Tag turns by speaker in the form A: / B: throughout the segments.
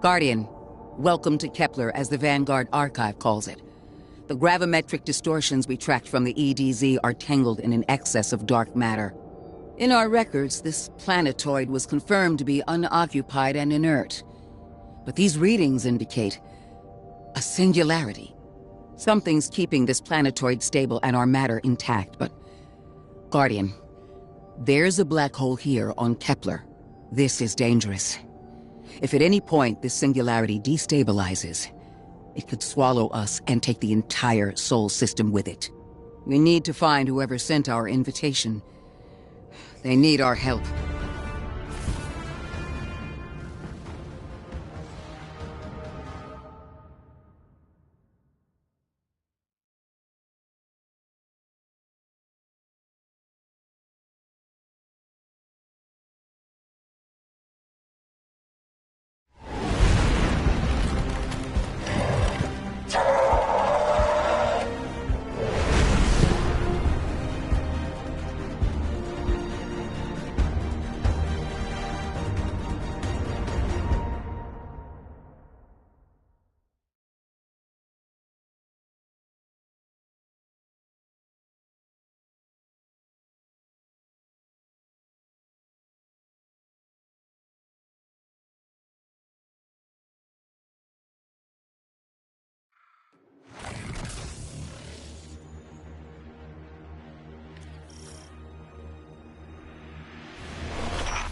A: Guardian, welcome to Kepler, as the Vanguard Archive calls it. The gravimetric distortions we tracked from the EDZ are tangled in an excess of dark matter. In our records, this planetoid was confirmed to be unoccupied and inert. But these readings indicate a singularity. Something's keeping this planetoid stable and our matter intact, but... Guardian, there's a black hole here on Kepler. This is dangerous. If at any point this singularity destabilizes, it could swallow us and take the entire Sol system with it. We need to find whoever sent our invitation. They need our help.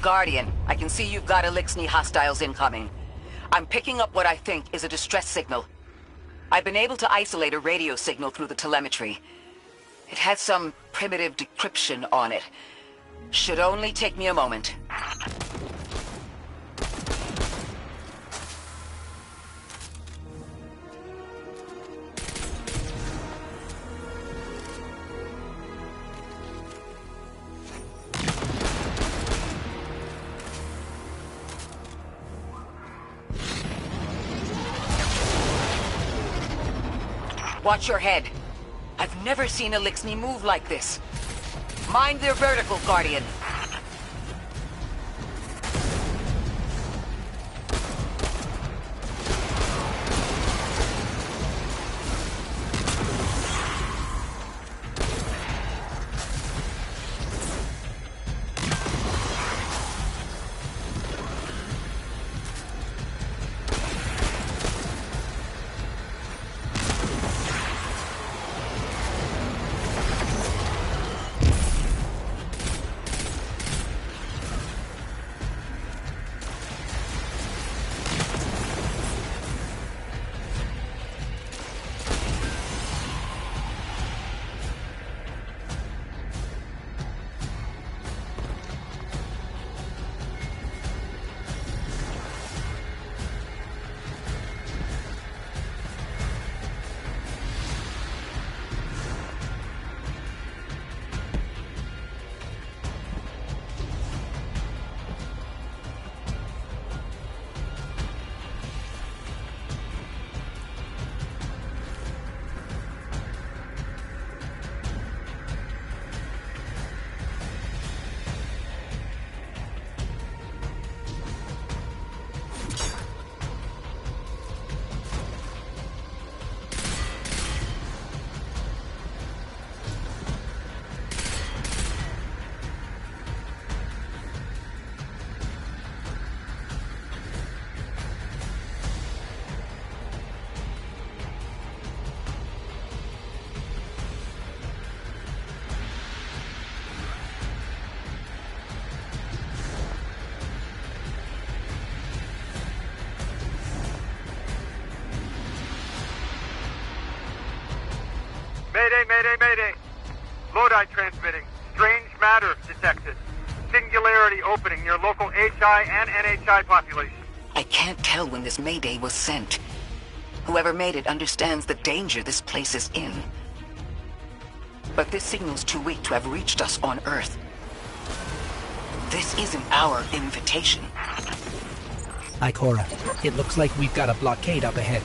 A: Guardian, I can see you've got Elixni hostiles incoming. I'm picking up what I think is a distress signal. I've been able to isolate a radio signal through the telemetry. It has some primitive decryption on it. Should only take me a moment. Watch your head. I've never seen Elixni move like this. Mind their vertical, Guardian.
B: Mayday, mayday, mayday. Lodi transmitting. Strange matter detected. Singularity opening near local HI and NHI population.
A: I can't tell when this mayday was sent. Whoever made it understands the danger this place is in. But this signal's too weak to have reached us on Earth. This isn't our invitation.
C: Ikora, it looks like we've got a blockade up ahead.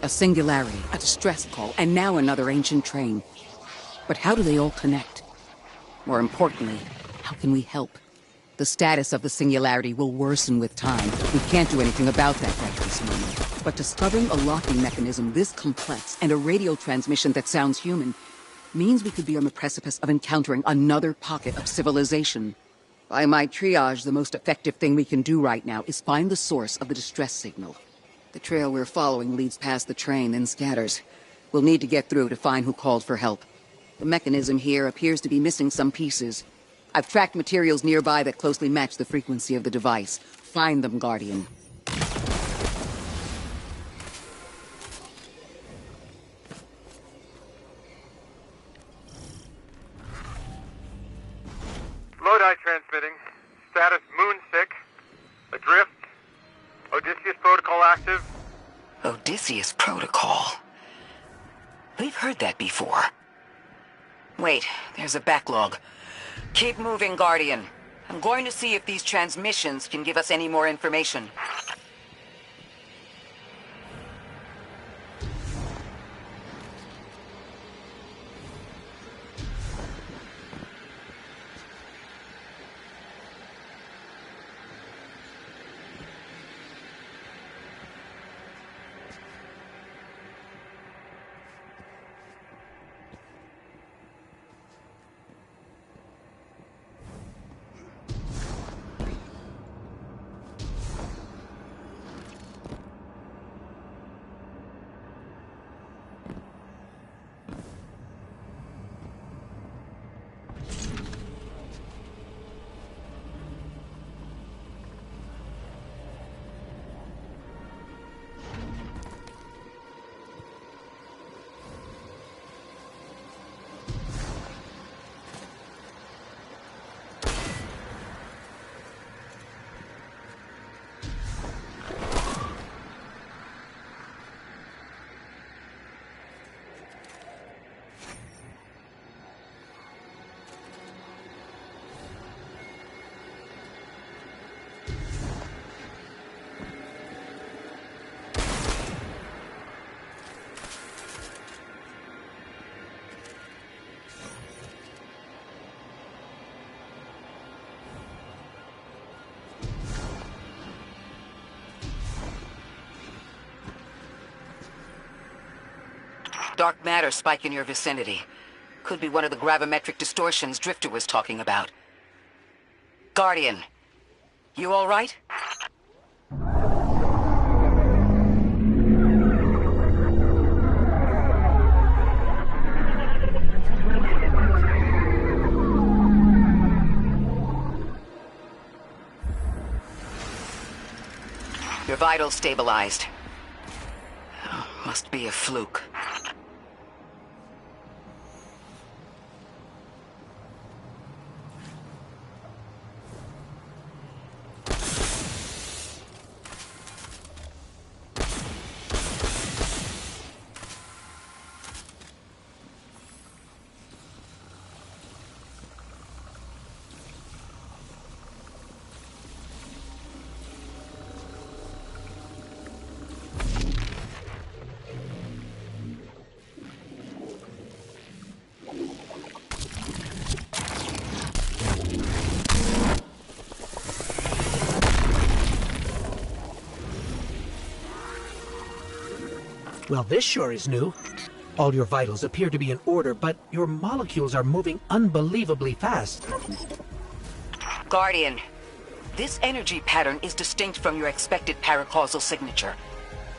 A: A singularity, a distress call, and now another ancient train. But how do they all connect? More importantly, how can we help? The status of the singularity will worsen with time. We can't do anything about that right this moment. But discovering a locking mechanism this complex and a radio transmission that sounds human means we could be on the precipice of encountering another pocket of civilization. By my triage, the most effective thing we can do right now is find the source of the distress signal. The trail we're following leads past the train, then scatters. We'll need to get through to find who called for help. The mechanism here appears to be missing some pieces. I've tracked materials nearby that closely match the frequency of the device. Find them, Guardian.
B: Lodi transmitting. Status moonsick. Adrift. Odysseus protocol active.
A: Odysseus protocol. We've heard that before. Wait, there's a backlog. Keep moving, Guardian. I'm going to see if these transmissions can give us any more information. Dark matter spike in your vicinity. Could be one of the gravimetric distortions Drifter was talking about. Guardian, you all right? Your vitals stabilized. Oh, must be a fluke.
C: Well, this sure is new. All your vitals appear to be in order, but your molecules are moving unbelievably fast.
A: Guardian, this energy pattern is distinct from your expected paracausal signature.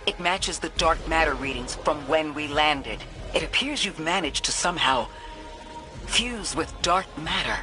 A: It matches the dark matter readings from when we landed. It appears you've managed to somehow fuse with dark matter.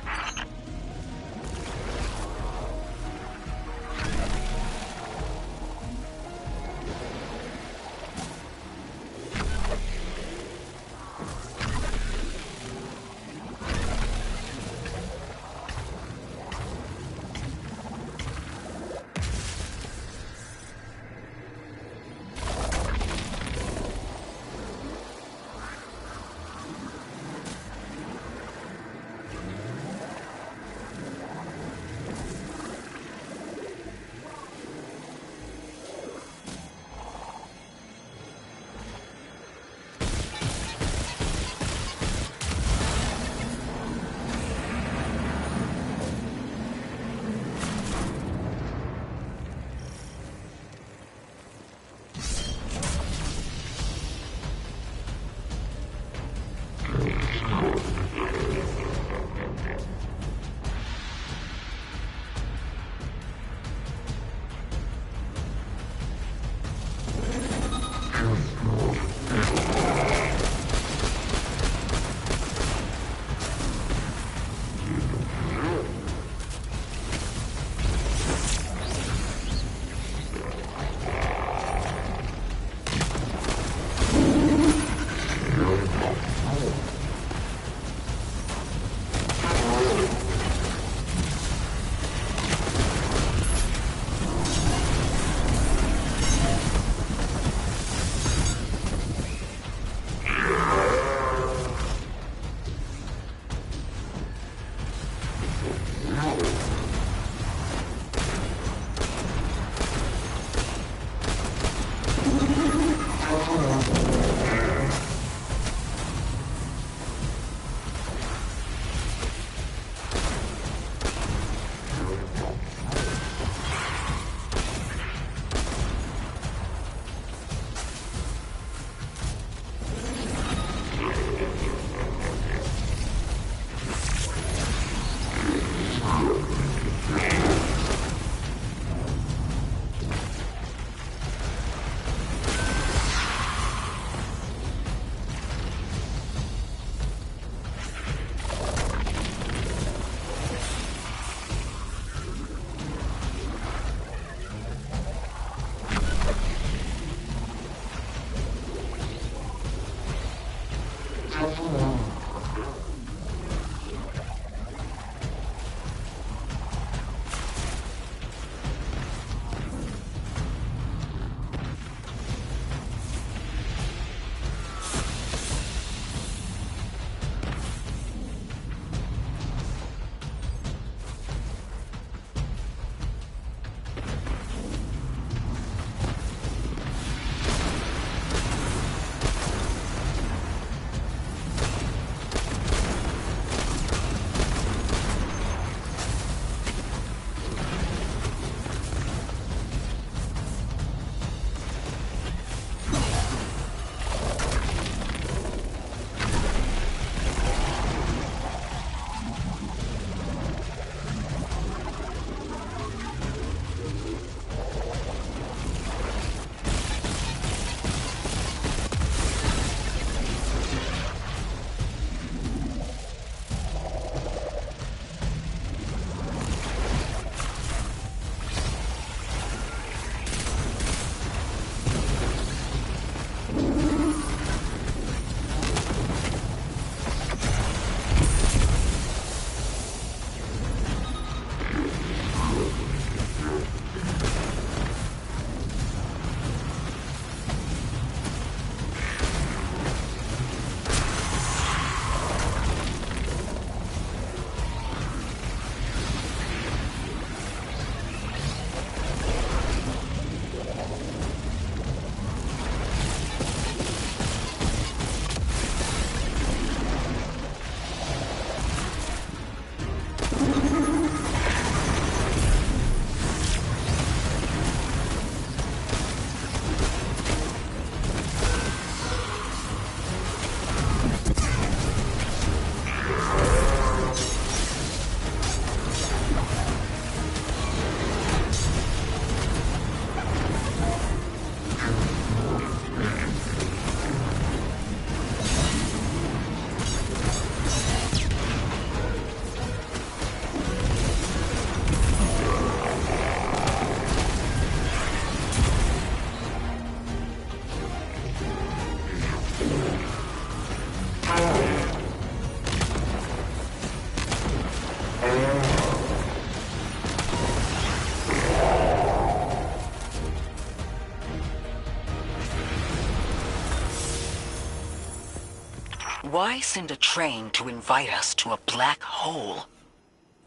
A: Why send a train to invite us to a black hole?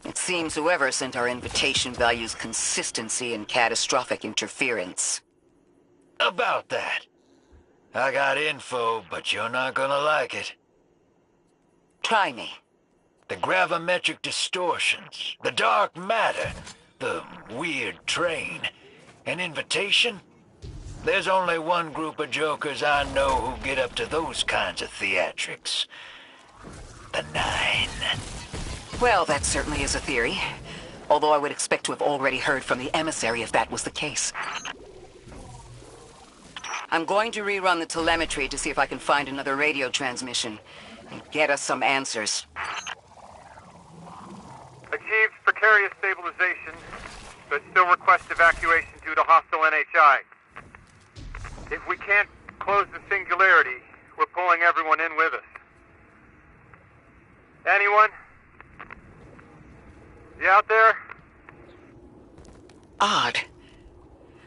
A: It seems whoever sent our invitation values consistency and catastrophic interference.
D: About that. I got info, but you're not gonna like it.
A: Try me.
D: The gravimetric distortions, the dark matter, the weird train, an invitation? There's only one group of jokers I know who get up to those kinds of theatrics. The Nine.
A: Well, that certainly is a theory. Although I would expect to have already heard from the emissary if that was the case. I'm going to rerun the telemetry to see if I can find another radio transmission and get us some answers.
B: Achieved precarious stabilization, but still request evacuation due to hostile NHI. If we can't close the singularity, we're pulling everyone in with us. Anyone? You out there?
A: Odd.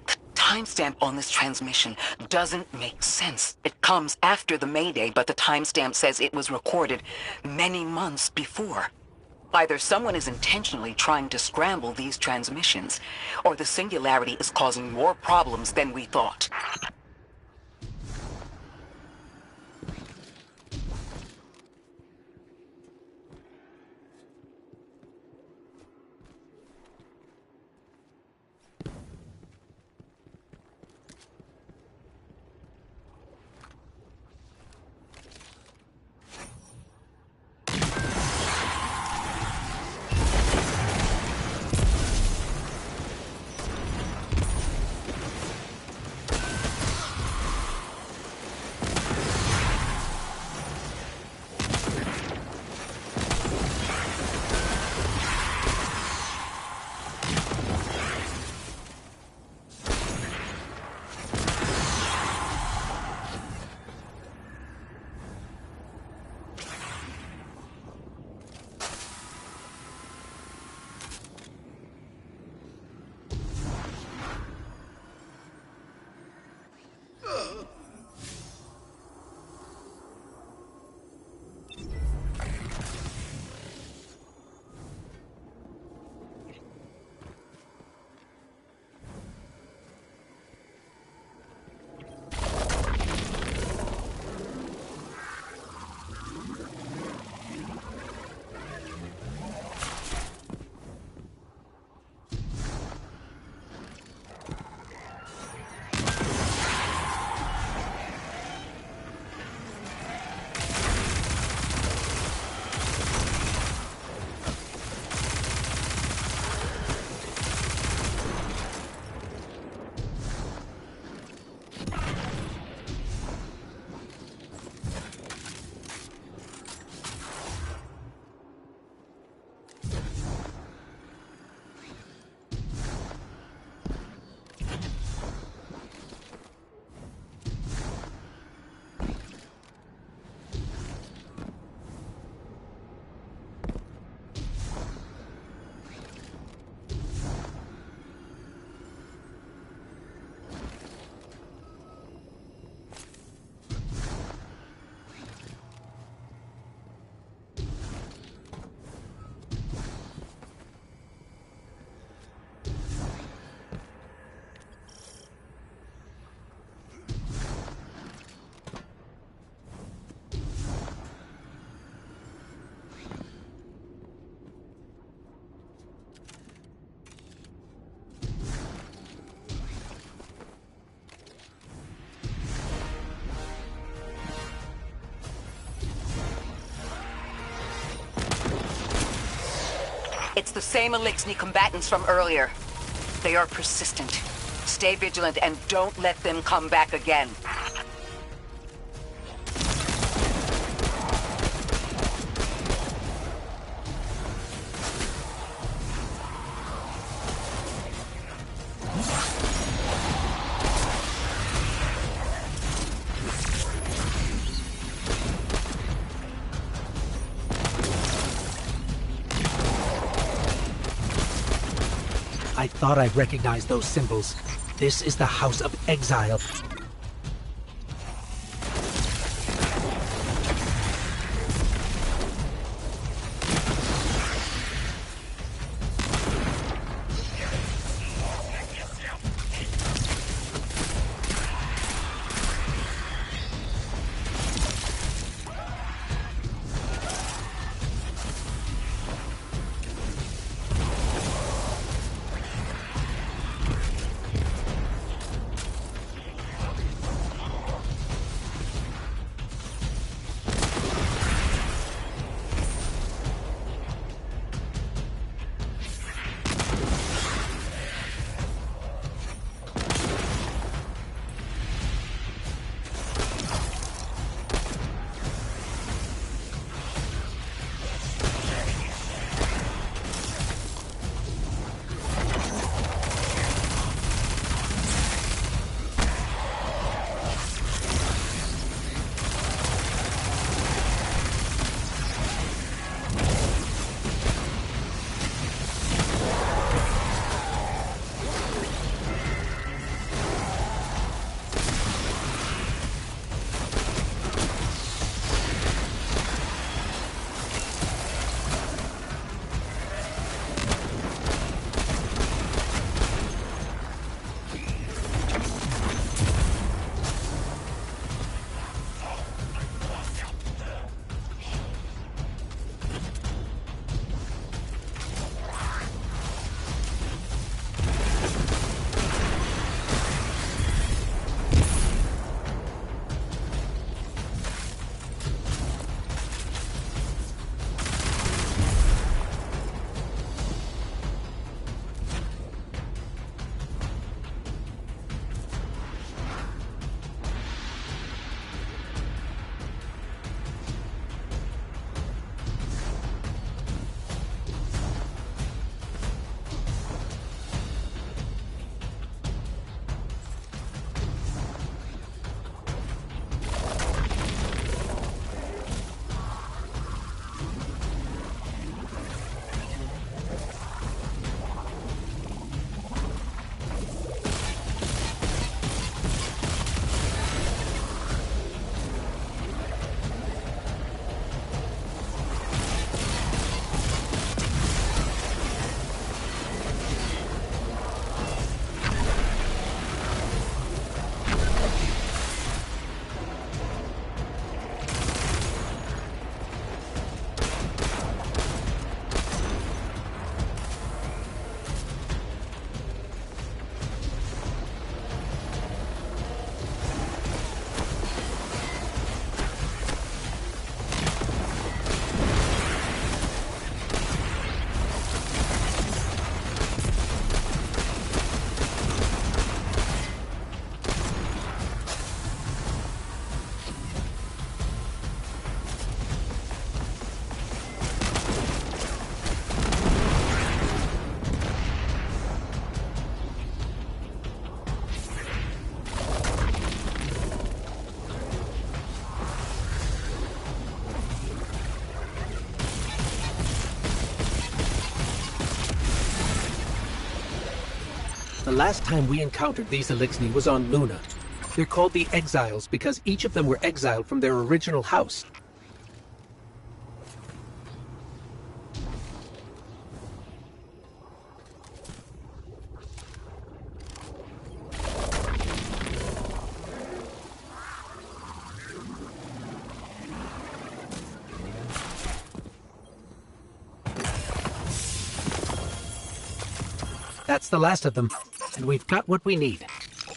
A: The timestamp on this transmission doesn't make sense. It comes after the Mayday, but the timestamp says it was recorded many months before. Either someone is intentionally trying to scramble these transmissions, or the singularity is causing more problems than we thought. It's the same Elixni combatants from earlier. They are persistent. Stay vigilant and don't let them come back again.
C: I thought I recognized those symbols. This is the House of Exile. The last time we encountered these Elixni was on Luna. They're called the Exiles because each of them were exiled from their original house. That's the last of them, and we've got what we need.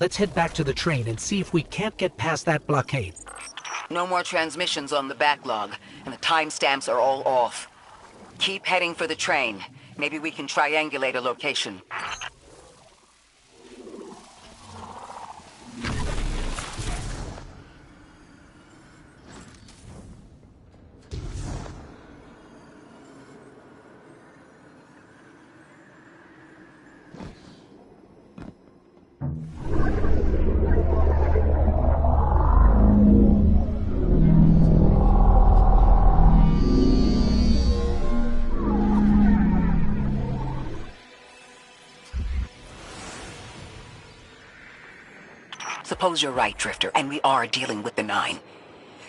C: Let's head back to the train and see if we can't get past that blockade.
A: No more transmissions on the backlog, and the timestamps are all off. Keep heading for the train. Maybe we can triangulate a location. Suppose you're right, Drifter, and we are dealing with the Nine.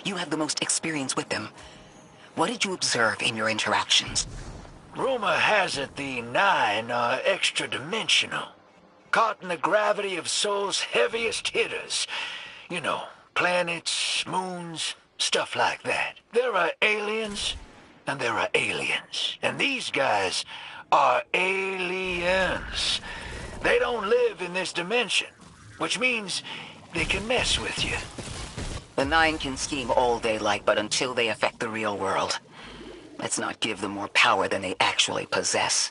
A: You have the most experience with them. What did you observe in your interactions?
D: Rumor has it the Nine are extra-dimensional. Caught in the gravity of Sol's heaviest hitters. You know, planets, moons, stuff like that. There are aliens, and there are aliens. And these guys are aliens. They don't live in this dimension, which means they can mess with you.
A: The Nine can scheme all they like, but until they affect the real world, let's not give them more power than they actually possess.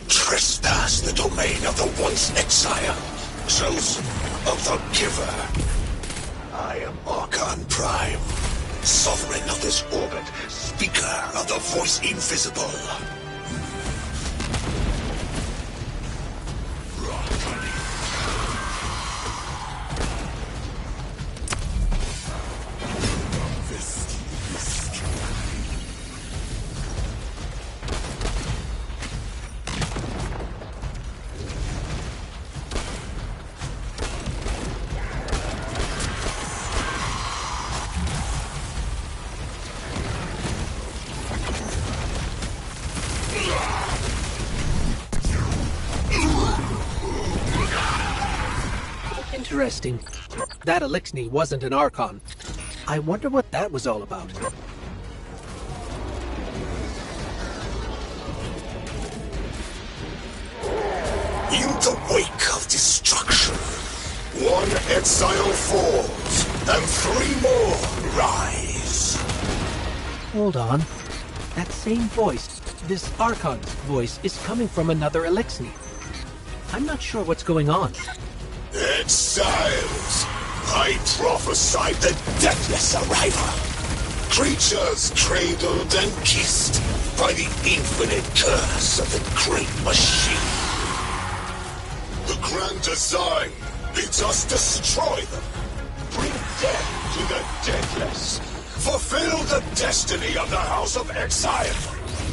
E: Trespass the domain of the once exile, chosen of the Giver. I am Archon Prime, sovereign of this orbit, speaker of the voice invisible.
C: Interesting. That Elixni wasn't an Archon. I wonder what that was all about.
E: In the wake of destruction, one exile falls, and three more rise.
C: Hold on. That same voice, this Archon's voice, is coming from another Elixni. I'm not sure what's going on.
E: Exiles! I prophesied the deathless arrival. Creatures cradled and kissed by the infinite curse of the great machine. The grand design bids us destroy them, bring death to the deathless, fulfill the destiny of the House of Exile,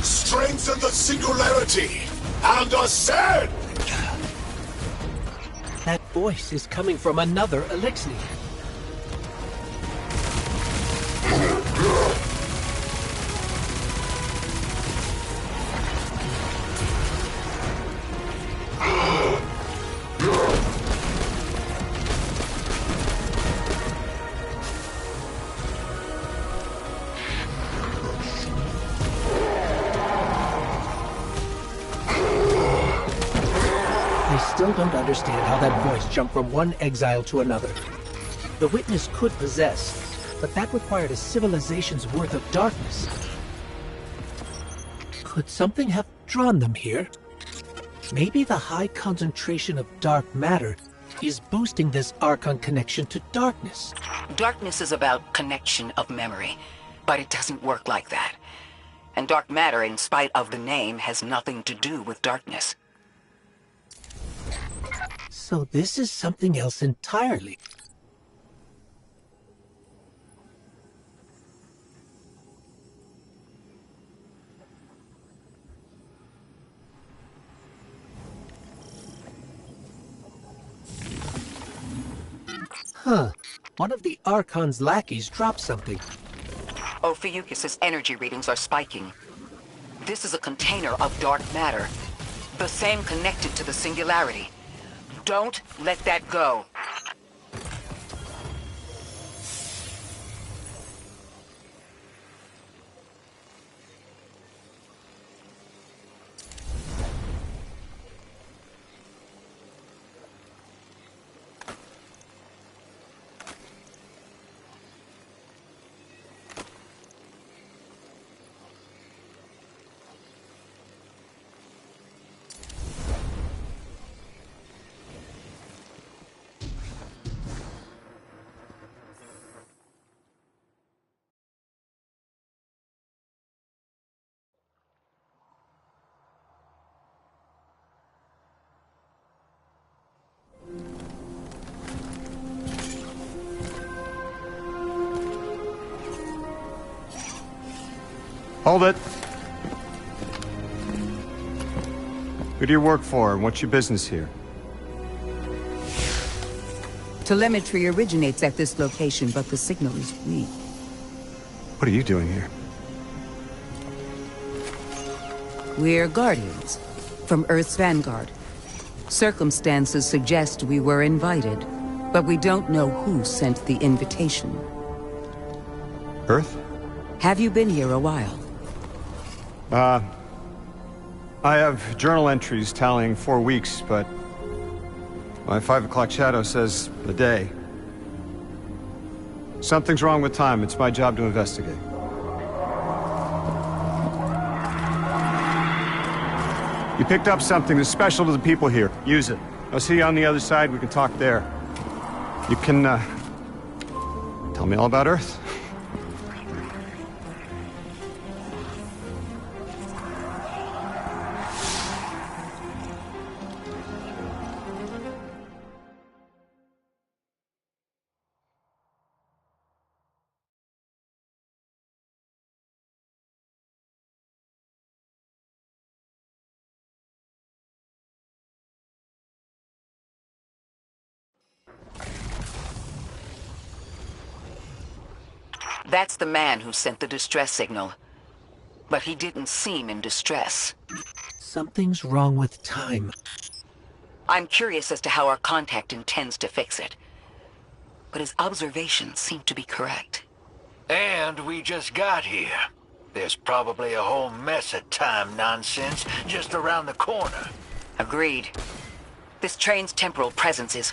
E: strengthen the singularity, and ascend!
C: That voice is coming from another Elixni. still don't understand how that voice jumped from one exile to another. The witness could possess, but that required a civilization's worth of darkness. Could something have drawn them here? Maybe the high concentration of dark matter is boosting this Archon connection to darkness.
A: Darkness is about connection of memory, but it doesn't work like that. And dark matter, in spite of the name, has nothing to do with darkness.
C: So this is something else entirely. Huh. One of the Archon's lackeys dropped something.
A: Ophiuchus's energy readings are spiking. This is a container of dark matter, the same connected to the singularity. Don't let that go.
B: Hold it. Who do you work for, and what's your business here?
A: Telemetry originates at this location, but the signal is weak.
B: What are you doing here?
A: We're Guardians, from Earth's vanguard. Circumstances suggest we were invited, but we don't know who sent the invitation.
B: Earth?
A: Have you been here a while?
B: I have journal entries tallying 4 weeks, but my 5 o'clock shadow says a day. Something's wrong with time. It's my job to investigate. You picked up something that's special to the people here. Use it. I'll see you on the other side. We can talk there. You can, tell me all about Earth?
A: That's the man who sent the distress signal. But he didn't seem in distress.
C: Something's wrong with time.
A: I'm curious as to how our contact intends to fix it. But his observations seem to be correct.
D: And we just got here. There's probably a whole mess of time nonsense just around the corner.
A: Agreed. This train's temporal presence is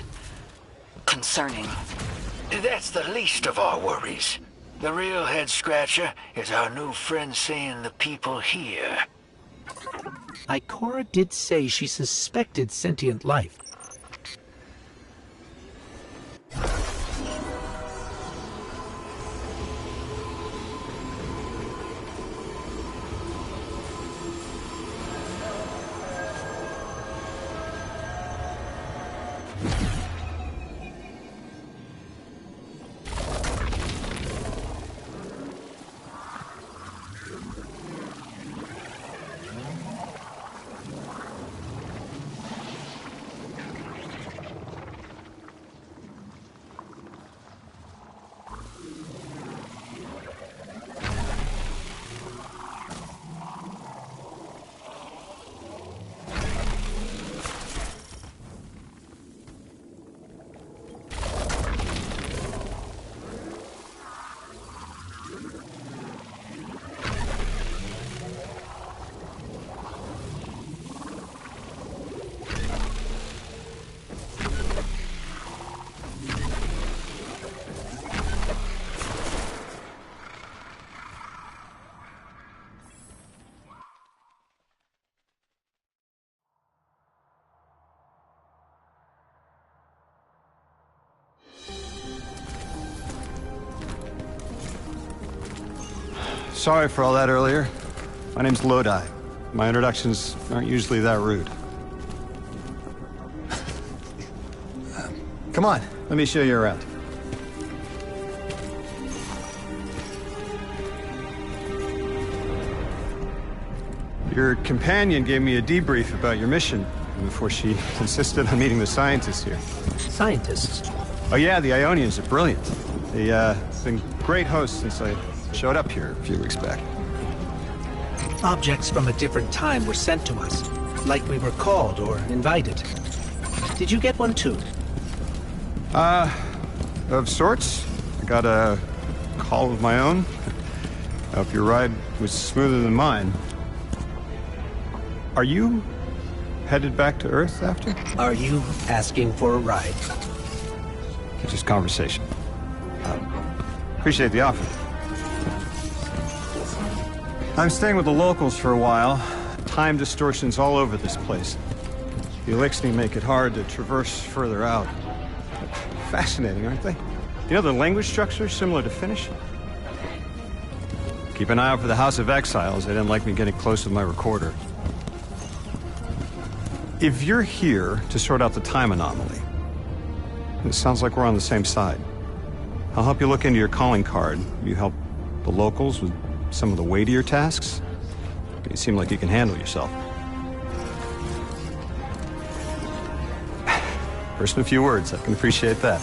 A: concerning.
D: That's the least of our worries. The real head-scratcher is our new friend seeing the people here.
C: Ikora did say she suspected sentient life.
F: Sorry for all that earlier. My name's Lodi. My introductions aren't usually that rude. Come on, let me show you around. Your companion gave me a debrief about your mission before she insisted on meeting the scientists here.
C: Scientists?
F: Oh yeah, the Ionians are brilliant. They've been great hosts since I showed up here a few weeks back.
C: Objects from a different time were sent to us, like we were called or invited. Did you get one too?
F: Of sorts. I got a call of my own. I hope your ride was smoother than mine. Are you headed back to Earth after?
C: Are you asking for a ride?
F: It's just conversation. Appreciate the offer. I'm staying with the locals for a while. Time distortions all over this place. The Elixni make it hard to traverse further out. Fascinating, aren't they? You know, the language structure is similar to Finnish. Keep an eye out for the House of Exiles. They didn't like me getting close with my recorder. If you're here to sort out the time anomaly, it sounds like we're on the same side. I'll help you look into your calling card. You help the locals with some of the weightier tasks. You seem like you can handle yourself. First in a few words, I can appreciate that.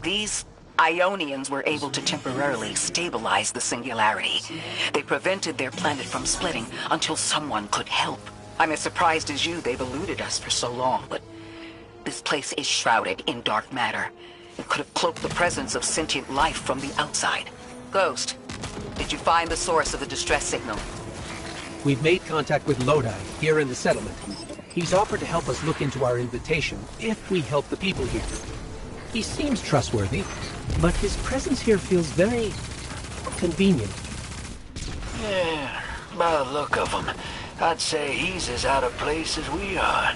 A: These Ionians were able to temporarily stabilize the singularity. They prevented their planet from splitting until someone could help. I'm as surprised as you they've eluded us for so long, but this place is shrouded in dark matter. It could have cloaked the presence of sentient life from the outside. Ghost, did you find the source of the distress signal?
C: We've made contact with Lodi, here in the settlement. He's offered to help us look into our invitation, if we help the people here. He seems trustworthy, but his presence here feels very convenient.
D: Yeah, by the look of him, I'd say he's as out of place as we are.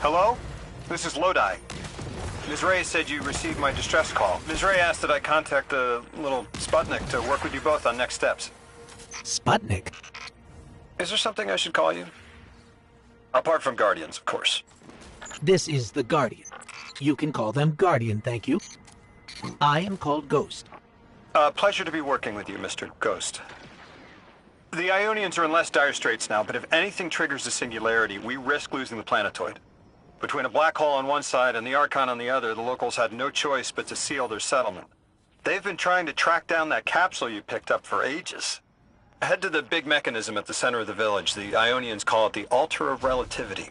F: Hello? This is Lodi. Ms. Ray said you received my distress call. Ms. Ray asked that I contact the little Sputnik to work with you both on next steps.
C: Sputnik?
F: Is there something I should call you? Apart from Guardians, of course.
C: This is the Guardian. You can call them Guardian, thank you. I am called Ghost.
F: Pleasure to be working with you, Mr. Ghost. The Ionians are in less dire straits now, but if anything triggers the singularity, we risk losing the planetoid. Between a black hole on one side and the Archon on the other, the locals had no choice but to seal their settlement. They've been trying to track down that capsule you picked up for ages. Head to the big mechanism at the center of the village. The Ionians call it the Altar of Relativity.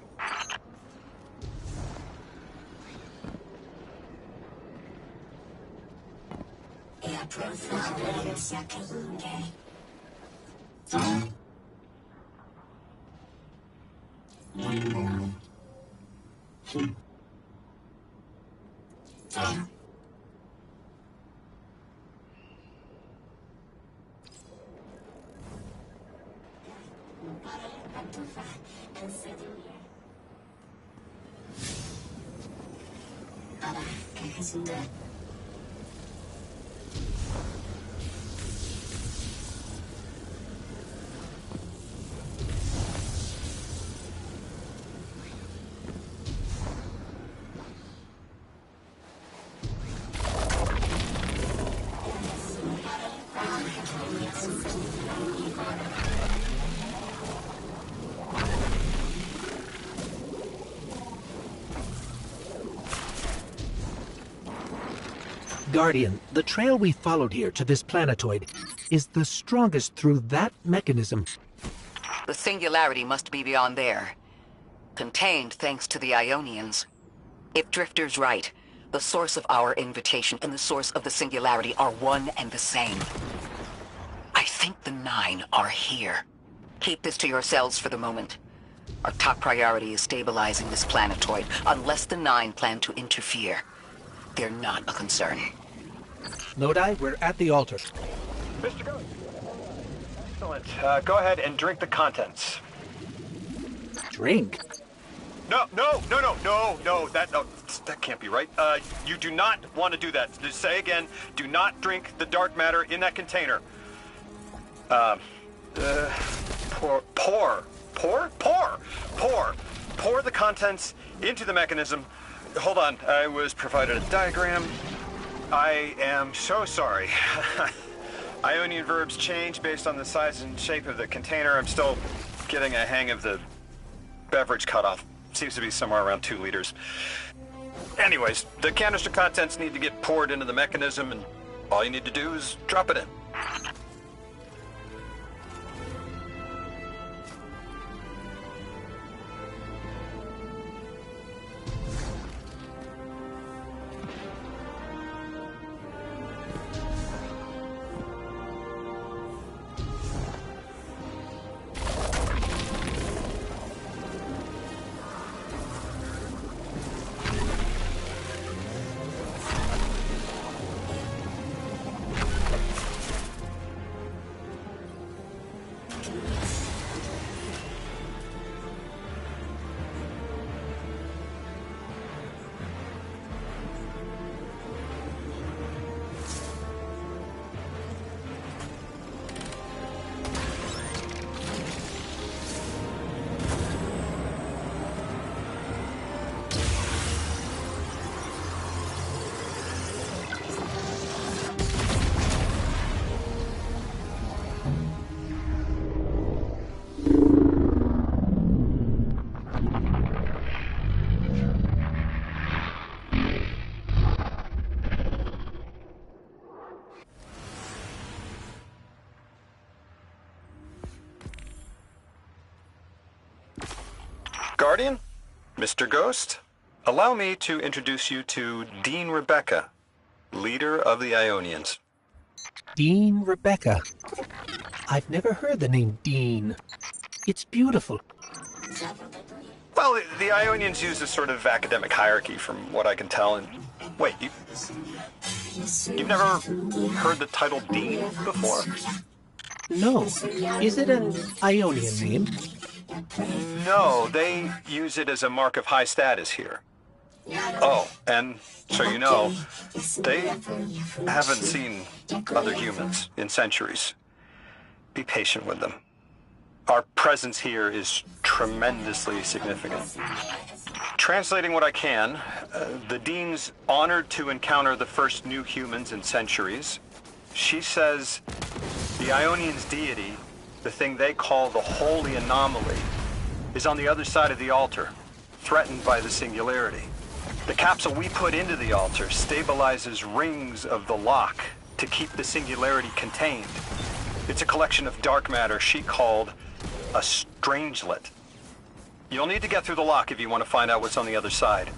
C: Guardian, the trail we followed here to this planetoid is the strongest through that mechanism.
A: The singularity must be beyond there. Contained thanks to the Ionians. If Drifter's right, the source of our invitation and the source of the singularity are one and the same. I think the 9 are here. Keep this to yourselves for the moment. Our top priority is stabilizing this planetoid, unless the 9 plan to interfere. They're not a concern.
C: Lodi, we're at the altar.
F: Mr. Ghost. Excellent. Go ahead and drink the contents.
C: Drink?
F: No, that can't be right. You do not want to do that. Just say again, do not drink the dark matter in that container. Pour the contents into the mechanism. Hold on, I was provided a diagram. I am so sorry. Ionian verbs change based on the size and shape of the container. I'm still getting a hang of the beverage cutoff. Seems to be somewhere around 2 liters. Anyways, the canister contents need to get poured into the mechanism, and all you need to do is drop it in. Guardian? Mr. Ghost? Allow me to introduce you to Dean Rebecca, leader of the Ionians.
C: Dean Rebecca. I've never heard the name Dean. It's beautiful.
F: Well, the Ionians use a sort of academic hierarchy from what I can tell, and... Wait, you've never heard the title Dean before?
C: No. Is it an Ionian name?
F: No, they use it as a mark of high status here. Oh, and so you know, they haven't seen other humans in centuries. Be patient with them. Our presence here is tremendously significant. Translating what I can, the Dean's honored to encounter the first new humans in centuries. She says the Ionians' deity, the thing they call the holy anomaly, is on the other side of the altar, threatened by the singularity. The capsule we put into the altar stabilizes rings of the lock to keep the singularity contained. It's a collection of dark matter she called a strangelet. You'll need to get through the lock if you want to find out what's on the other side.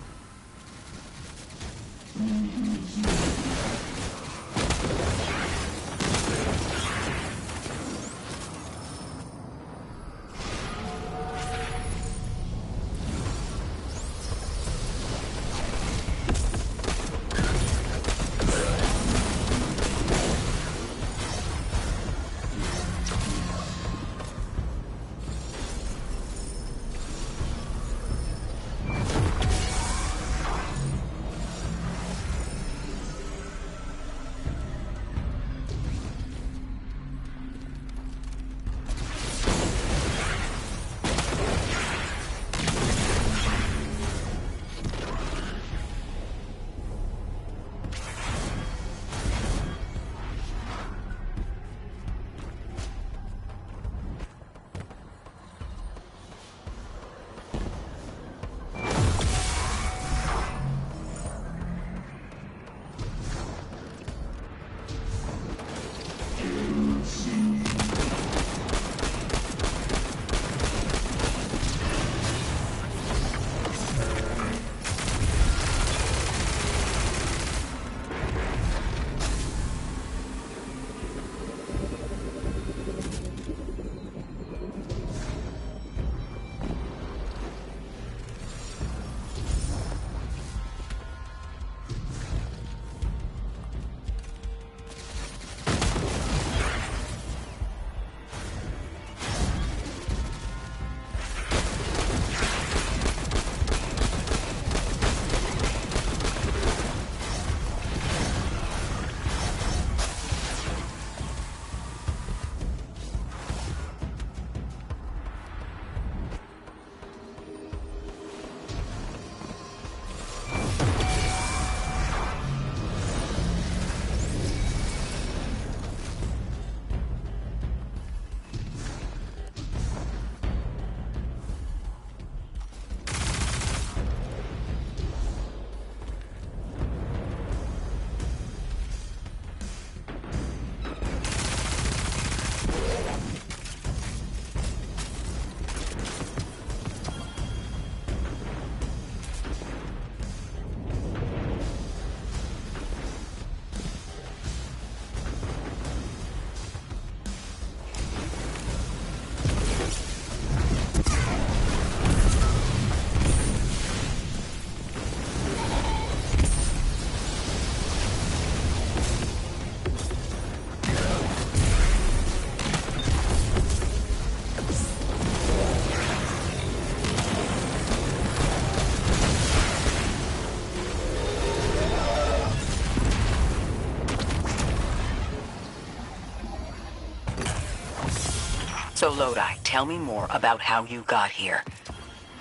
A: So, Lodi, tell me more about how you got here.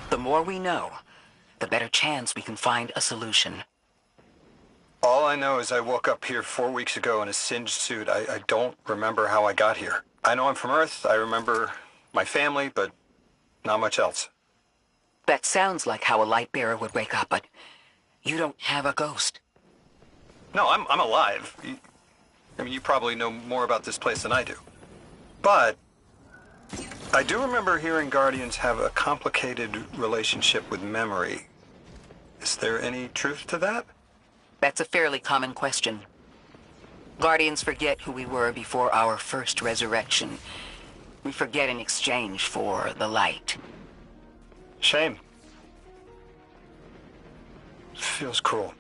A: The more we know, the better chance we can find a solution.
F: All I know is I woke up here 4 weeks ago in a singed suit. I don't remember how I got here. I know I'm from Earth. I remember my family, but not much else.
A: That sounds like how a light bearer would wake up, but you don't have a ghost.
F: No, I'm alive. I mean, you probably know more about this place than I do. But I do remember hearing Guardians have a complicated relationship with memory. Is there any truth to that?
A: That's a fairly common question. Guardians forget who we were before our first resurrection. We forget in exchange for the light.
F: Shame. Feels cruel.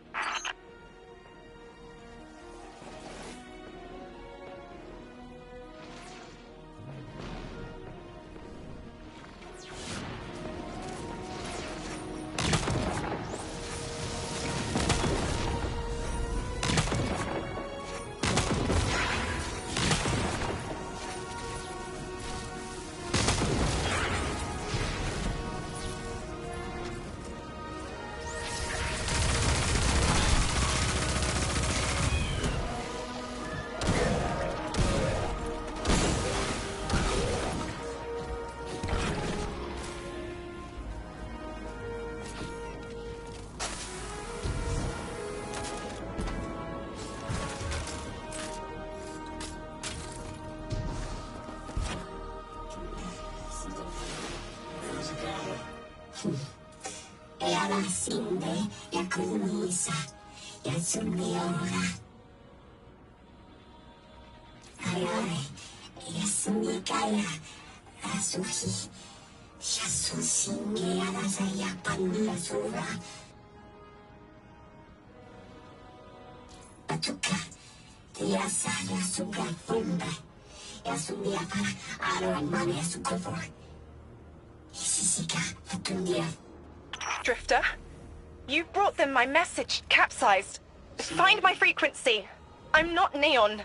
G: Drifter, you brought them my message, capsized. Find my frequency. I'm not Neon.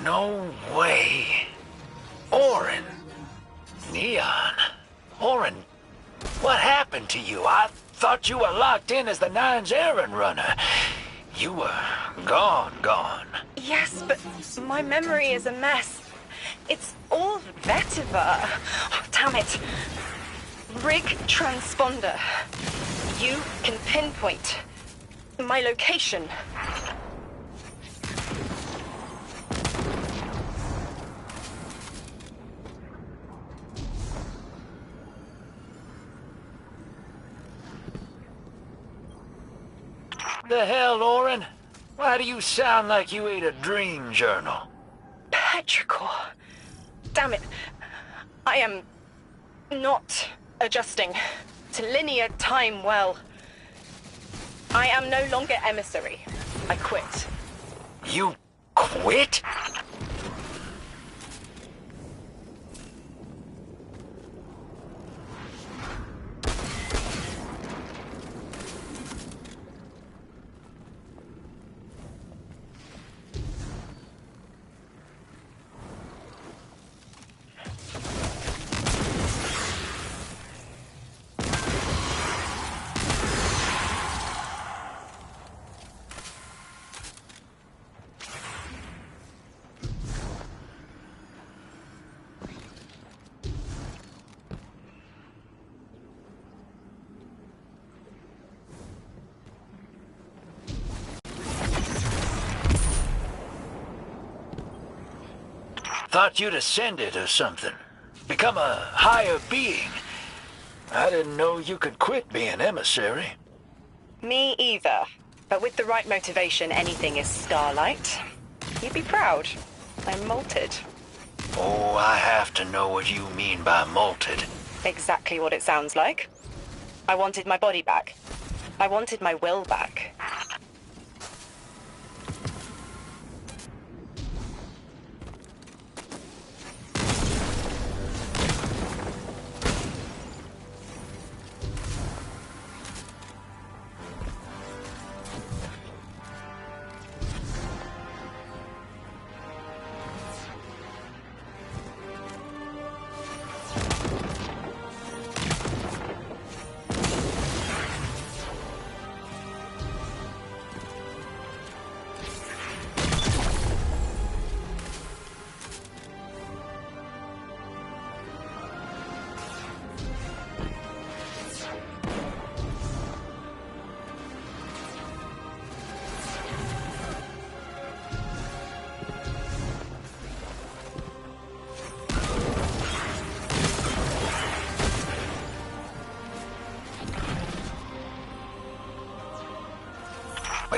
D: No way. Orin. Neon. Orin, what happened to you? I thought you were locked in as the Nine's errand runner. You were gone.
G: Yes, but my memory is a mess. It's all vetiver. Oh, damn it. Rig transponder. You can pinpoint my location.
D: The hell, Orin? Why do you sound like you ate a dream journal?
G: Petrichor. Damn it. I am not adjusting to linear time well. I am no longer emissary. I quit.
D: You quit? Thought you'd ascended or something. Become a higher being. I didn't know you could quit being emissary.
G: Me either. But with the right motivation, anything is starlight. You'd be proud. I'm molted.
D: Oh, I have to know what you mean by molted.
G: Exactly what it sounds like. I wanted my body back. I wanted my will back.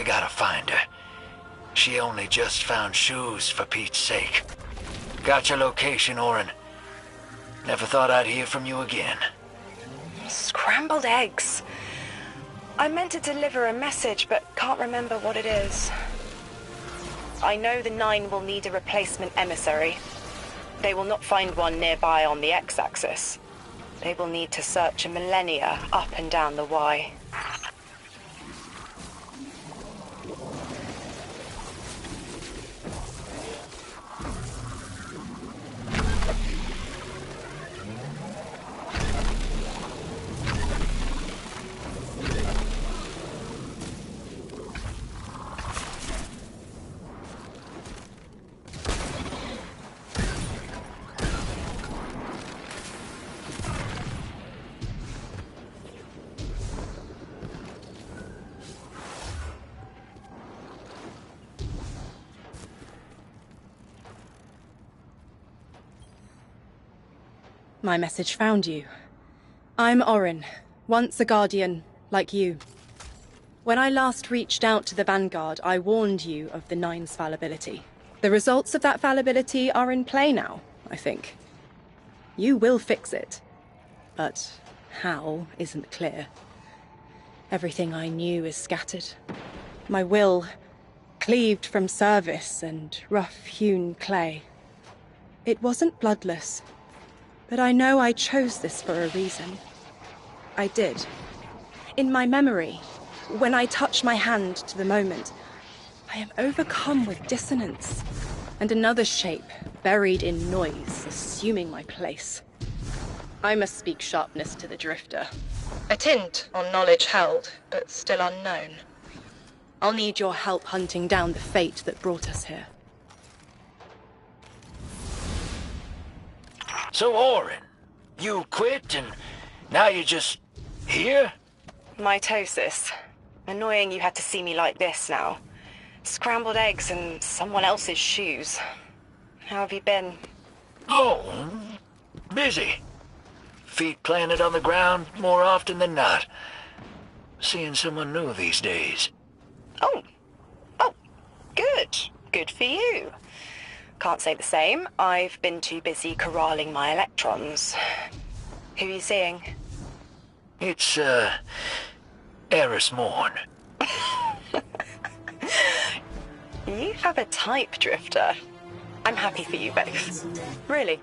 D: We gotta find her. She only just found shoes, for Pete's sake. Got your location, Orin. Never thought I'd hear from you again.
G: Scrambled eggs. I meant to deliver a message, but can't remember what it is. I know the Nine will need a replacement emissary. They will not find one nearby on the X-axis. They will need to search a millennia up and down the Y.
H: My message found you. I'm Orin, once a Guardian, like you. When I last reached out to the Vanguard, I warned you of the Nine's fallibility. The results of that fallibility are in play now, I think. You will fix it, but how isn't clear. Everything I knew is scattered. My will, cleaved from service and rough-hewn clay. It wasn't bloodless. But I know I chose this for a reason. I did. In my memory, when I touch my hand to the moment, I am overcome with dissonance, and another shape, buried in noise, assuming my place. I must speak sharpness to the Drifter. A tint on knowledge held, but still unknown. I'll need your help hunting down the fate that brought us here.
D: So, Orin, you quit and now you're just here?
G: Mitosis. Annoying you had to see me like this now. Scrambled eggs and someone else's shoes. How have you been?
D: Oh, busy. Feet planted on the ground more often than not. Seeing someone new these days.
G: Oh, good. Good for you. Can't say the same. I've been too busy corralling my electrons. Who are you seeing?
D: It's, Eris Morn.
G: You have a type, Drifter. I'm happy for you both. Really.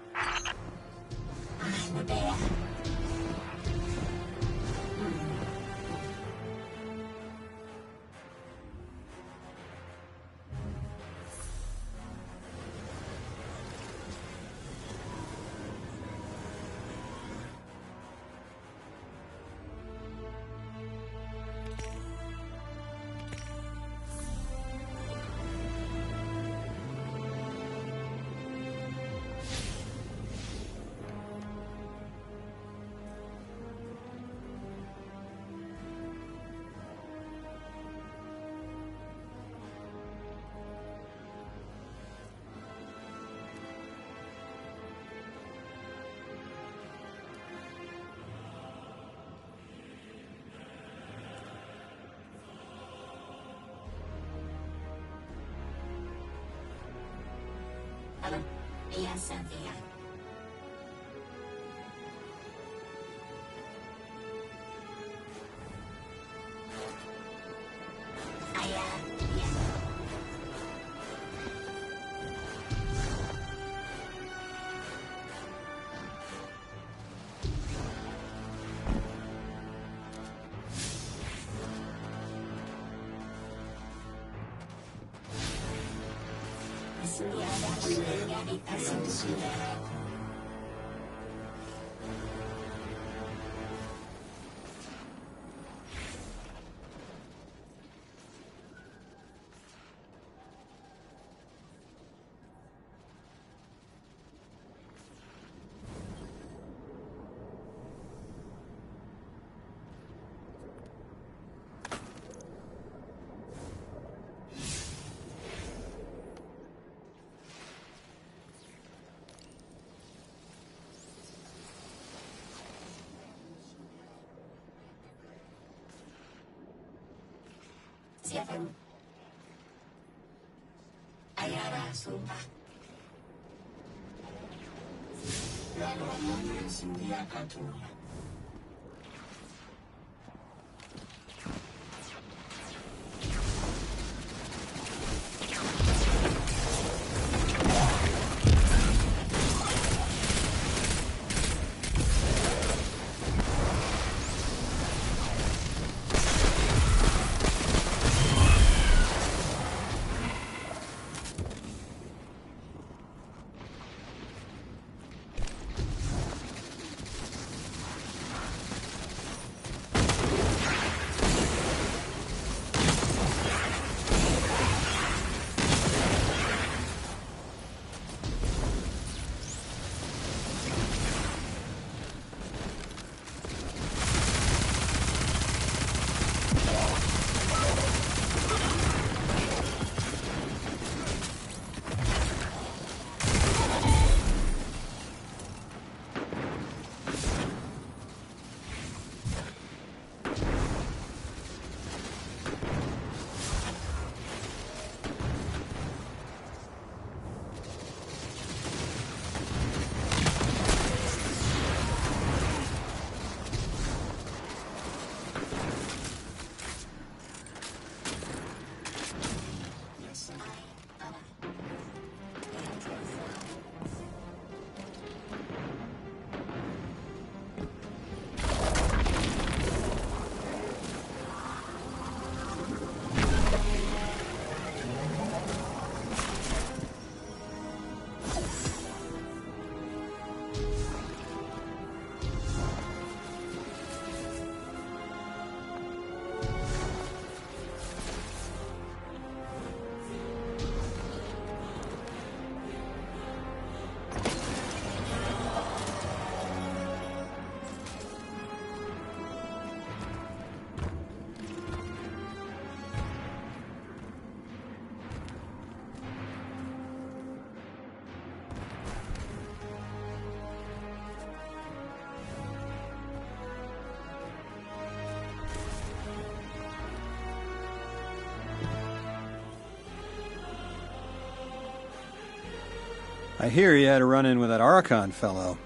F: I hear you had a run-in with that Archon fellow.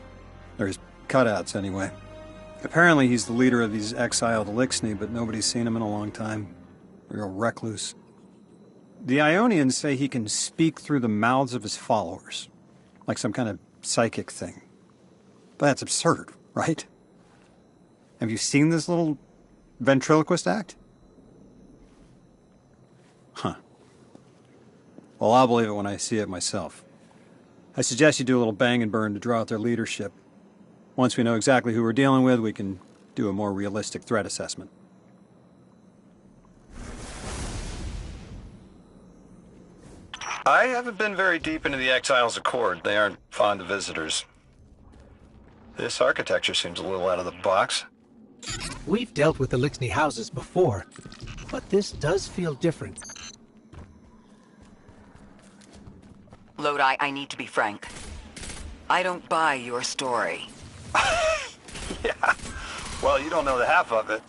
F: Or his cutouts, anyway. Apparently he's the leader of these exiled Elixni, but nobody's seen him in a long time. Real recluse. The Ionians say he can speak through the mouths of his followers. Like some kind of psychic thing. But that's absurd, right? Have you seen this little ventriloquist act? Huh. Well, I'll believe it when I see it myself. I suggest you do a little bang and burn to draw out their leadership. Once we know exactly who we're dealing with, we can do a more realistic threat assessment.
I: I haven't been very deep into the Exiles' Accord. They aren't fond of visitors. This architecture seems a little out of the box.
C: We've dealt with Elixni houses before, but this does feel different.
A: Lodi, I need to be frank. I don't buy your story.
I: Yeah. Well, you don't know the half of it.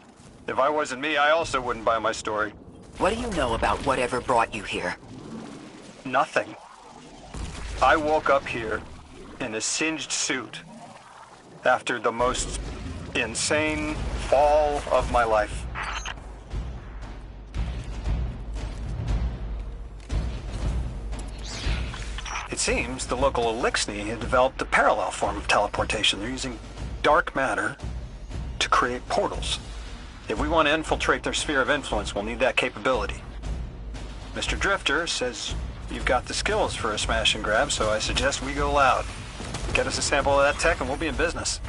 I: If I wasn't me, I also wouldn't buy my story.
A: What do you know about whatever brought you here?
I: Nothing. I woke up here in a singed suit after the most insane fall of my life. It seems the local Elixni had developed a parallel form of teleportation. They're using dark matter to create portals. If we want to infiltrate their sphere of influence, we'll need that capability. Mr. Drifter says you've got the skills for a smash and grab, so I suggest we go loud. Get us a sample of that tech and we'll be in business.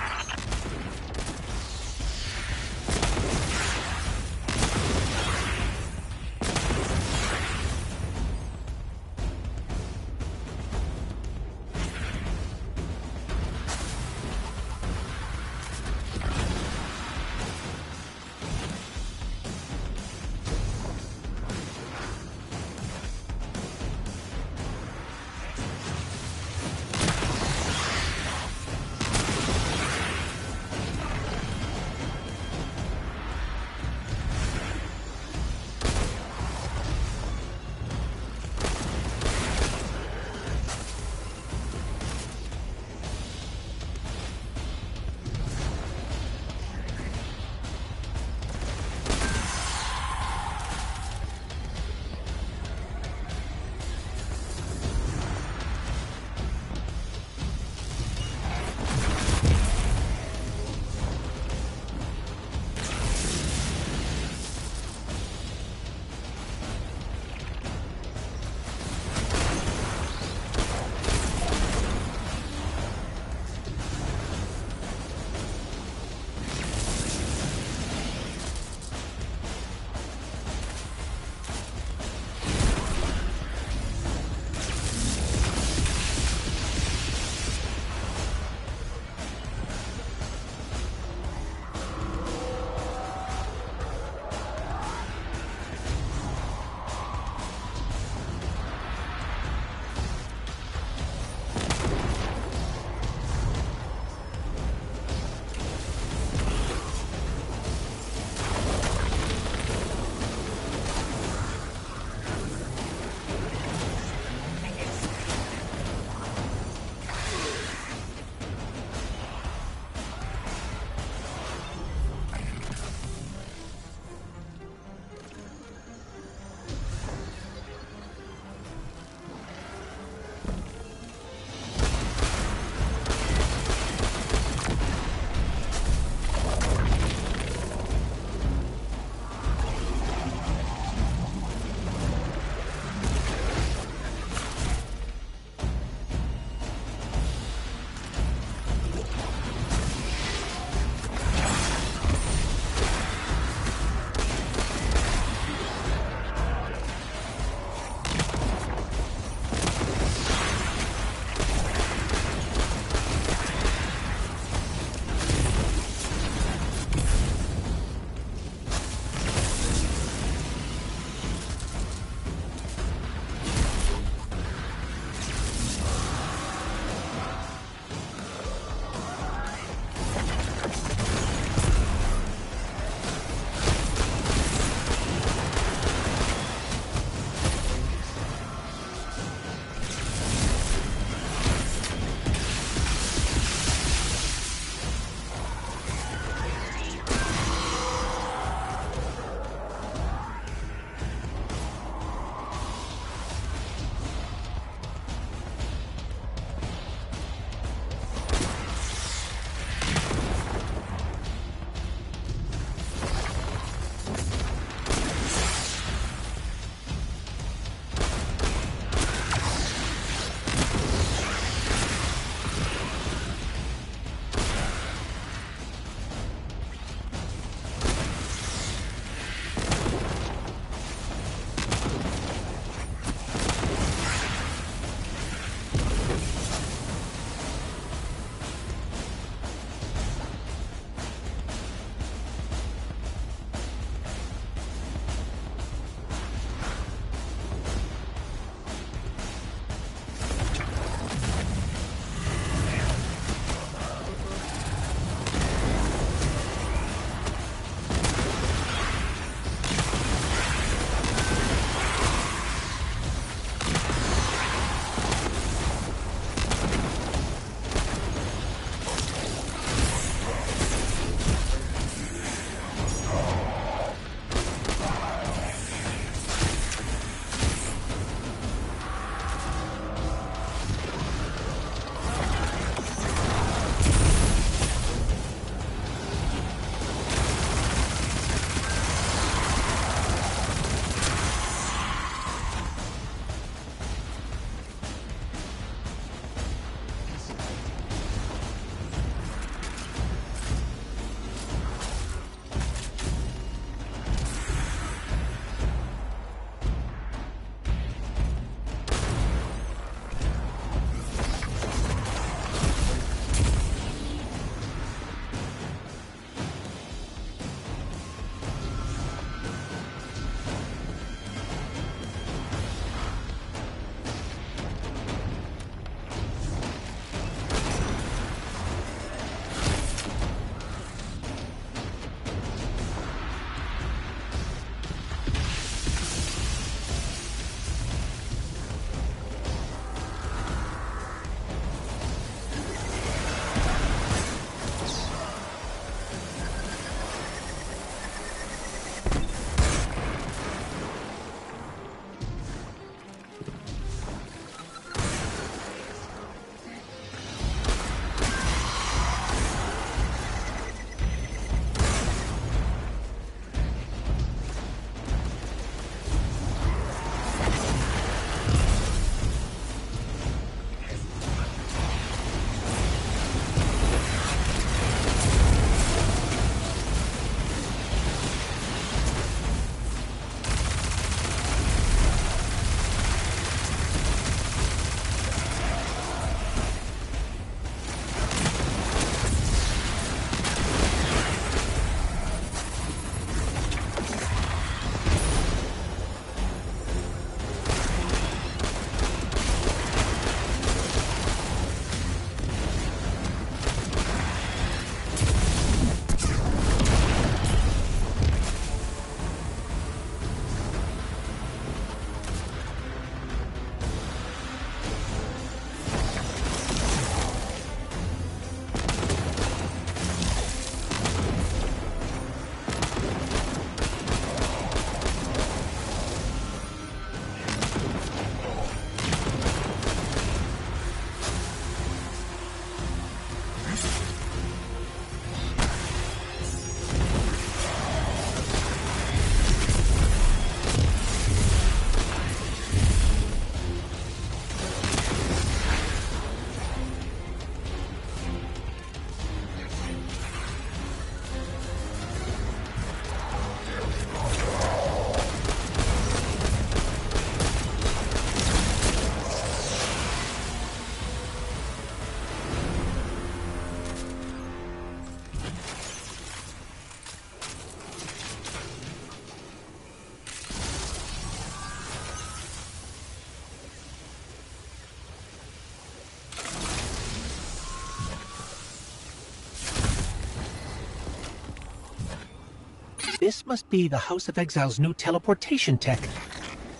C: This must be the House of Exile's new teleportation tech.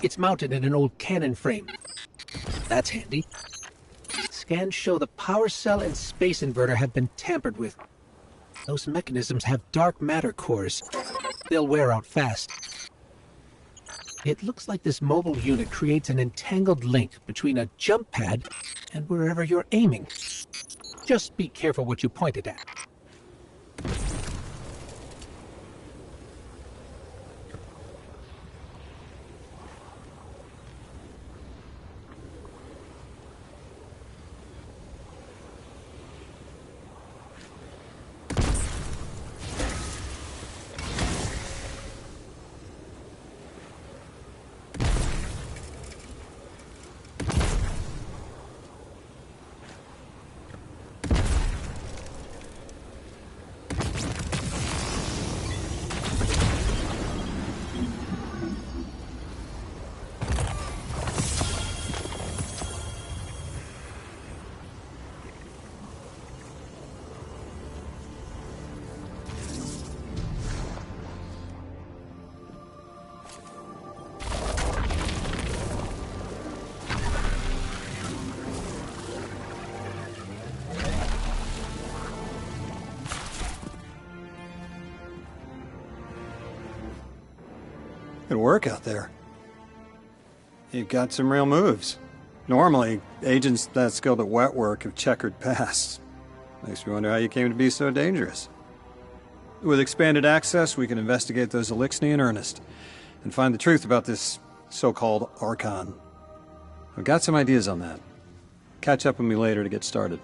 C: It's mounted in an old cannon frame. That's handy. Scans show the power cell and space inverter have been tampered with. Those mechanisms have dark matter cores. They'll wear out fast. It looks like this mobile unit creates an entangled link between a jump pad and wherever you're aiming. Just be careful what you pointed at.
F: Good work out there. You've got some real moves. Normally, agents that skilled at wet work have checkered pasts. Makes me wonder how you came to be so dangerous. With expanded access, we can investigate those Elixni in earnest, and find the truth about this so-called Archon. I've got some ideas on that. Catch up with me later to get started.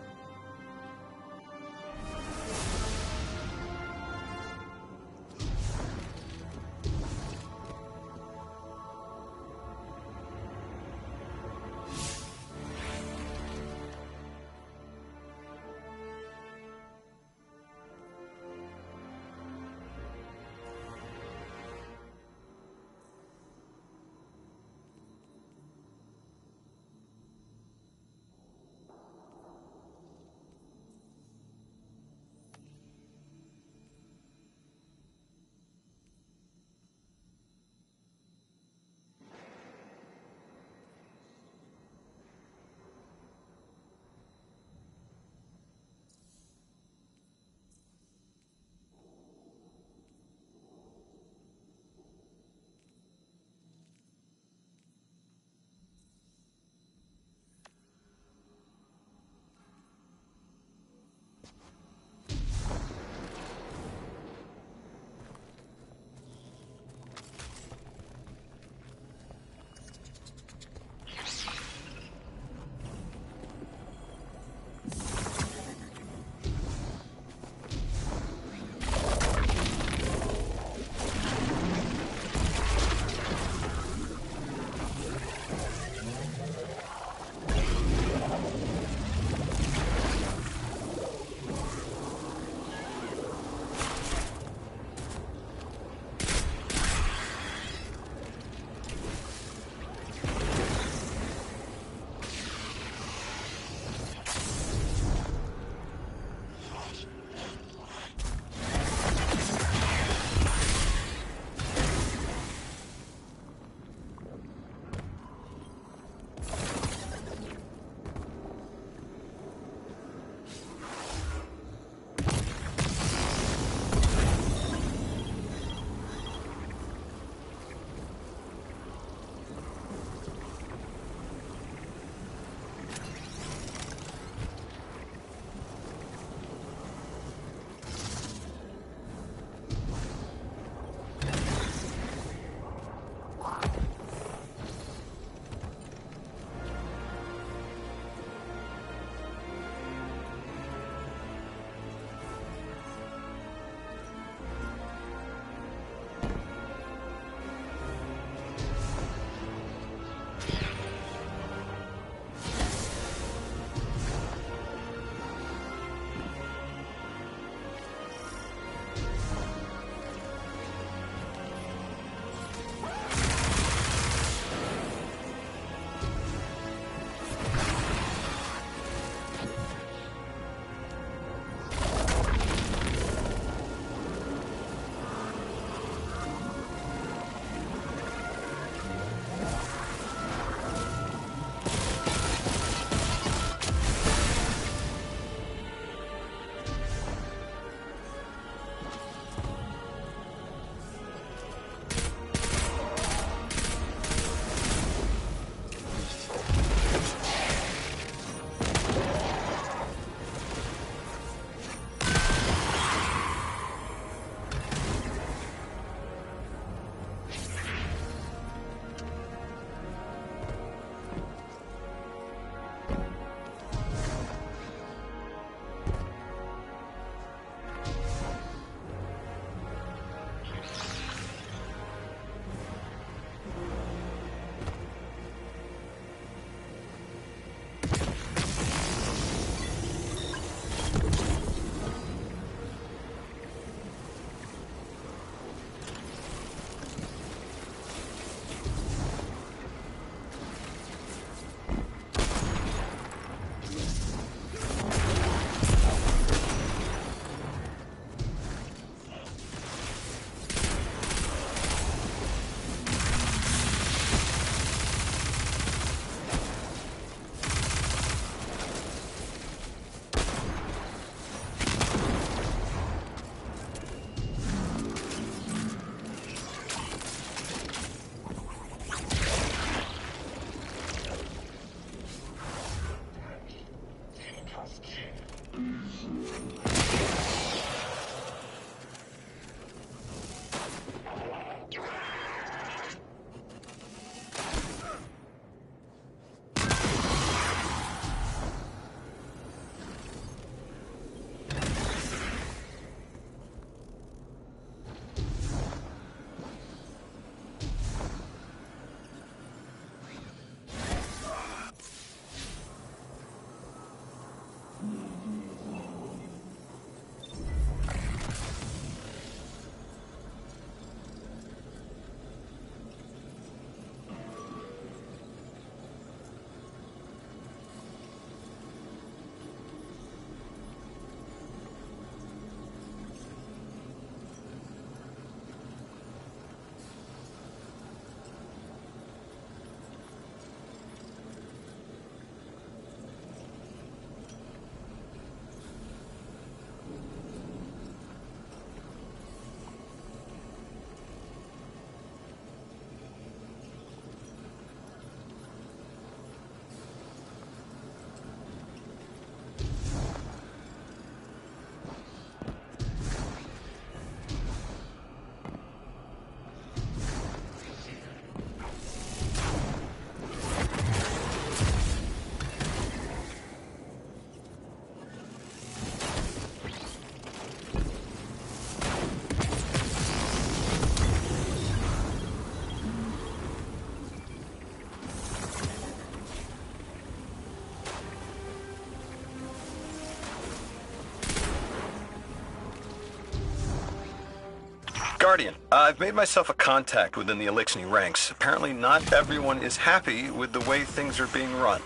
I: Guardian, I've made myself a contact within the Elixni ranks. Apparently not everyone is happy with the way things are being run.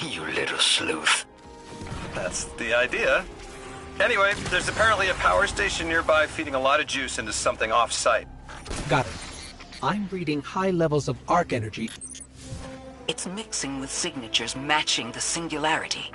D: You little sleuth.
I: That's the idea. Anyway, there's apparently a power station nearby feeding a lot of juice into something off-site.
C: Got it. I'm reading high levels of arc energy.
A: It's mixing with signatures matching the singularity.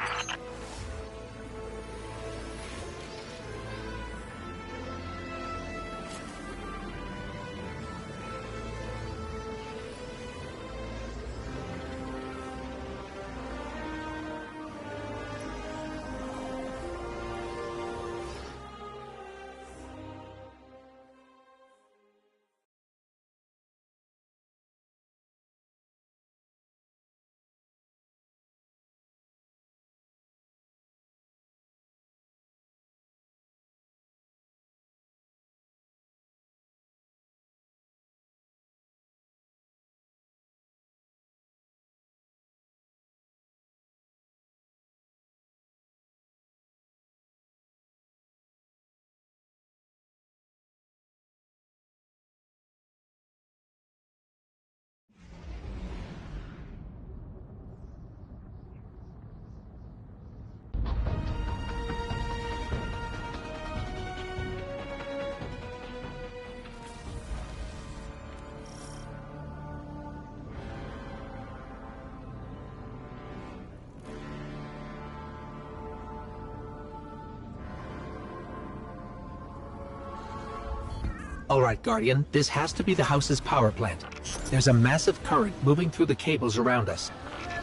C: All right, Guardian, this has to be the house's power plant. There's a massive current moving through the cables around us.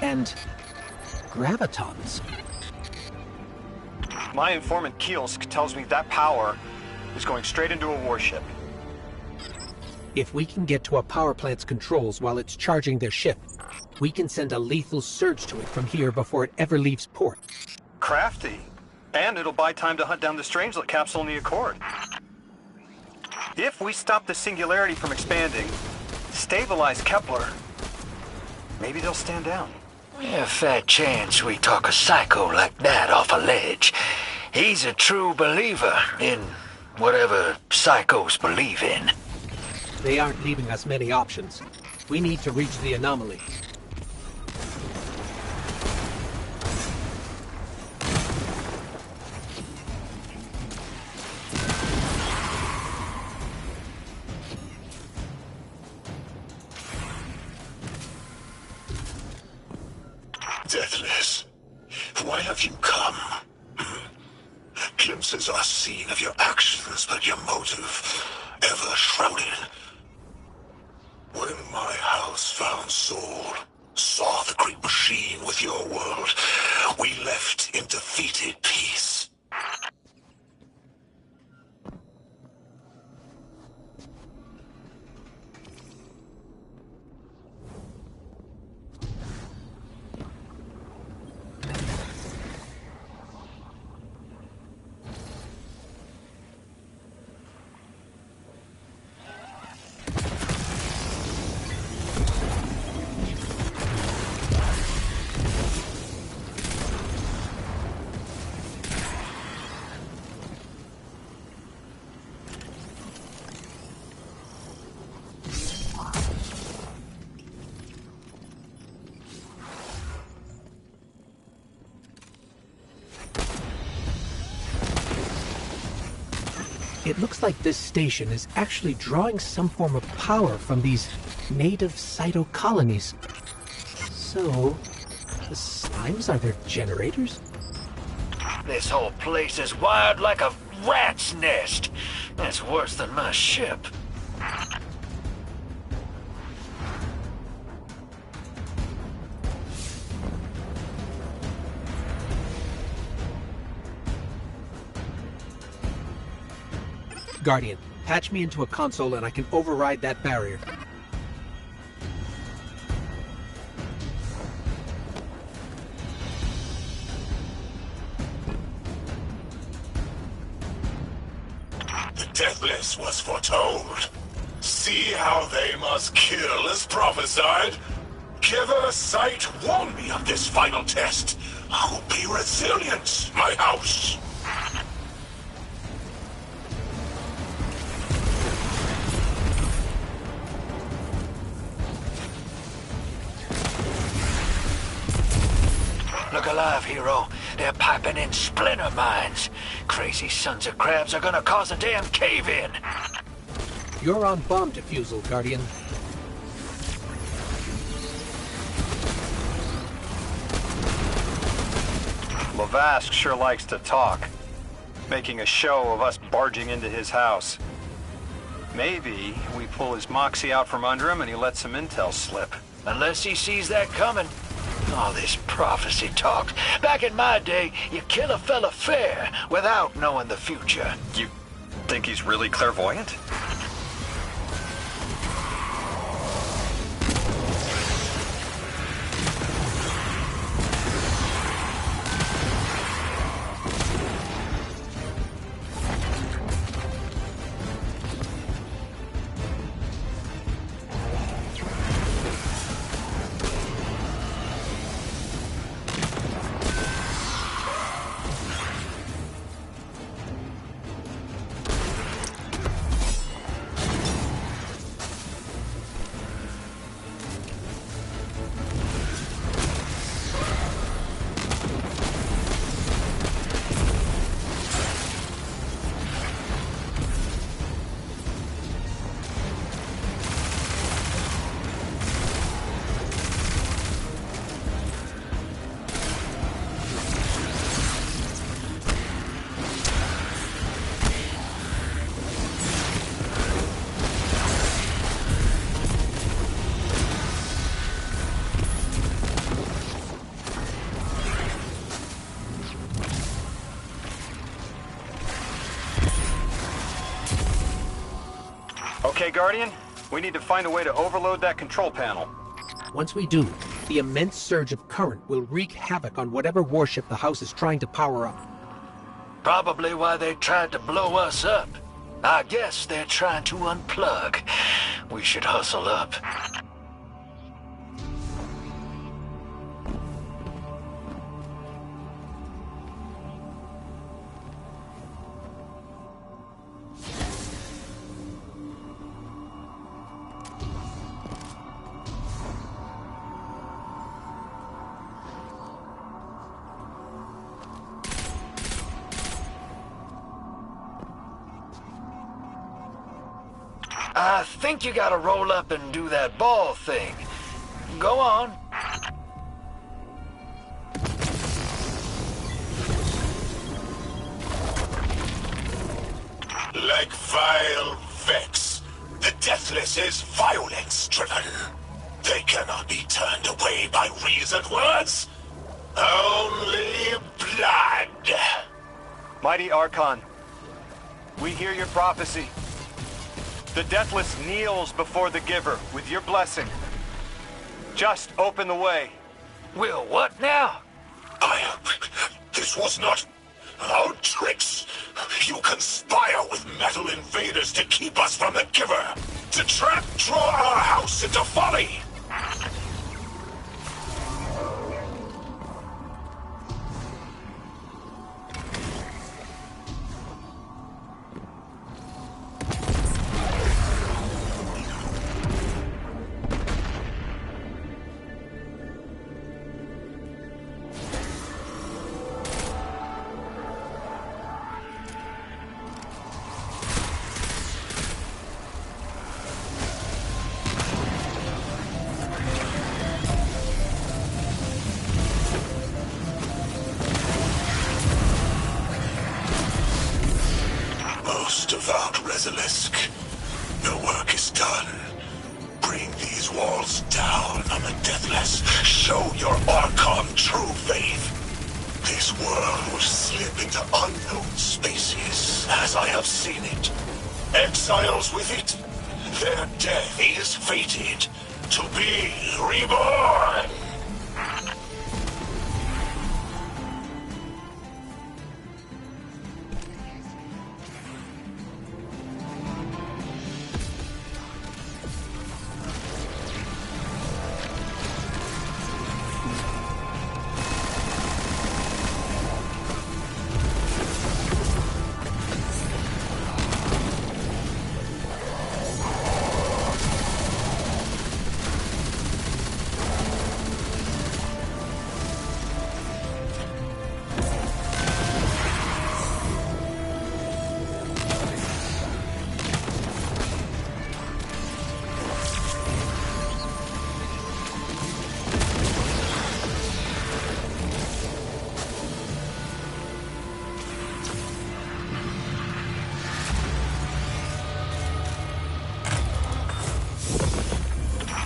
C: And gravitons.
I: My informant Kielsk tells me that power is going straight into a warship.
C: If we can get to a power plant's controls while it's charging their ship, we can send a lethal surge to it from here before it ever leaves port.
I: Crafty. And it'll buy time to hunt down the Strangelet capsule in the Accord. If we stop the singularity from expanding, stabilize Kepler, maybe they'll stand down.
D: A fat chance we talk a psycho like that off a ledge. He's a true believer in whatever psychos believe in.
C: They aren't leaving us many options. We need to reach the anomaly.
E: Deathless, why have you come? Glimpses are seen of your actions, but your motive ever shrouded. When my house found Saul, saw the great machine with your world, we left in defeated peace.
C: It looks like this station is actually drawing some form of power from these native cytocolonies. So, the slimes are their generators?
D: This whole place is wired like a rat's nest. That's worse than my ship.
C: Guardian, patch me into a console and I can override that barrier.
E: The Deathless was foretold. See how they must kill as prophesied. Kiver Sight warned me of this final test. I'll be resilient, my house.
D: alive, hero. They're piping in splinter mines. Crazy sons of crabs are gonna cause a damn cave-in.
C: You're on bomb defusal, Guardian.
I: Lavask sure likes to talk, making a show of us barging into his house. Maybe we pull his moxie out from under him and he lets some intel slip.
D: Unless he sees that coming. All this prophecy talk. Back in my day, you kill a fella fair without knowing the future.
I: You think he's really clairvoyant? Okay, Guardian, we need to find a way to overload that control panel.
C: Once we do, the immense surge of current will wreak havoc on whatever warship the house is trying to power up.
D: Probably why they tried to blow us up. I guess they're trying to unplug. We should hustle up. I think you gotta roll up and do that ball thing. Go on.
E: Like vile Vex, the Deathless is violence-driven. They cannot be turned away by reasoned words. Only blood.
I: Mighty Archon, we hear your prophecy. The Deathless kneels before the Giver with your blessing. Just open the way.
D: Will what now?
E: This was not our tricks. You conspire with metal invaders to keep us from the Giver. To draw our house into folly. Most devout Resilisk, the work is done. Bring these walls down on the Deathless. Show your Archon true faith. This world will slip into unknown spaces, as I have seen it. Exiles with it. Their death is fated to be reborn.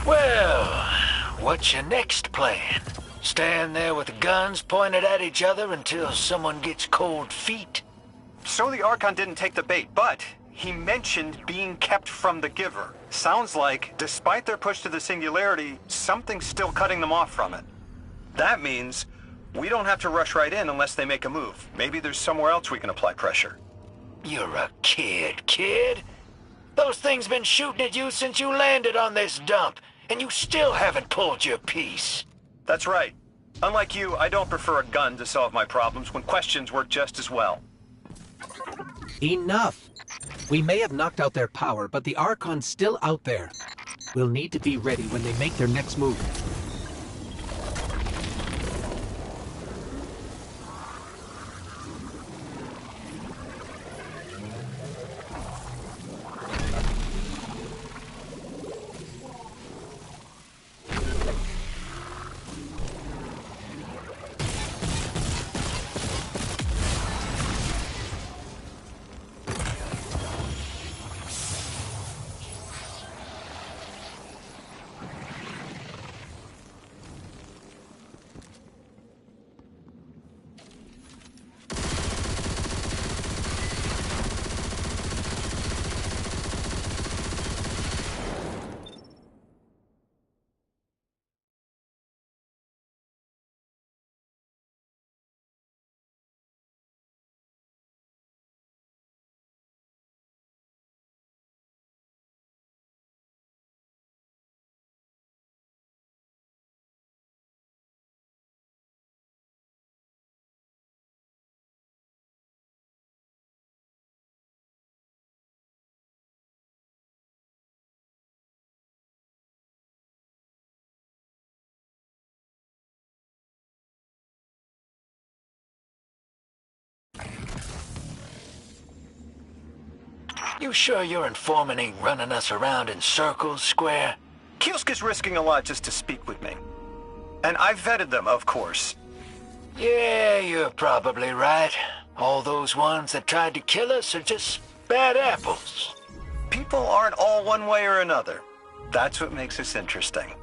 D: Well, what's your next plan? Stand there with guns pointed at each other until someone gets cold feet?
I: So the Archon didn't take the bait, but he mentioned being kept from the Giver. Sounds like, despite their push to the Singularity, something's still cutting them off from it. That means we don't have to rush right in unless they make a move. Maybe there's somewhere else we can apply pressure.
D: You're a kid. Those things been shooting at you since you landed on this dump, and you still haven't pulled your piece.
I: That's right. Unlike you, I don't prefer a gun to solve my problems when questions work just as well.
C: Enough! We may have knocked out their power, but the Archon's still out there. We'll need to be ready when they make their next move.
D: You sure your informant ain't running us around in circles, Square?
I: Kiosk is risking a lot just to speak with me. And I've vetted them, of course.
D: Yeah, you're probably right. All those ones that tried to kill us are just bad apples.
I: People aren't all one way or another. That's what makes us interesting.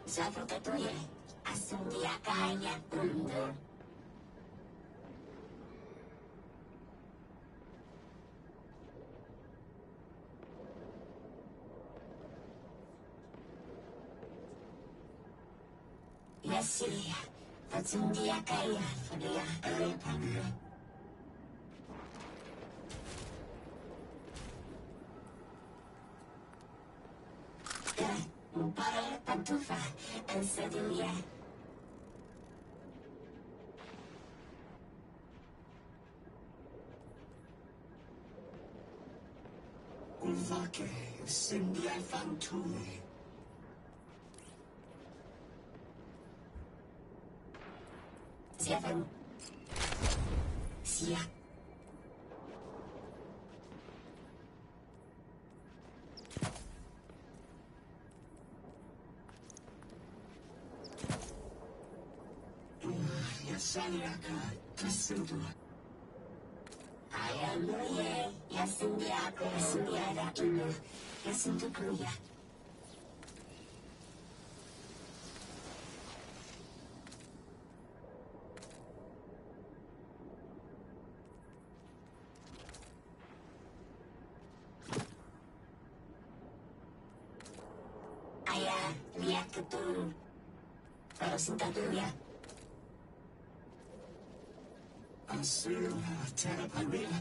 J: Zavrutatuję, a sundiakajnia undur. Yasilia, fatsundiakaya, fadia, erepamre. Para pantufa, en sedulia. Ulvake, sindia fantui. Zjewem. Sia. Yasaliaka, Kasudu. Ayamuye, Yasindiako, Yasindiada, Yasindukuya. Aya, lihat ketul. Kalau sintatuya. Asil, Terapamila.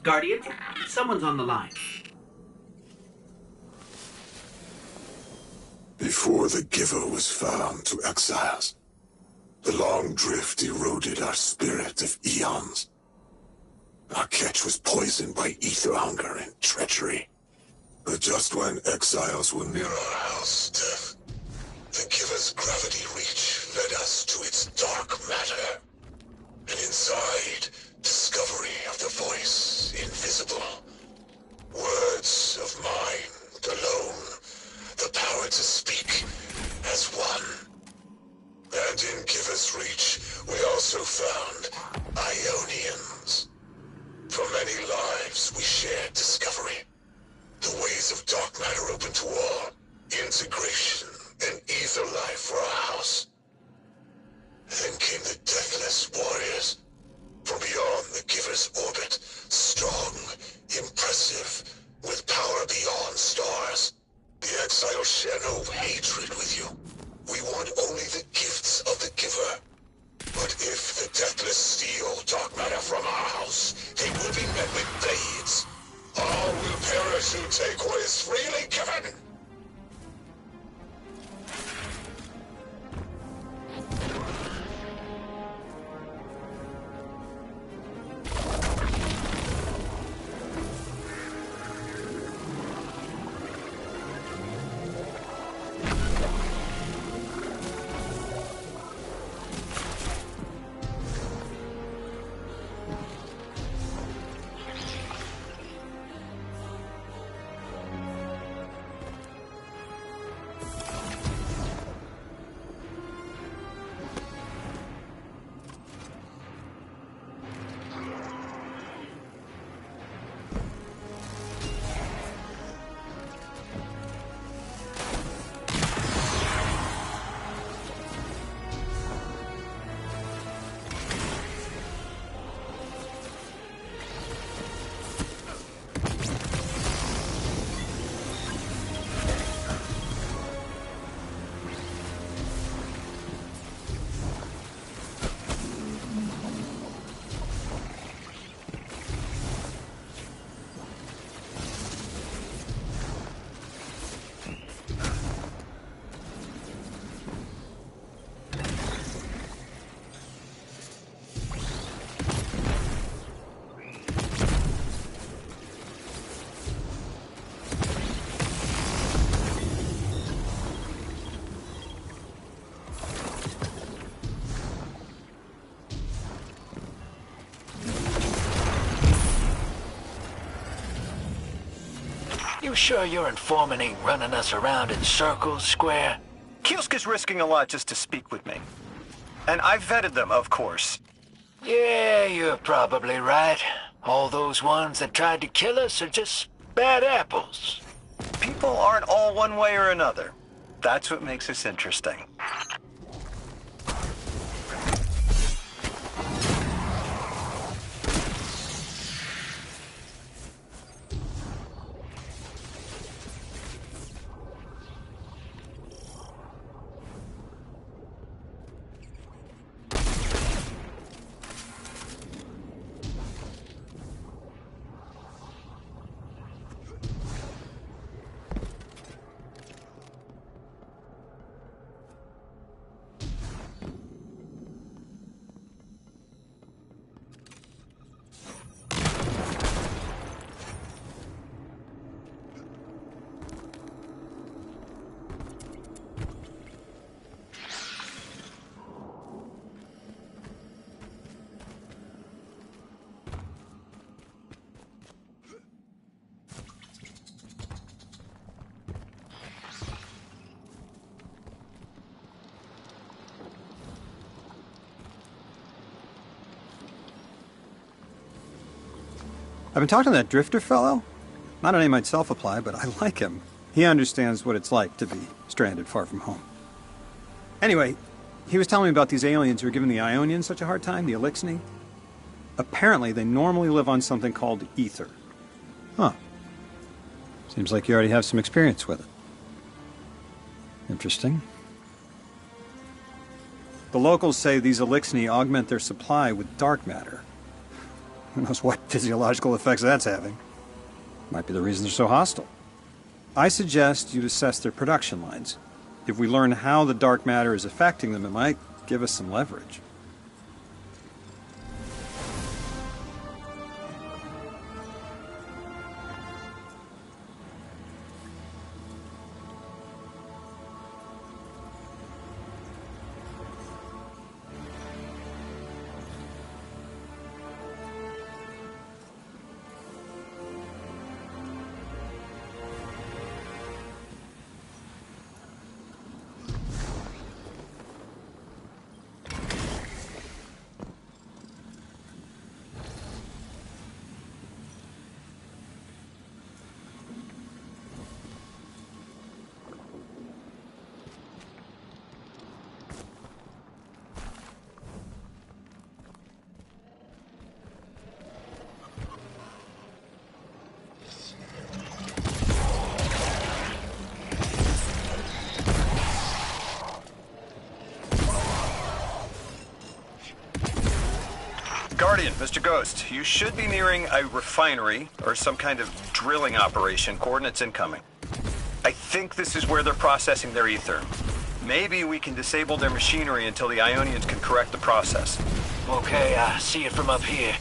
C: Guardian, someone's on the line.
E: Before the Giver was found to exiles, the long drift eroded our spirit of eons. Our catch was poisoned by ether hunger and treachery. But just when exiles were near our house, death, the Giver's gravity reach led us to its dark matter. And inside, discovery of the voice invisible. Words of mind alone. The power to speak as one. And in Giver's reach, we also found Ionians. For many lives, we shared discovery. The ways of dark matter open to all. Integration and ether life for our house. Then came the Deathless Warriors. From beyond the Giver's orbit, strong, impressive, with power beyond stars. The exiles share no hatred with you. We want only the gifts of the Giver. But if the Deathless steal dark matter from our house, they will be met with blades. All will perish who take what is freely given.
D: You sure your informant ain't running us around in circles, Square?
I: Kielska's risking a lot just to speak with me. And I've vetted them, of course.
D: Yeah, you're probably right. All those ones that tried to kill us are just bad apples.
I: People aren't all one way or another. That's what makes us interesting.
F: I've been talking to that drifter fellow. Not a name I'd self-apply, but I like him. He understands what it's like to be stranded far from home. Anyway, he was telling me about these aliens who are giving the Ionians such a hard time, the Elixni. Apparently, they normally live on something called ether. Huh. Seems like you already have some experience with it. Interesting. The locals say these Elixni augment their supply with dark matter. Who knows what physiological effects that's having? Might be the reason they're so hostile. I suggest you assess their production lines. If we learn how the dark matter is affecting them, it might give us some leverage.
I: Guardian, Mr. Ghost, you should be nearing a refinery or some kind of drilling operation. Coordinates incoming. I think this is where they're processing their ether. Maybe we can disable their machinery until the Ionians can correct the process.
D: Okay, I see it from up here.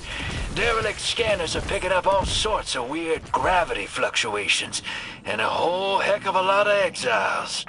D: Derelict scanners are picking up all sorts of weird gravity fluctuations, and a whole heck of a lot of exiles.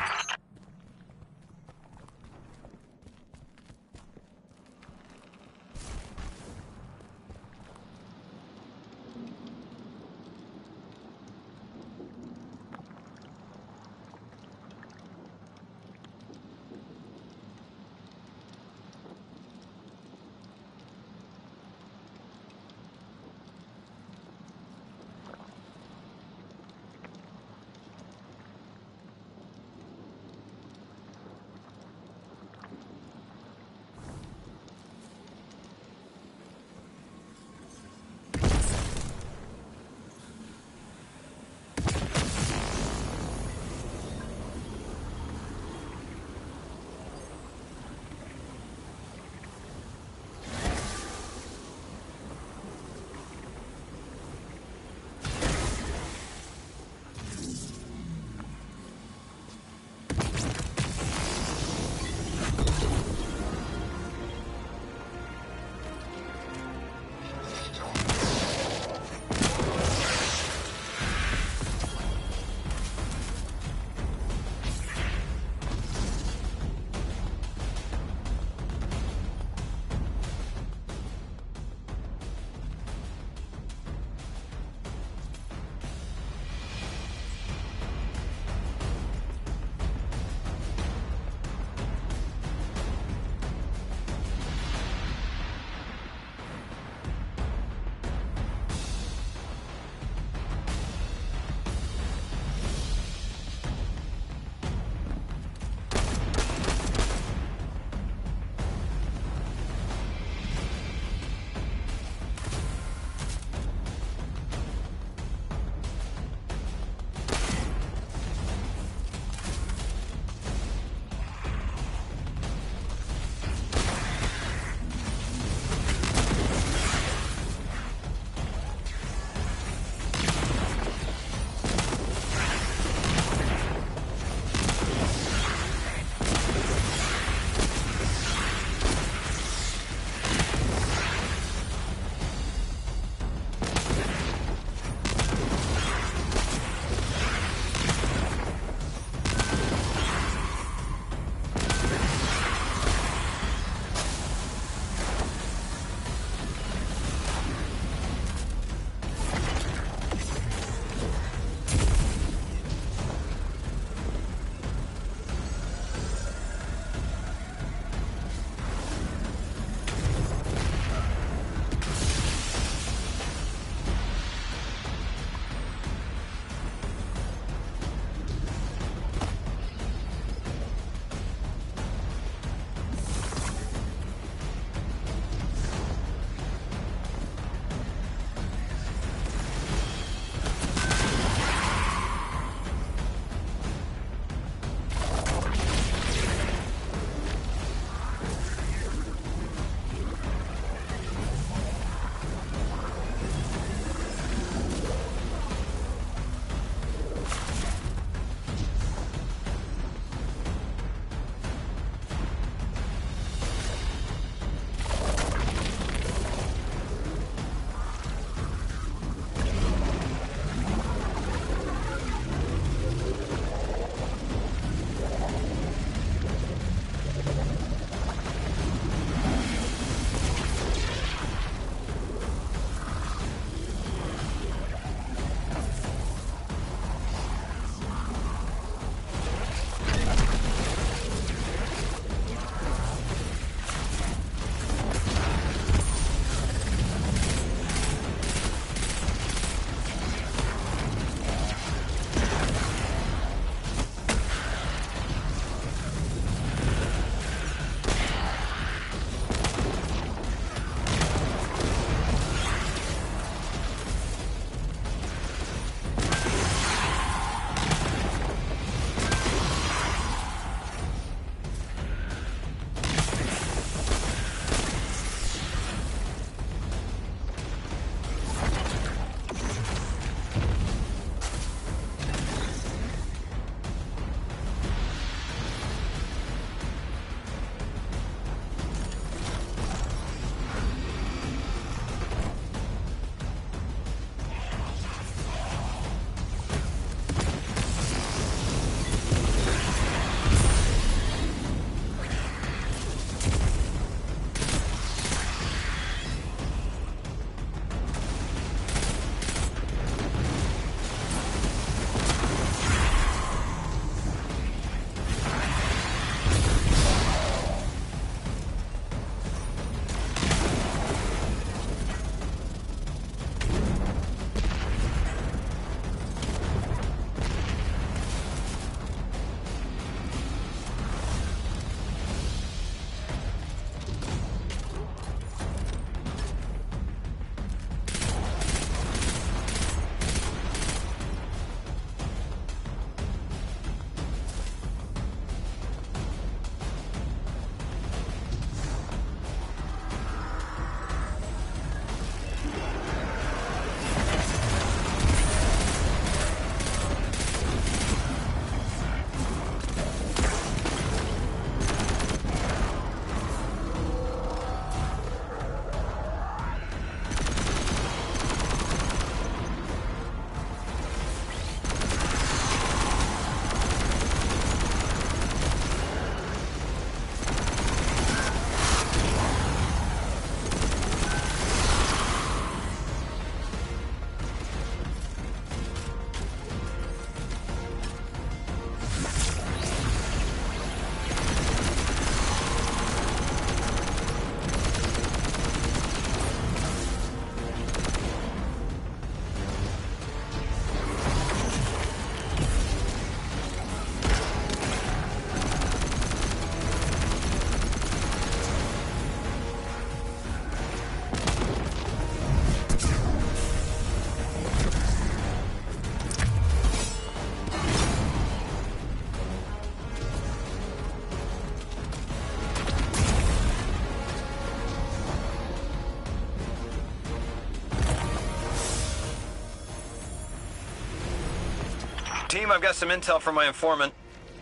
I: Team, I've got some intel from my informant.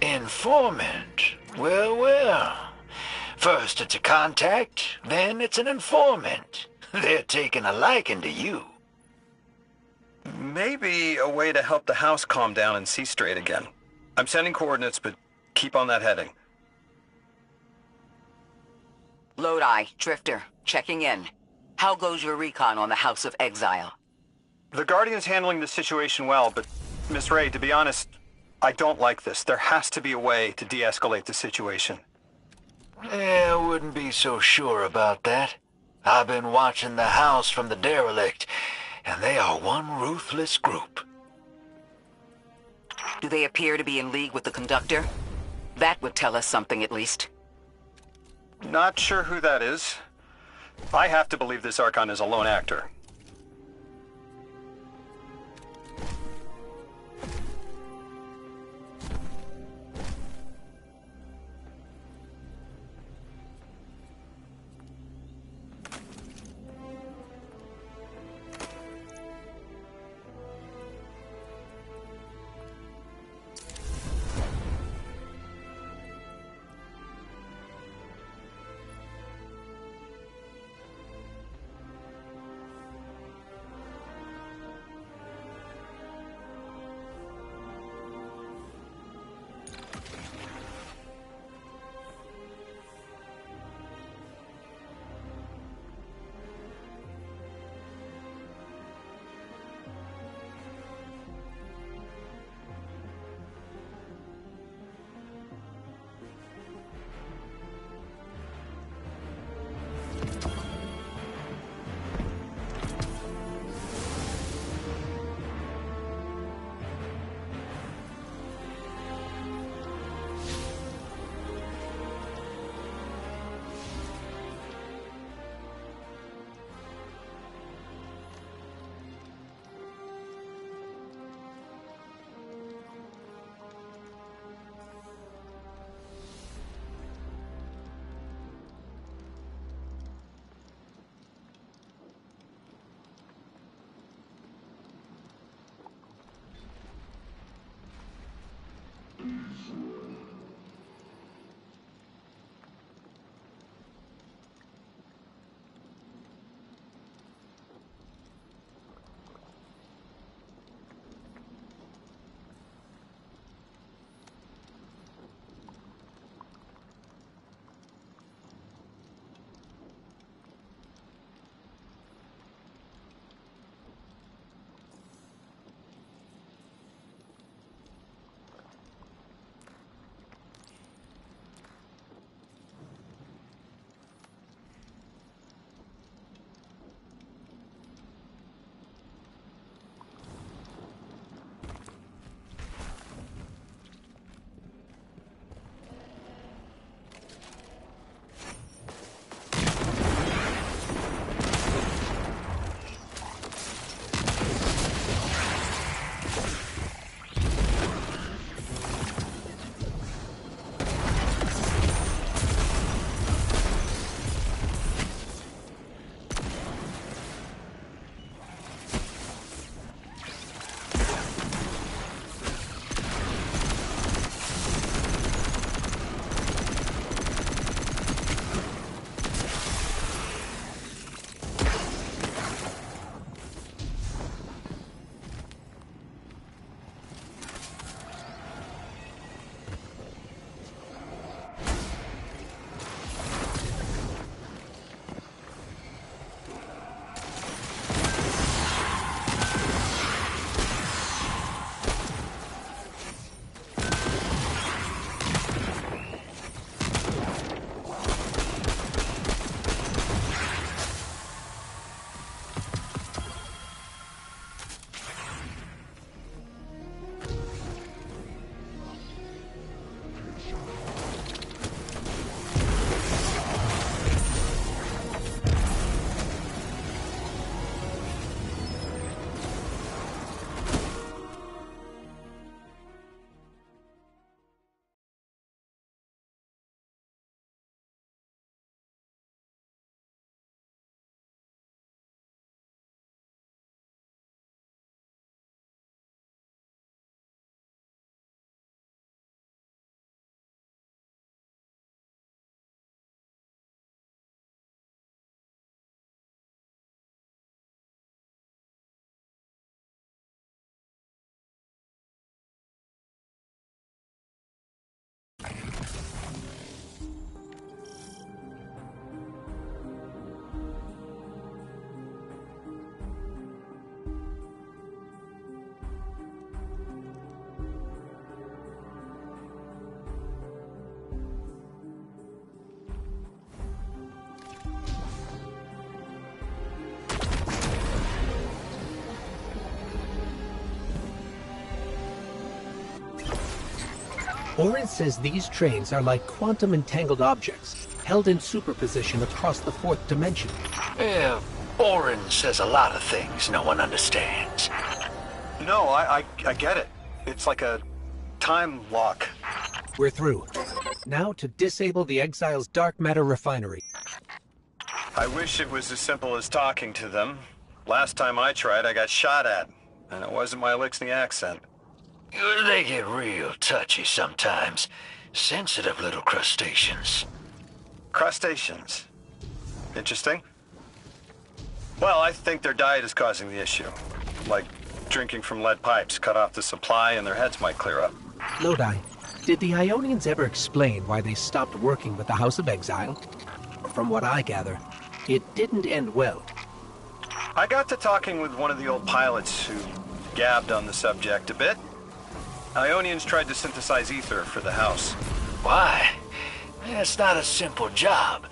D: Informant? Well, well. First it's a contact, then it's an informant. They're taking a liking to you.
I: Maybe a way to help the house calm down and see straight again. I'm sending coordinates, but keep on that heading.
A: Lodi, Drifter, checking in. How goes your recon on the House of Exile?
I: The Guardian's handling the situation well, but Miss Ray, to be honest, I don't like this. There has to be a way to de-escalate the situation.
D: I wouldn't be so sure about that. I've been watching the house from the derelict, and they are one ruthless group.
A: Do they appear to be in league with the Conductor? That would tell us something at least.
I: Not sure who that is. I have to believe this Archon is a lone actor.
C: Oren says these trains are like quantum entangled objects, held in superposition across the fourth dimension.
D: Yeah, Oren says a lot of things no one understands.
I: No, I get it. It's like a time lock.
C: We're through. Now to disable the Exile's dark matter refinery.
I: I wish it was as simple as talking to them. Last time I tried, I got shot at. And it wasn't my Elixni accent.
D: They get real touchy sometimes. Sensitive little crustaceans.
I: Crustaceans. Interesting. Well, I think their diet is causing the issue. Like drinking from lead pipes, cut off the supply and their heads might clear up.
C: Lodi, did the Ionians ever explain why they stopped working with the House of Exile? From what I gather, it didn't end well.
I: I got to talking with one of the old pilots who gabbed on the subject a bit. Ionians tried to synthesize ether for the house.
D: Why? That's not a simple job.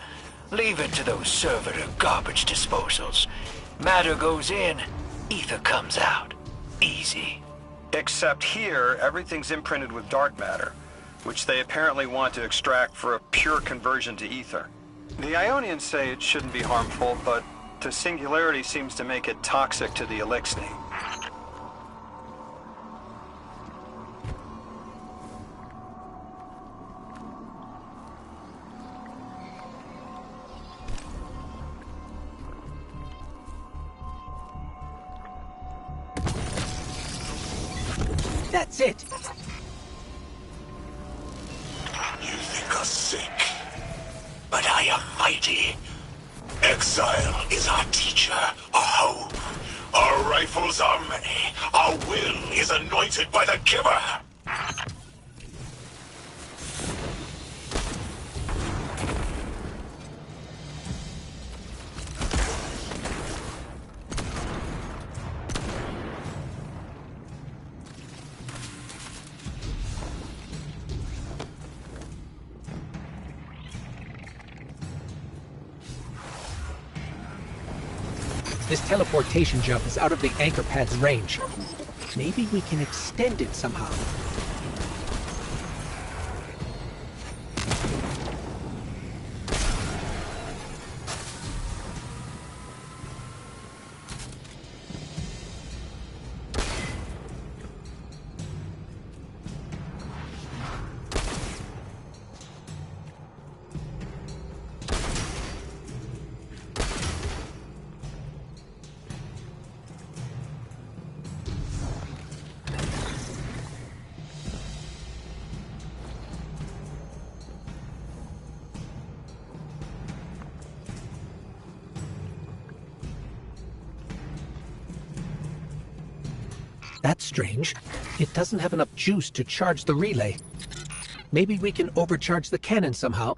D: Leave it to those servitor garbage disposals. Matter goes in, ether comes out. Easy.
I: Except here, everything's imprinted with dark matter, which they apparently want to extract for a pure conversion to ether. The Ionians say it shouldn't be harmful, but the singularity seems to make it toxic to the Elixni.
C: That's it!
E: You think us sick, but I am mighty. Exile is our teacher, our home. Our rifles are many. Our will is anointed by the giver.
C: This teleportation jump is out of the anchor pad's range. Maybe we can extend it somehow. That's strange. It doesn't have enough juice to charge the relay. Maybe we can overcharge the cannon somehow.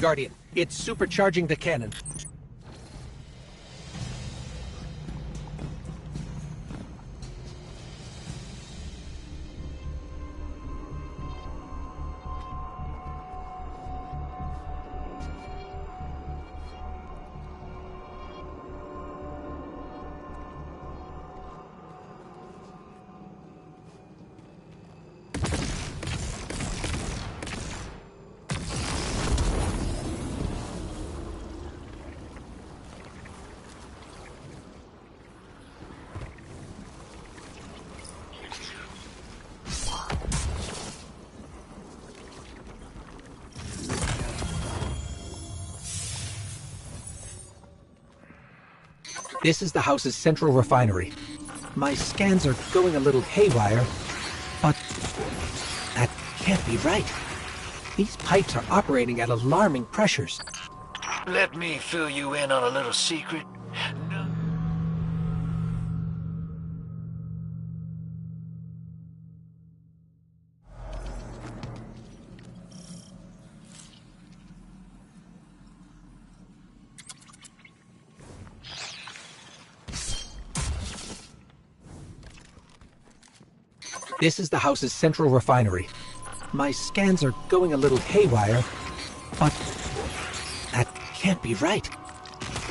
C: Guardian, it's supercharging the cannon. This is the house's central refinery. My scans are going a little haywire, but that can't be right. These pipes are operating at alarming pressures.
D: Let me fill you in on a little secret.
C: This is the house's central refinery. My scans are going a little haywire, but that can't be right.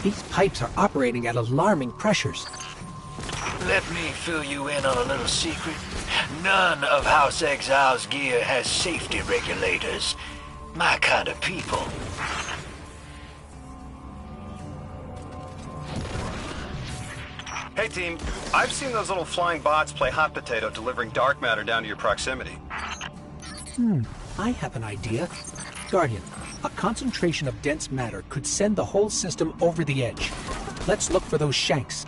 C: These pipes are operating at alarming pressures.
D: Let me fill you in on a little secret. None of House Exile's gear has safety regulators. My kind of people.
I: Hey team, I've seen those little flying bots play hot potato delivering dark matter down to your proximity.
C: I have an idea. Guardian, a concentration of dense matter could send the whole system over the edge. Let's look for those shanks.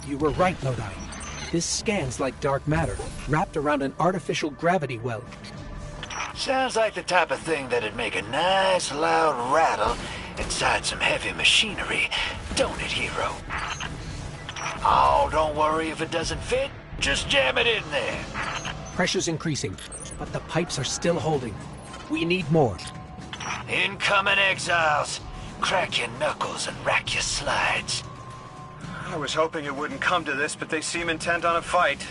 C: You were right, Lodi. This scans like dark matter, wrapped around an artificial gravity well.
D: Sounds like the type of thing that'd make a nice loud rattle inside some heavy machinery, don't it, hero? Oh, don't worry if it doesn't fit. Just jam it in there.
C: Pressure's increasing, but the pipes are still holding. We need more.
D: Incoming exiles. Crack your knuckles and rack your slides.
I: I was hoping it wouldn't come to this, but they seem intent on a fight.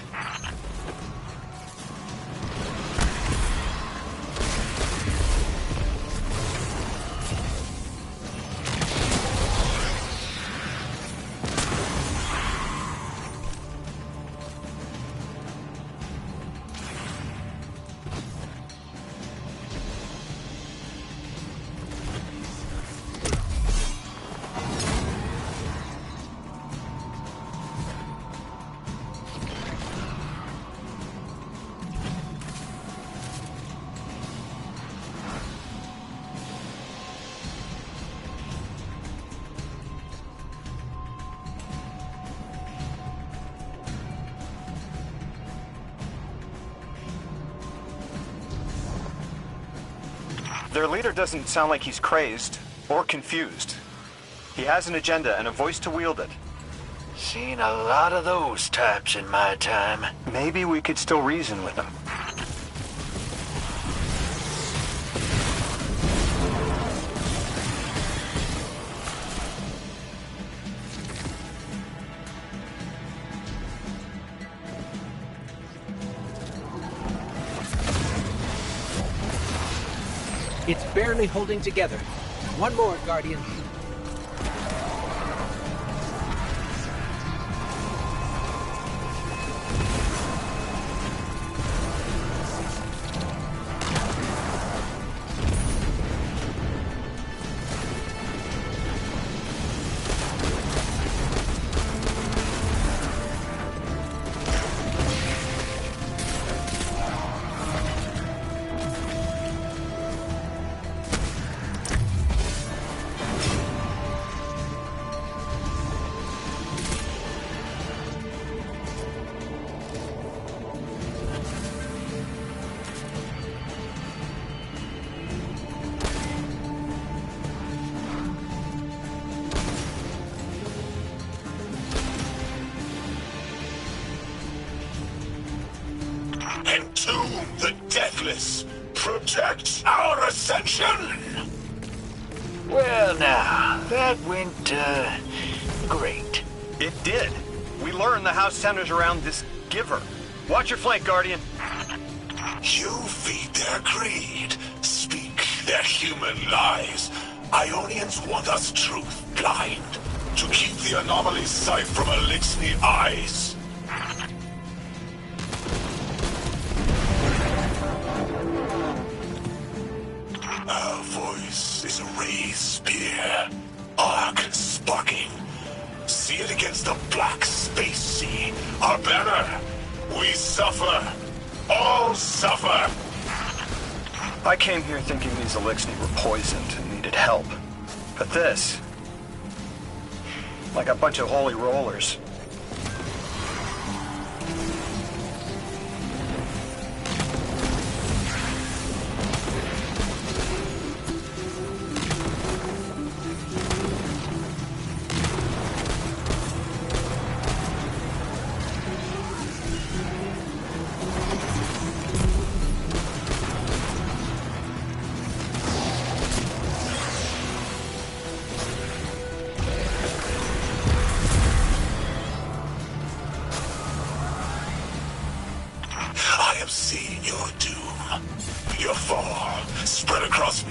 I: Their leader doesn't sound like he's crazed or confused. He has an agenda and a voice to wield it.
D: Seen a lot of those types in my time.
I: Maybe we could still reason with him.
C: It's barely holding together. One more, Guardian.
E: Entomb the deathless. Protect our ascension.
D: Well now, that went, great.
I: It did. We learned the house centers around this giver. Watch your flank, Guardian.
E: You feed their greed, speak their human lies. Ionians want us truth blind, to keep the anomaly's sight from Elixni eyes. Our voice is a raised spear, arc sparking. See it against the black space sea. Our banner. We suffer. All suffer.
I: I came here thinking these Elixni were poisoned and needed help. But this... like a bunch of holy rollers.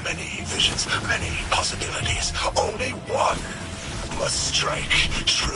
E: many visions, many possibilities. Only one must strike true.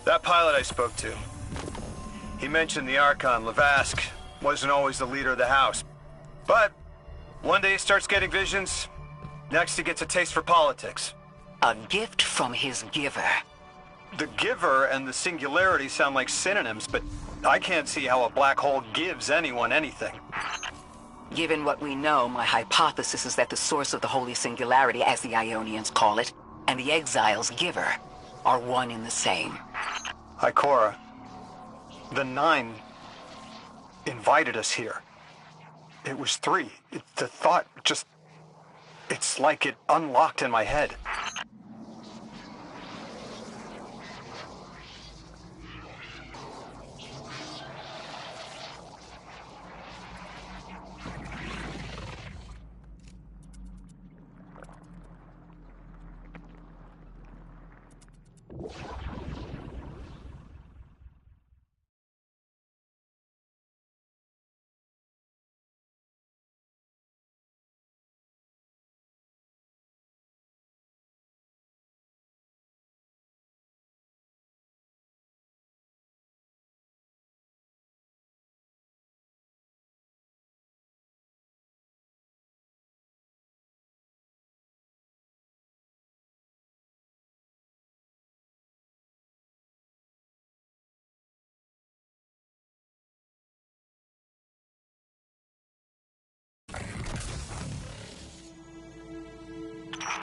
I: That pilot I spoke to, he mentioned the Archon, Levask, wasn't always the leader of the house. But one day he starts getting visions, next he gets a taste for politics.
A: A gift from his giver.
I: The giver and the singularity sound like synonyms, but I can't see how a black hole gives anyone anything.
A: Given what we know, my hypothesis is that the source of the Holy Singularity, as the Ionians call it, and the Exile's giver are one and the same.
I: Ikora, the Nine invited us here. It was 3. The thought just... it's like it unlocked in my head.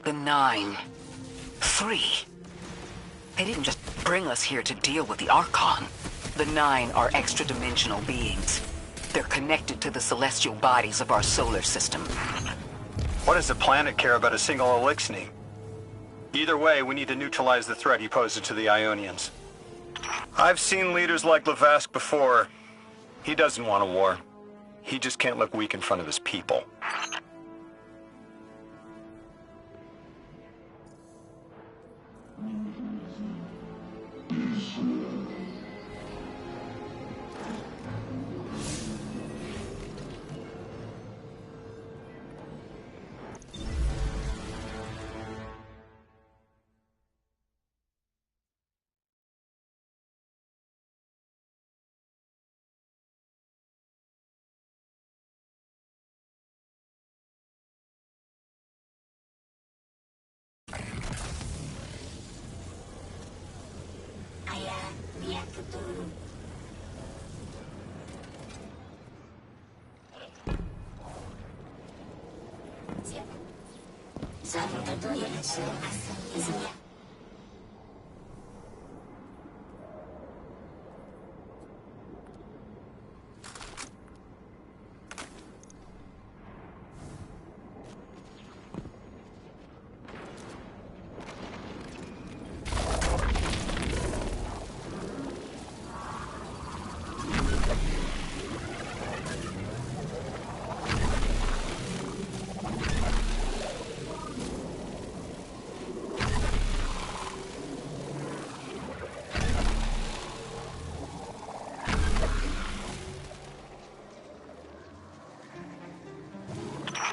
A: The 9. 3. They didn't just bring us here to deal with the Archon. The 9 are extra-dimensional beings. They're connected to the celestial bodies of our solar system.
I: What does the planet care about a single Elixni? Either way, we need to neutralize the threat he poses to the Ionians. I've seen leaders like Levask before. He doesn't want a war. He just can't look weak in front of his people.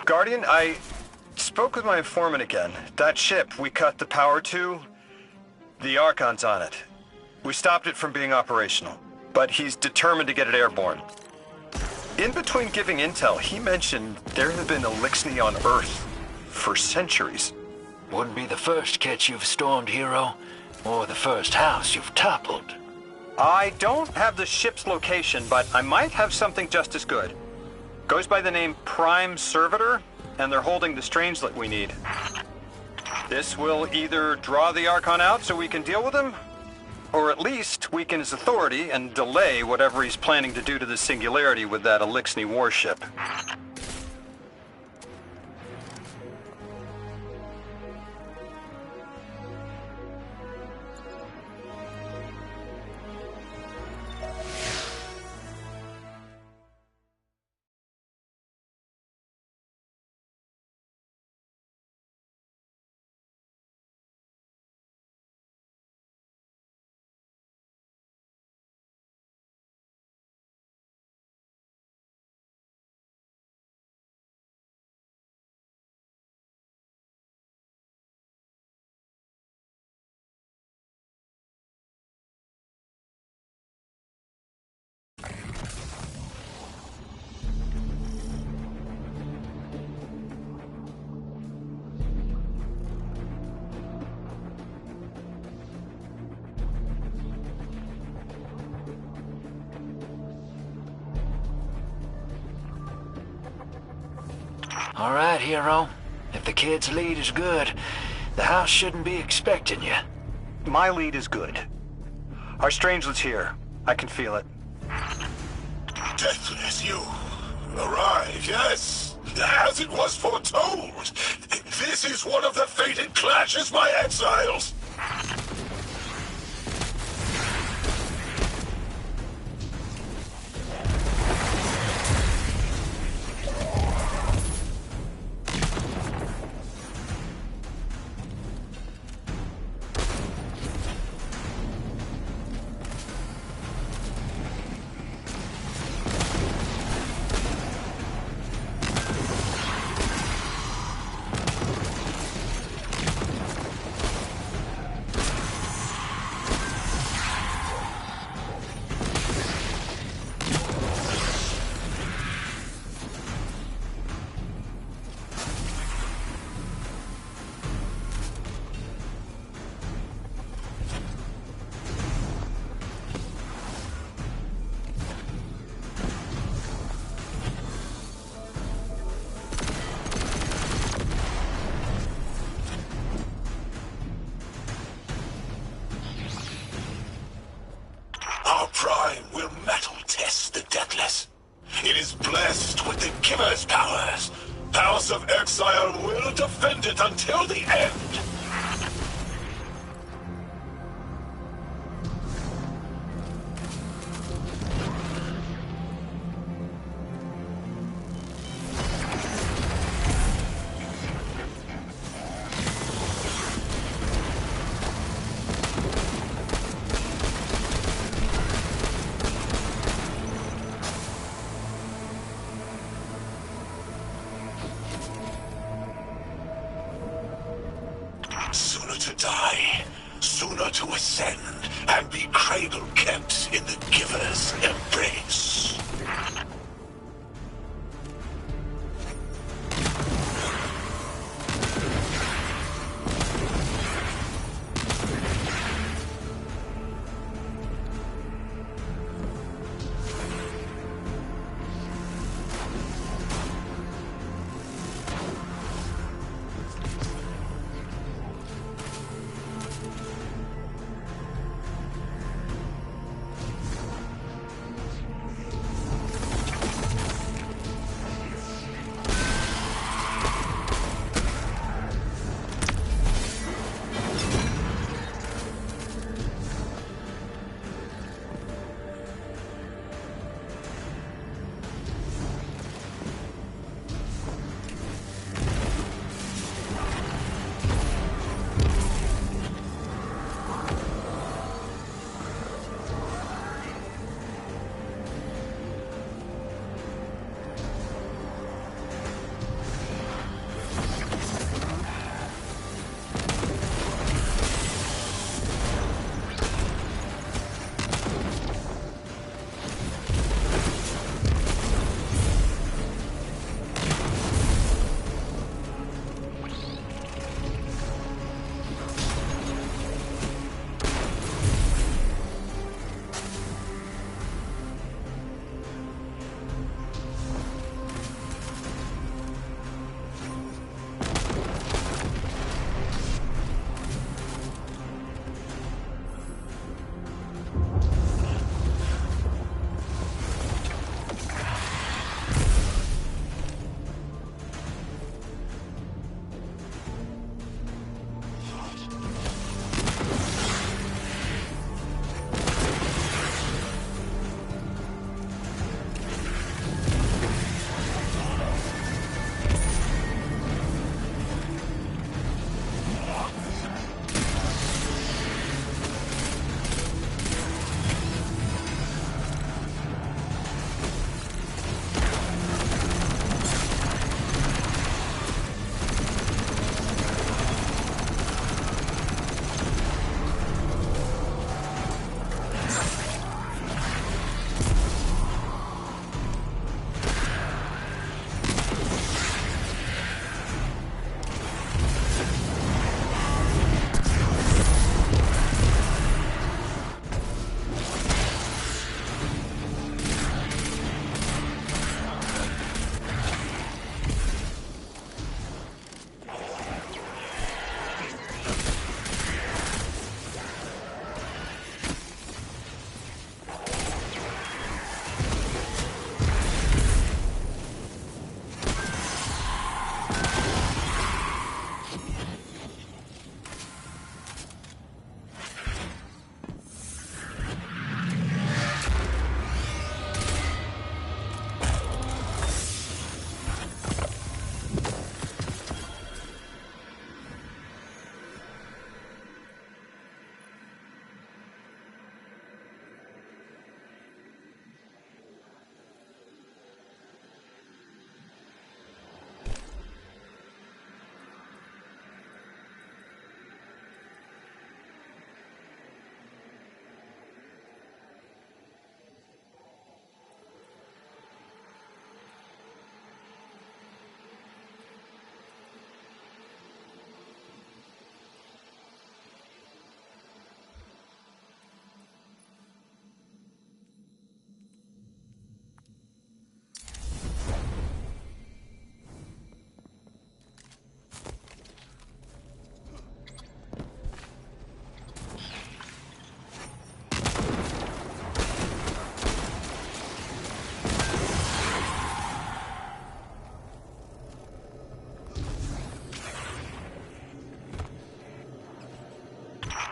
I: Guardian, I spoke with my informant again. That ship we cut the power to, the Archon's on it. We stopped it from being operational, but he's determined to get it airborne. In between giving intel, he mentioned there have been Elixni on Earth for centuries.
D: Wouldn't be the first catch you've stormed, Hero, or the first house you've toppled.
I: I don't have the ship's location, but I might have something just as good. Goes by the name Prime Servitor, and they're holding the Strangelet we need. This will either draw the Archon out so we can deal with him, or at least weaken his authority and delay whatever he's planning to do to the Singularity with that Elixni warship.
D: All right, hero. If the kid's lead is good, the house shouldn't be expecting you.
I: My lead is good. Our Strangelet's here. I can feel it.
E: Deathless, you arrived, yes. As it was foretold. This is one of the fated clashes, my exiles. Our Prime will metal test the Deathless. It is blessed with the Giver's powers. House of Exile will defend it until the end. Sooner to die, sooner to ascend, and be cradle-kept in the Giver's embrace.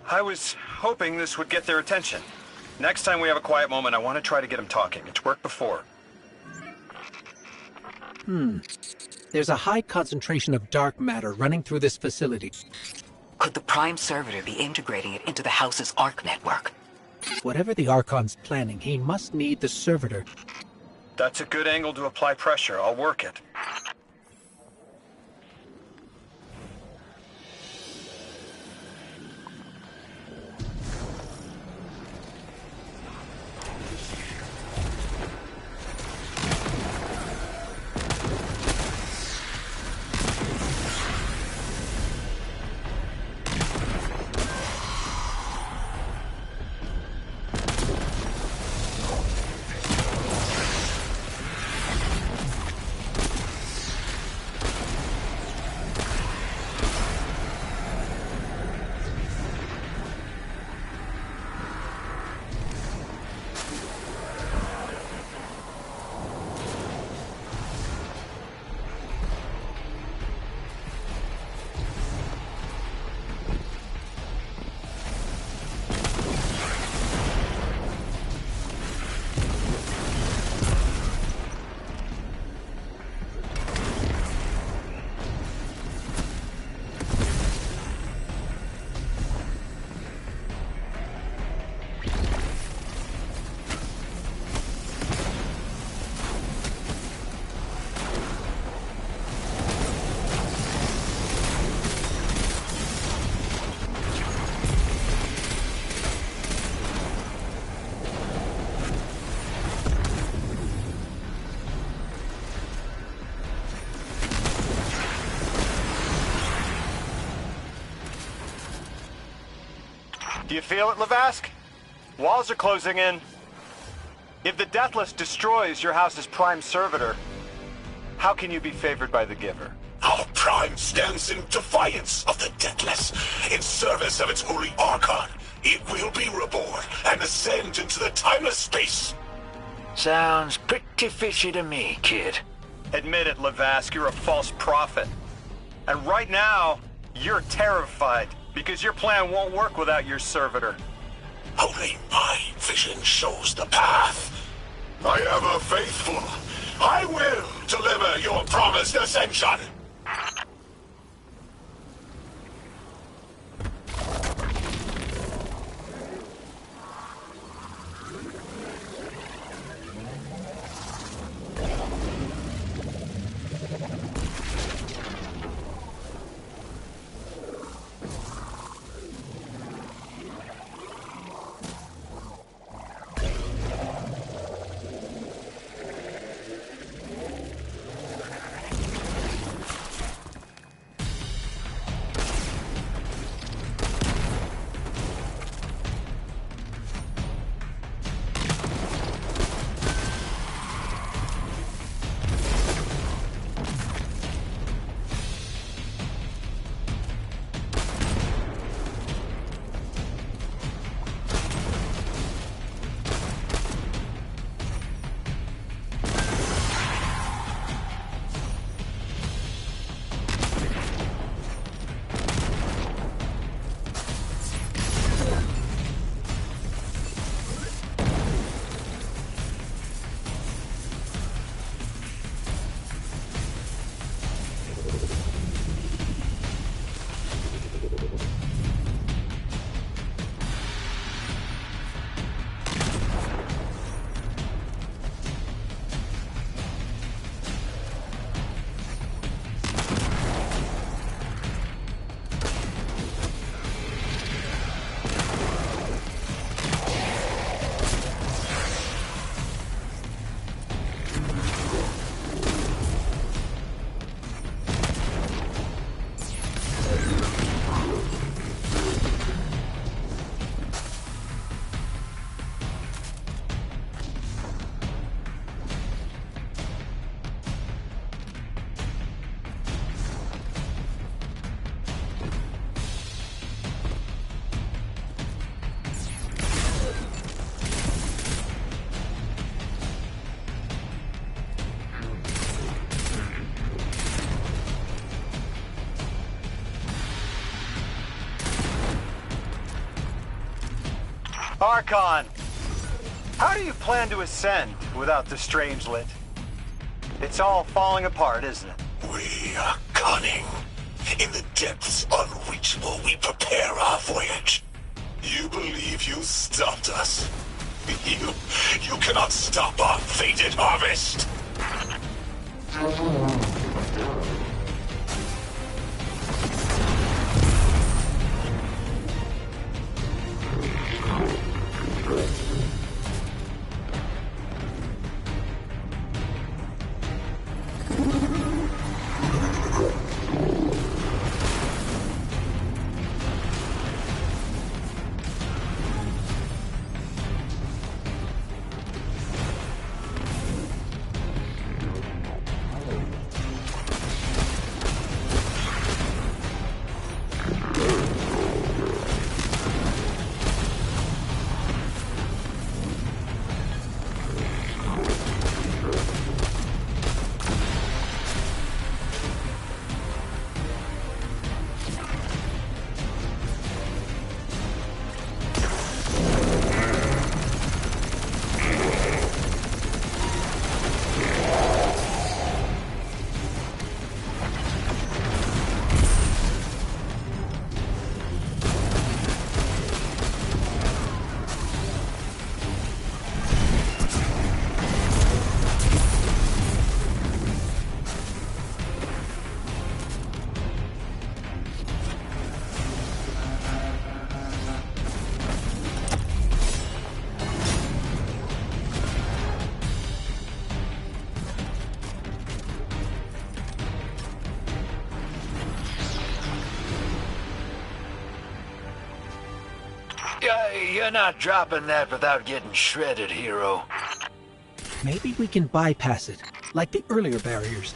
I: I was hoping this would get their attention. Next time we have a quiet moment, I want to try to get them talking. It's worked before.
C: There's a high concentration of dark matter running through this facility.
A: Could the Prime Servitor be integrating it into the House's Arc network?
C: Whatever the Archon's planning, he must need the Servitor.
I: That's a good angle to apply pressure. I'll work it. Do you feel it, Lavask? Walls are closing in. If the Deathless destroys your house's Prime Servitor, how can you be favored by the Giver?
E: Our Prime stands in defiance of the Deathless. In service of its holy Archon, it will be reborn and ascend into the timeless space.
D: Sounds pretty fishy to me, kid.
I: Admit it, Lavask, you're a false prophet. And right now, you're terrified, because your plan won't work without your servitor.
E: Only my vision shows the path. I am a faithful. I will deliver your promised ascension.
I: Archon, how do you plan to ascend without the Strangelet? It's all falling apart, isn't it?
E: We are cunning. In the depths unreachable, we prepare our voyage. You believe you stopped us? You cannot stop our fated harvest!
D: You're not dropping that without getting shredded, hero.
C: Maybe we can bypass it, like the earlier barriers.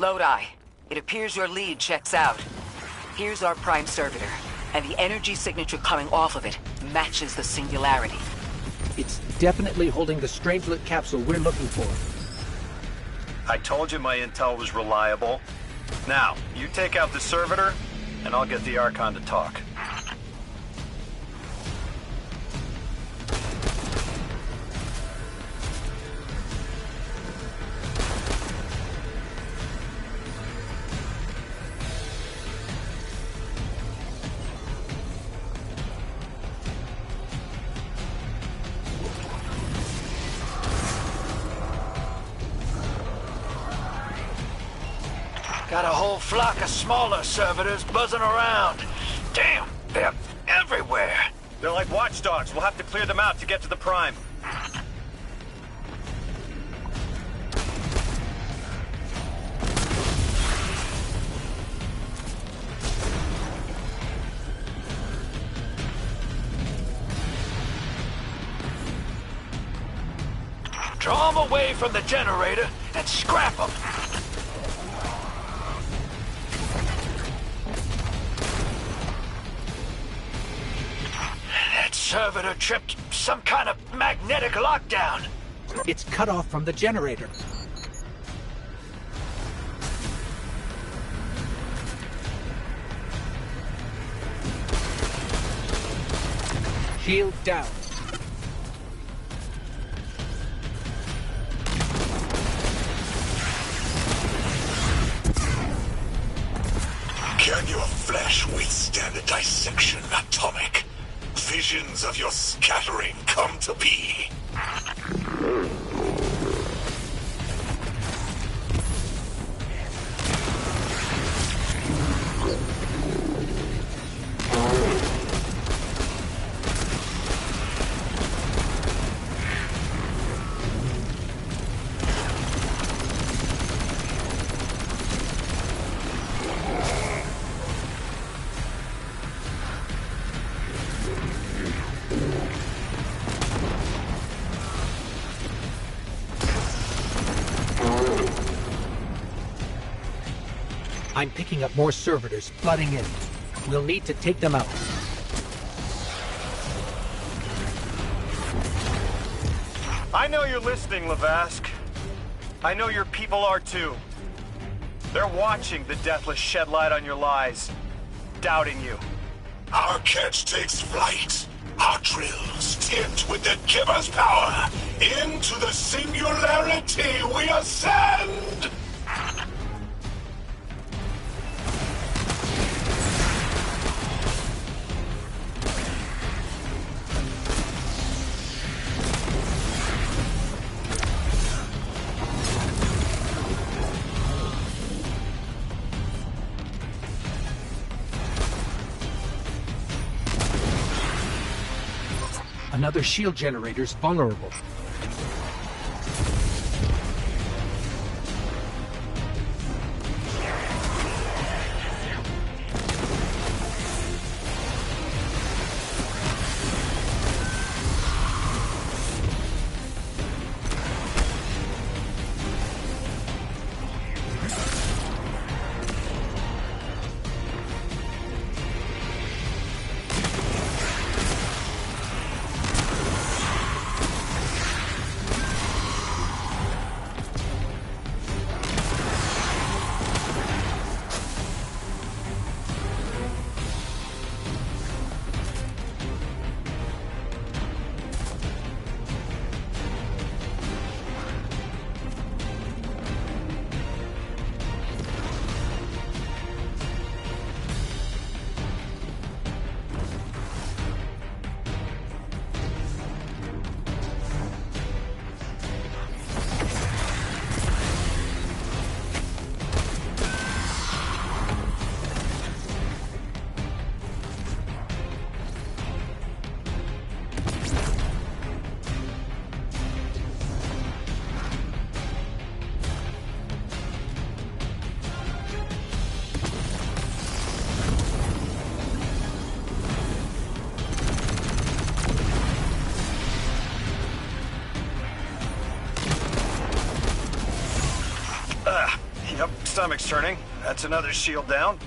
A: Lodi, it appears your lead checks out. Here's our prime servitor, and the energy signature coming off of it matches the singularity.
C: It's definitely holding the Strangelet capsule we're looking for.
I: I told you my intel was reliable. Now, you take out the servitor, and I'll get the Archon to talk.
D: Got a whole flock of smaller servitors buzzing around. Damn, they're everywhere.
I: They're like watchdogs. We'll have to clear them out to get to the Prime.
D: Draw them away from the generator and scrap them. That servitor tripped some kind of magnetic lockdown.
C: It's cut off from the generator. Shield down.
E: Can your flesh withstand a dissection atomic? Visions of your scattering come to be.
C: I'm picking up more servitors flooding in. We'll need to take them out.
I: I know you're listening, Lavask. I know your people are too. They're watching the Deathless shed light on your lies, doubting you.
E: Our catch takes flight. Our drills tipped with the Giver's power. Into the singularity we ascend!
C: Another shield generator's vulnerable.
I: stomach's turning. That's another shield down.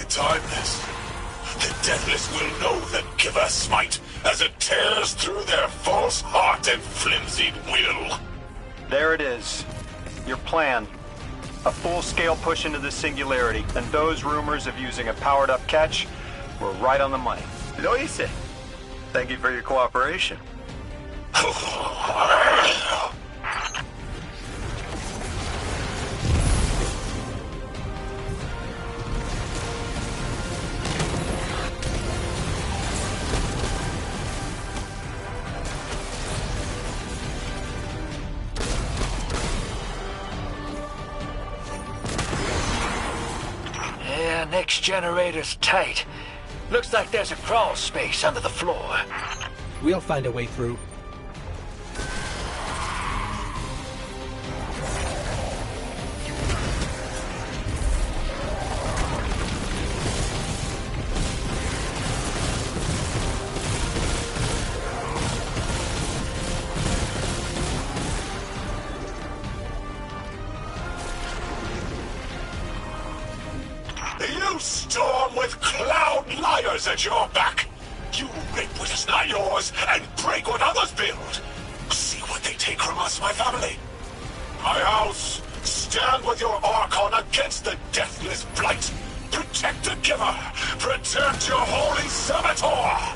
E: Timeless. The Deathless will know the Giver smite as it tears through their false heart and flimsied will.
I: There it is. Your plan. A full-scale push into the singularity, and those rumors of using a powered-up catch were right on the money.
K: Lo hice. Thank you for your cooperation.
D: Next generator's tight. Looks like there's a crawl space under the floor.
C: We'll find a way through.
E: You storm with cloud liars at your back. You rape what is not yours and break what others build. See what they take from us, my family. My house, stand with your Archon against the deathless blight. Protect the Giver. Protect your holy servitor.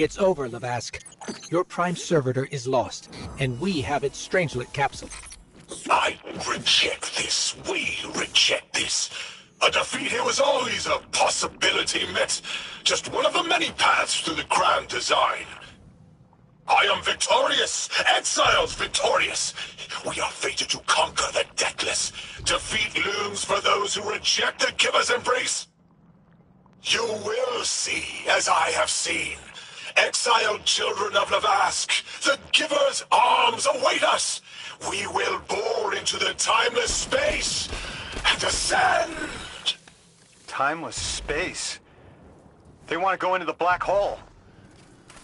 C: It's over, Lavask. Your Prime Servitor is lost, and we have its Strangelet capsule.
E: I reject this. We reject this. A defeat here was always a possibility, Met. Just one of the many paths to the grand design. I am victorious. Exile's victorious. We are fated to conquer the Deathless. Defeat looms for those who reject the Giver's embrace. You will see, as I have seen. Exiled children of Lavask, the Giver's arms await us. We will bore into the timeless space and ascend.
I: Timeless space? They want to go into the black hole.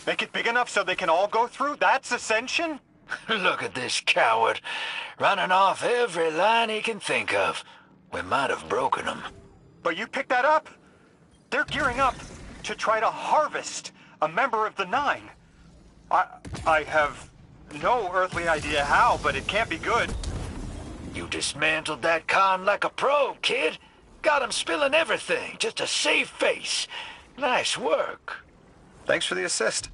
I: Make it big enough so they can all go through? That's ascension?
D: Look at this coward, running off every line he can think of. We might have broken him.
I: But you picked that up. They're gearing up to try to harvest a member of the Nine. I have no earthly idea how, but it can't be good.
D: You dismantled that con like a pro, kid. Got him spilling everything, just to save face. Nice work.
K: Thanks for the assist.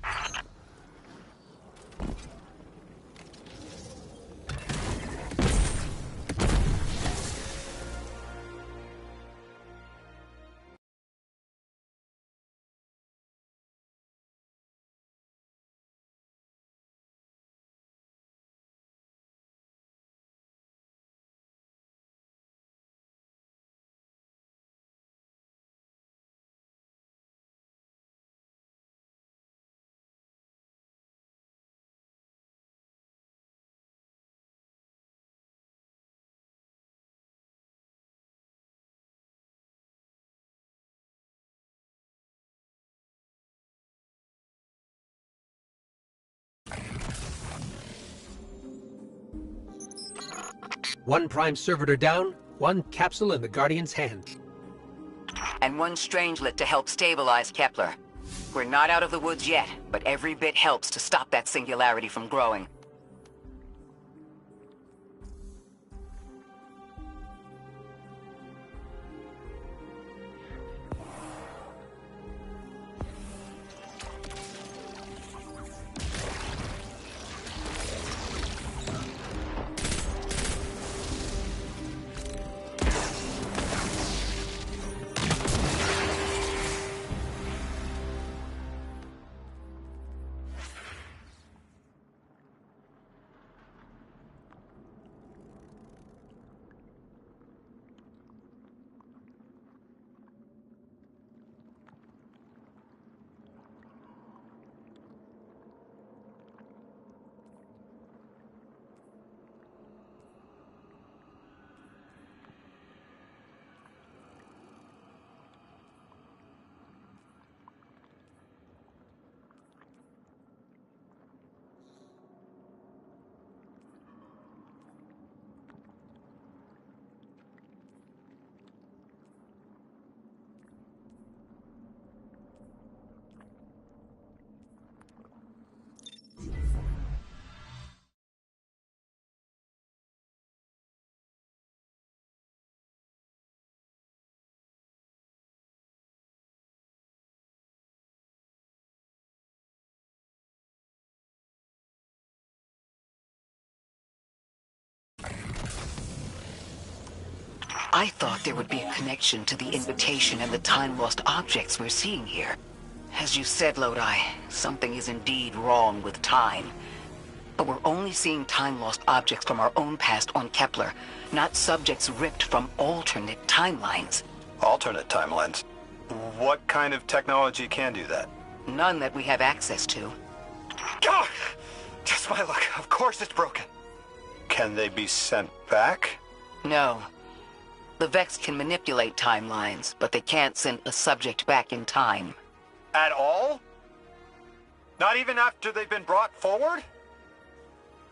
C: One prime servitor down, one capsule in the Guardian's hand.
A: And one strangelet to help stabilize Kepler. We're not out of the woods yet, but every bit helps to stop that singularity from growing. I thought there would be a connection to the invitation and the time-lost objects we're seeing here. As you said, Lodi, something is indeed wrong with time. But we're only seeing time-lost objects from our own past on Kepler, not subjects ripped from alternate timelines.
I: Alternate timelines? What kind of technology can do that?
A: None that we have access to.
I: God! Just my luck. Of course it's broken. Can they be sent back?
A: No. The Vex can manipulate timelines, but they can't send a subject back in time.
I: At all? Not even after they've been brought forward?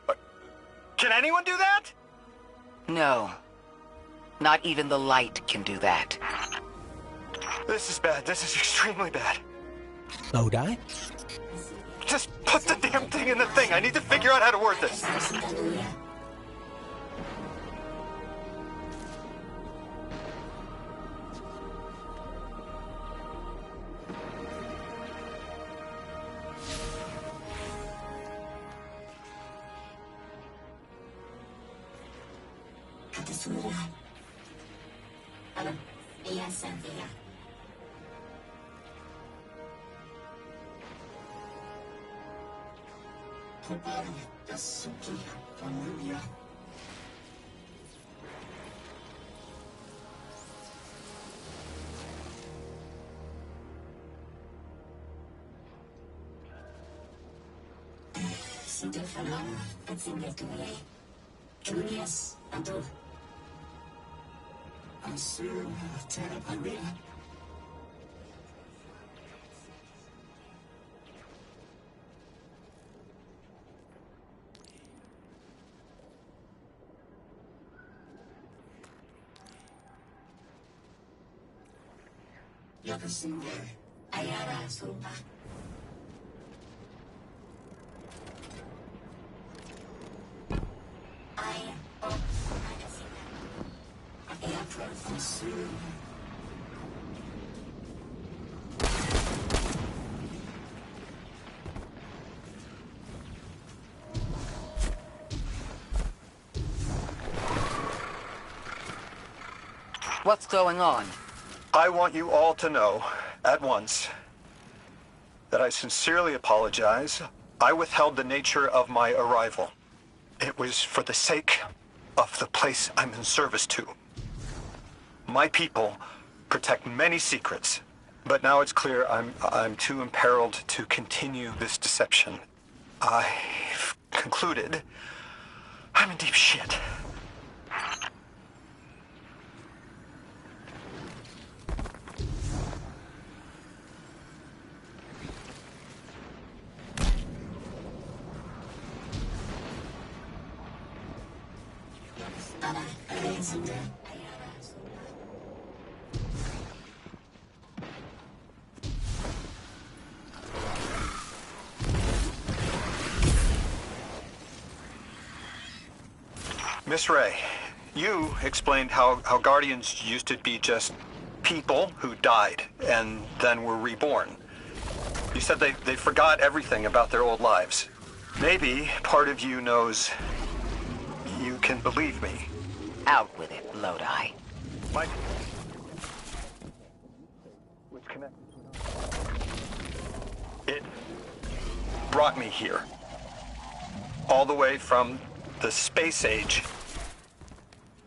I: But can anyone do that?
A: No. Not even the light can do that.
I: This is bad. This is extremely bad.
C: Lodi?
I: Just put the damn thing in the thing. I need to figure out how to word this.
A: What's going on?
I: I want you all to know, at once, that I sincerely apologize. I withheld the nature of my arrival. It was for the sake of the place I'm in service to. My people protect many secrets, but now it's clear I'm too imperiled to continue this deception. I've concluded I'm in deep shit. Miss Ray, you explained how Guardians used to be just people who died and then were reborn. You said they forgot everything about their old lives. Maybe part of you knows you can believe me.
A: Out with it, Lodi.
I: Mike? Which connects? It brought me here. All the way from the space age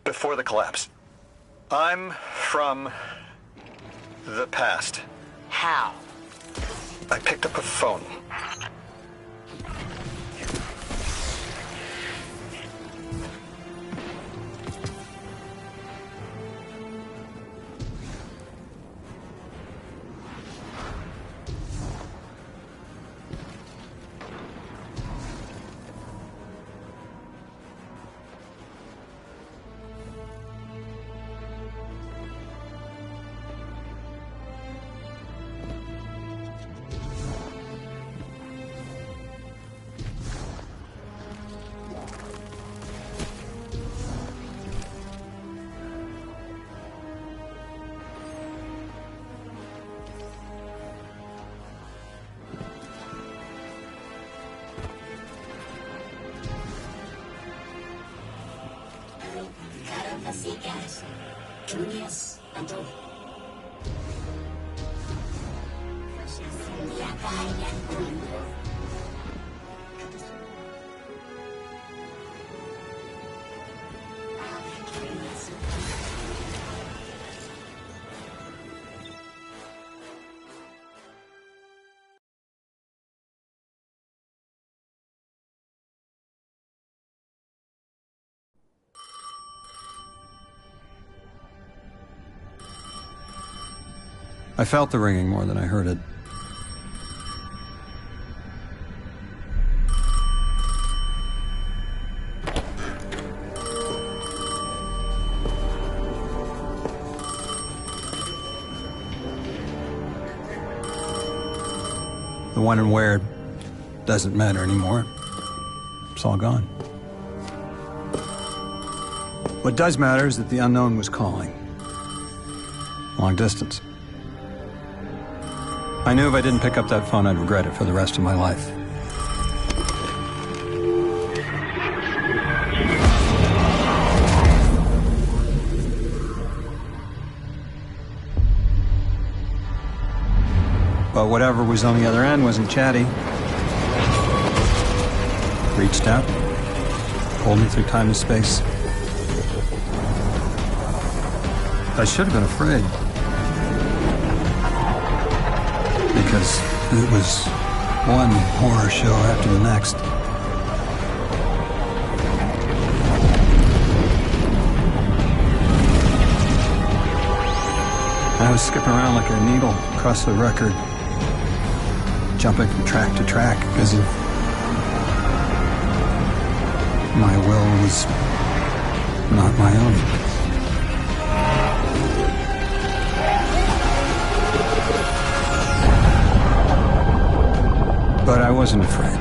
I: before the collapse. I'm from the past.
A: How?
I: I picked up a phone.
F: I felt the ringing more than I heard it. The when and where doesn't matter anymore. It's all gone. What does matter is that the unknown was calling. Long distance. I knew if I didn't pick up that phone, I'd regret it for the rest of my life. But whatever was on the other end wasn't chatty. Reached out, pulled me through time and space. I should have been afraid. Because it was one horror show after the next. I was skipping around like a needle across the record, jumping from track to track because of my will was not my own. But I wasn't afraid.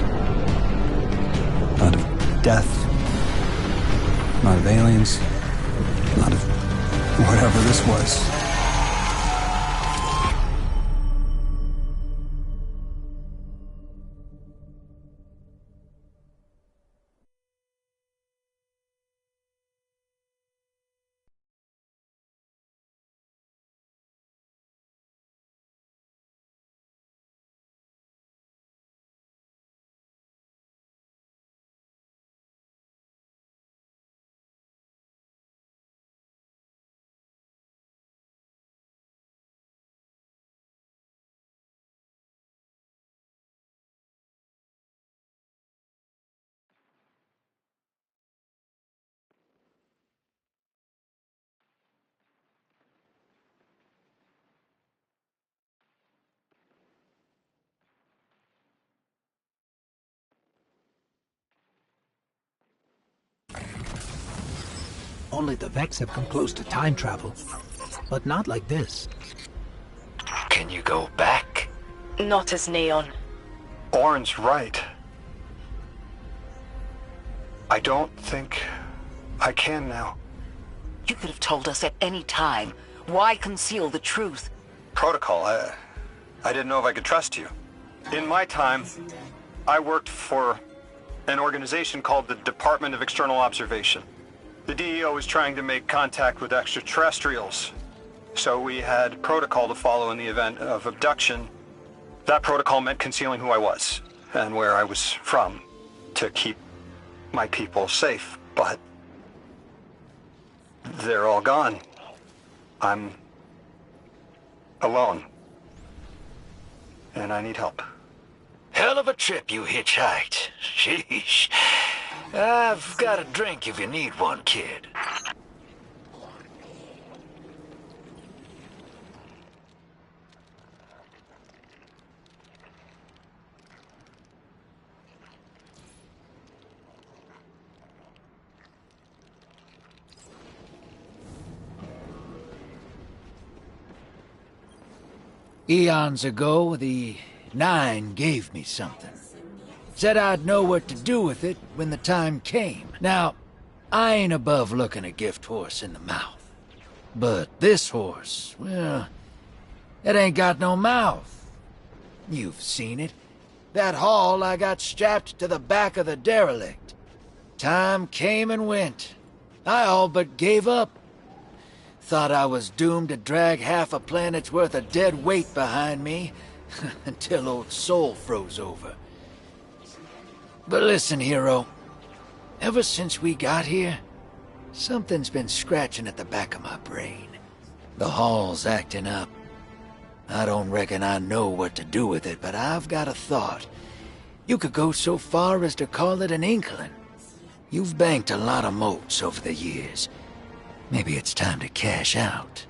F: Not of death, not of aliens, not of whatever this was.
C: Only the Vex have come close to time travel. But not like this.
D: Can you go back?
G: Not as Neon.
I: Orin's right. I don't think I can now.
A: You could have told us at any time. Why conceal the truth?
I: Protocol, I didn't know if I could trust you. In my time, I worked for an organization called the Department of External Observation. The DEO was trying to make contact with extraterrestrials, so we had protocol to follow in the event of abduction. That protocol meant concealing who I was and where I was from to keep my people safe, but they're all gone. I'm alone, and I need help.
D: Hell of a trip you hitchhiked. Sheesh. I've got a drink if you need one, kid.
L: Eons ago, the Nine gave me something. Said I'd know what to do with it when the time came. Now, I ain't above looking a gift horse in the mouth. But this horse, well, it ain't got no mouth. You've seen it. That haul I got strapped to the back of the derelict. Time came and went. I all but gave up. Thought I was doomed to drag half a planet's worth of dead weight behind me until old Soul froze over. But listen, hero. Ever since we got here, something's been scratching at the back of my brain. The hall's acting up. I don't reckon I know what to do with it, but I've got a thought. You could go so far as to call it an inkling. You've banked a lot of motes over the years. Maybe it's time to cash out.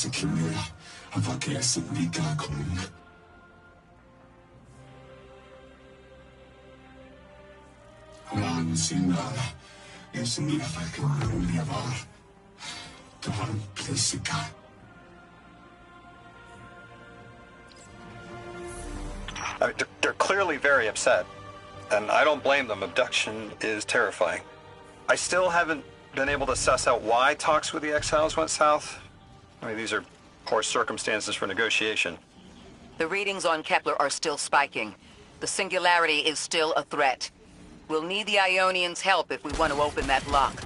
J: secure, avake sindika kung. Alan sinal, esmia fakun liavar. Tuhan plesika.
I: I mean, they're clearly very upset, and I don't blame them. Abduction is terrifying. I still haven't been able to suss out why talks with the exiles went south. I mean, these are poor circumstances for negotiation.
A: The readings on Kepler are still spiking. The singularity is still a threat. We'll need the Ionians' help if we want to open that lock.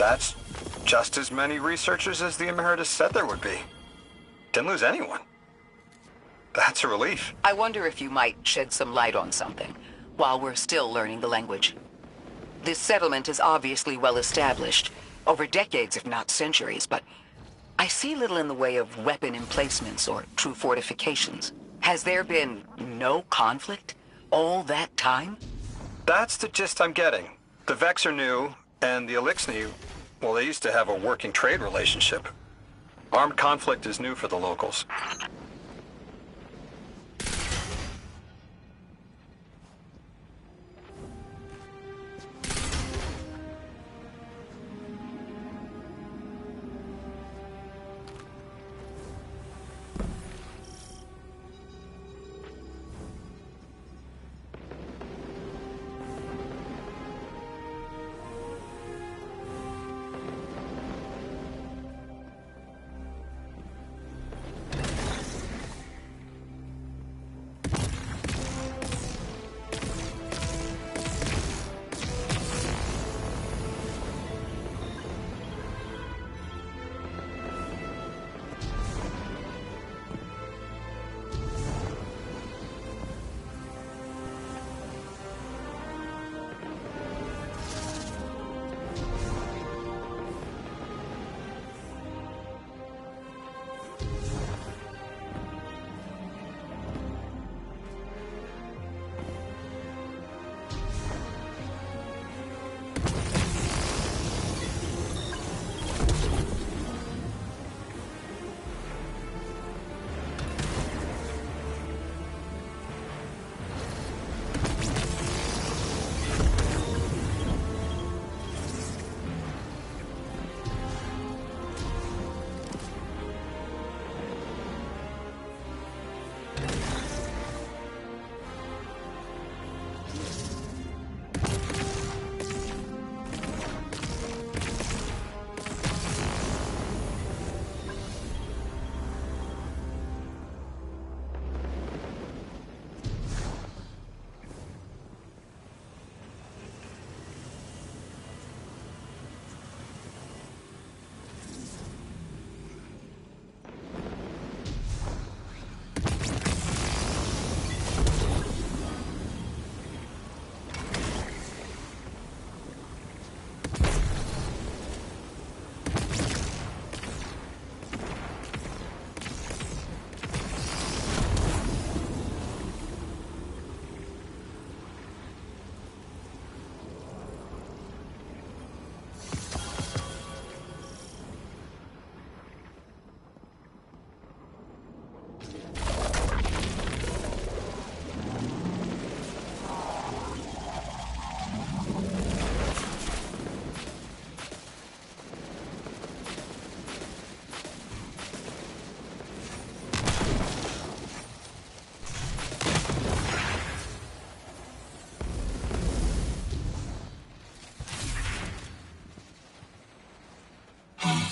I: That's just as many researchers as the Emeritus said there would be. Didn't lose anyone. That's a relief.
A: I wonder if you might shed some light on something, while we're still learning the language. This settlement is obviously well established, over decades if not centuries, but I see little in the way of weapon emplacements or true fortifications. Has there been no conflict all that time?
I: That's the gist I'm getting. The Vex are new, and the Elixni, well, they used to have a working trade relationship. Armed conflict is new for the locals.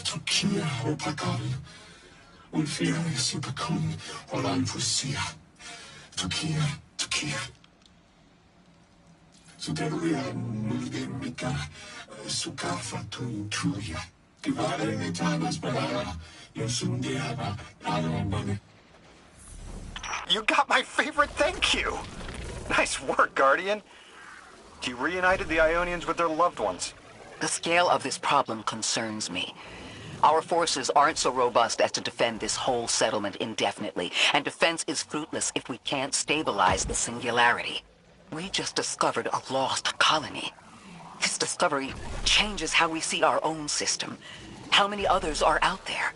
J: Tokia o Pagal, und Fiere Superkun, Olan Fusia. Tokia. Suderuia Mulgemica, Sukafa Tuya. Divare Netanas Balara, Yosundiaba, Alomane.
I: You got my favorite thank you! Nice work, Guardian. You reunited the Ionians with their loved ones.
A: The scale of this problem concerns me. Our forces aren't so robust as to defend this whole settlement indefinitely, and defense is fruitless if we can't stabilize the singularity. We just discovered a lost colony. This discovery changes how we see our own system. How many others are out there?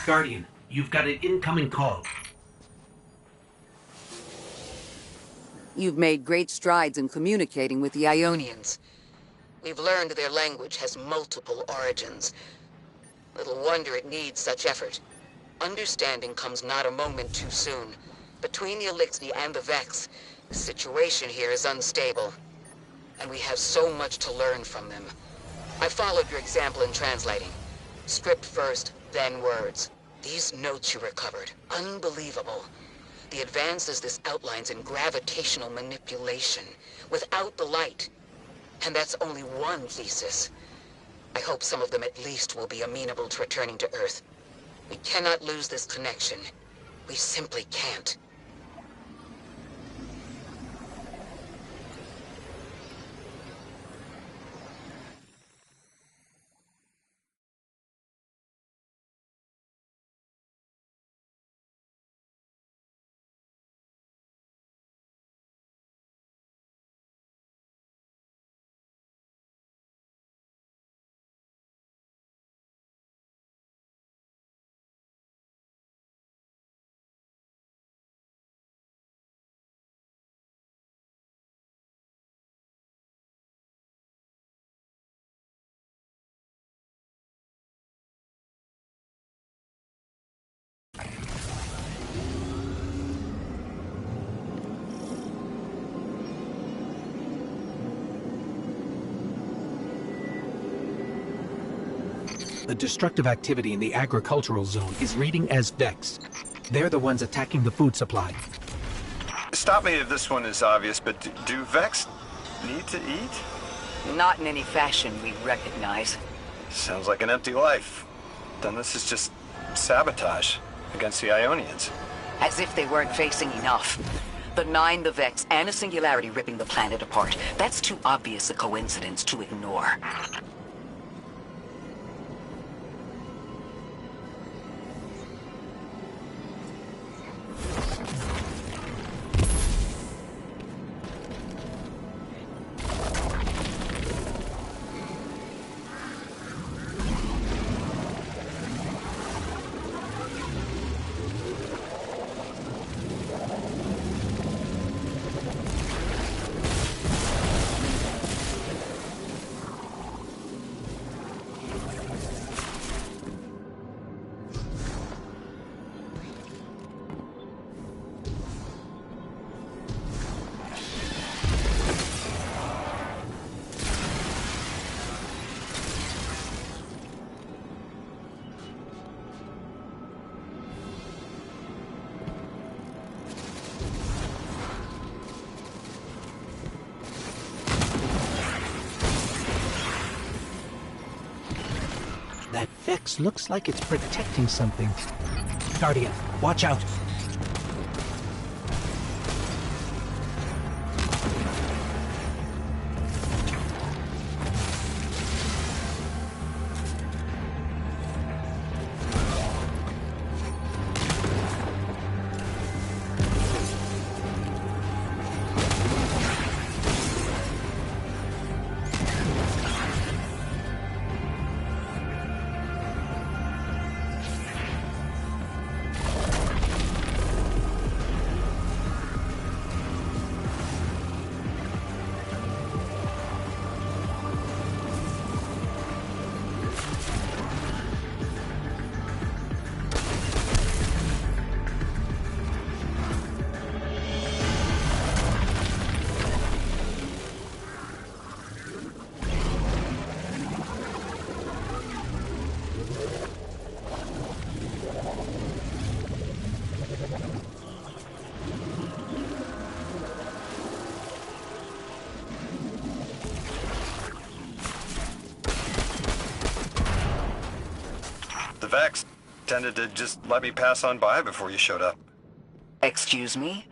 C: Guardian, you've got an incoming call.
A: You've made great strides in communicating with the Ionians. We've learned their language has multiple origins. Little wonder it needs such effort. Understanding comes not a moment too soon. Between the Elixir and the Vex, the situation here is unstable. And we have so much to learn from them. I followed your example in translating. Script first, then words. These notes you recovered, unbelievable. The advances this outlines in gravitational manipulation, without the light. And that's only one thesis. I hope some of them at least will be amenable to returning to Earth. We cannot lose this connection. We simply can't.
C: The destructive activity in the agricultural zone is reading as Vex. They're the ones attacking the food supply.
I: Stop me if this one is obvious, but do Vex need to eat?
A: Not in any fashion we recognize.
I: Sounds like an empty life. Then this is just sabotage against the Ionians.
A: As if they weren't facing enough. The Nine, the Vex, and a singularity ripping the planet apart. That's too obvious a coincidence to ignore.
C: Vex looks like it's protecting something. Guardian, watch out.
I: The Vex tended to just let me pass on by before you showed up.
A: Excuse me?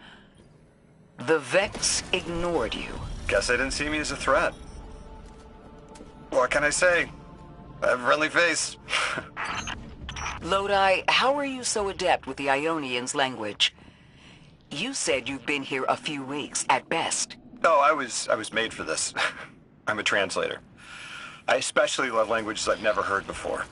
A: The Vex ignored you.
I: Guess they didn't see me as a threat. What can I say? I have a friendly face.
A: Lodi, how are you so adept with the Ionians' language? You said you've been here a few weeks, at best.
I: Oh, I was made for this. I'm a translator. I especially love languages I've never heard before.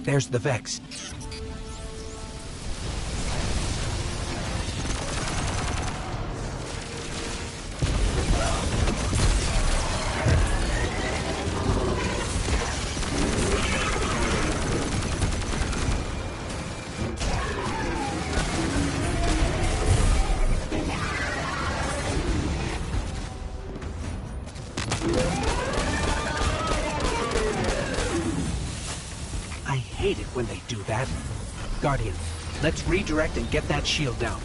C: There's the Vex. I hate it when they do that. Guardian, let's redirect and get that shield down.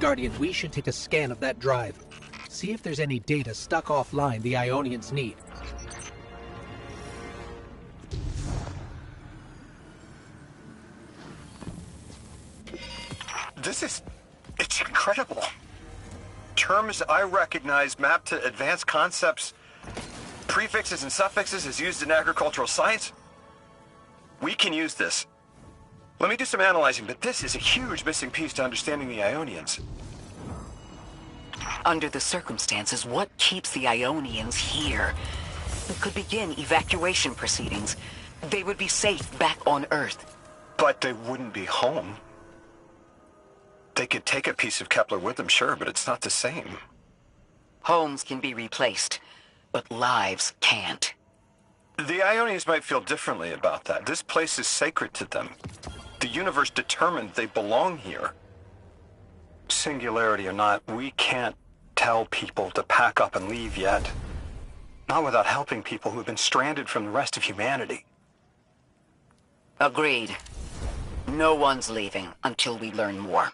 C: Guardian, we should take a scan of that drive. See if there's any data stuck offline the Ionians need.
I: It's incredible. Terms I recognize mapped to advanced concepts, prefixes and suffixes as used in agricultural science. We can use this. Let me do some analyzing, but this is a huge missing piece to understanding the Ionians.
A: Under the circumstances, what keeps the Ionians here? We could begin evacuation proceedings. They would be safe back on Earth.
I: But they wouldn't be home. They could take a piece of Kepler with them, sure, but it's not the same.
A: Homes can be replaced, but lives can't.
I: The Ionians might feel differently about that. This place is sacred to them. The universe determined they belong here. Singularity or not, we can't tell people to pack up and leave yet. Not without helping people who have been stranded from the rest of humanity.
A: Agreed. No one's leaving until we learn more.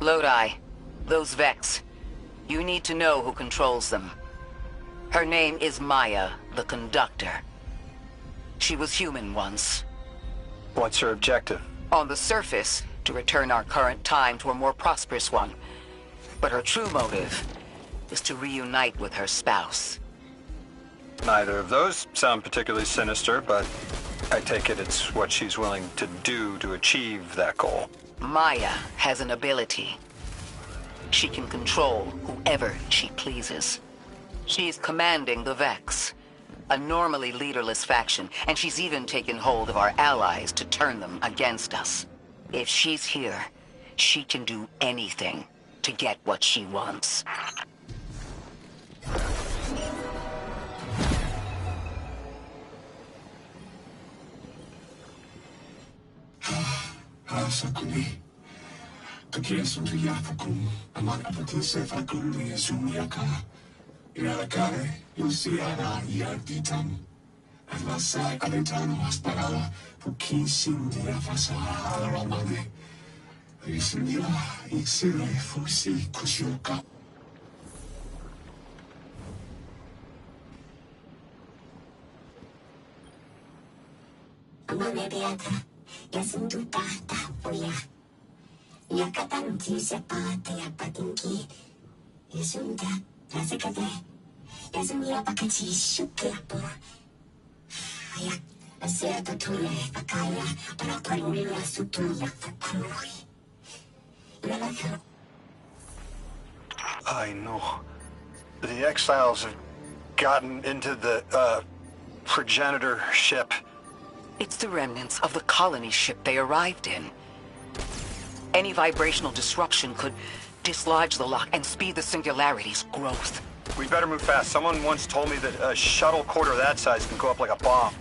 A: Lodi, those Vex. You need to know who controls them. Her name is Maya, the Conductor. She was human once.
I: What's her objective?
A: On the surface, to return our current time to a more prosperous one. But her true motive is to reunite with her spouse.
I: Neither of those sound particularly sinister, but I take it it's what she's willing to do to achieve that goal.
A: Maya has an ability. She can control whoever she pleases. She's commanding the Vex, a normally leaderless faction, and she's even taken hold of our allies to turn them against us. If she's here, she can do anything to get what she wants.
J: Sakuni. Takia Sundia Fakum, among Apatisa Fakumi, Sumiaka. Irakare, Luciana, Yarditan. And Masai Alitano Aspara, Puki Sindia Fasa, Ramane. Isindira, Ixire, Fusi, Kushuka. Amane Beata. Yasunduta tapoya. Yakatanti sepate apatinki. Yasunda, Nasakade. Yasumia Pakachi Shukapo. Ayak, Aseta Tule, Akaya, Paraparulia Sutuya Fakuri.
I: I know. The exiles have gotten into the, progenitor ship.
A: It's the remnants of the colony ship they arrived in. Any vibrational disruption could dislodge the lock and speed the Singularity's growth.
I: We better move fast. Someone once told me that a shuttle quarter that size can go up like a bomb.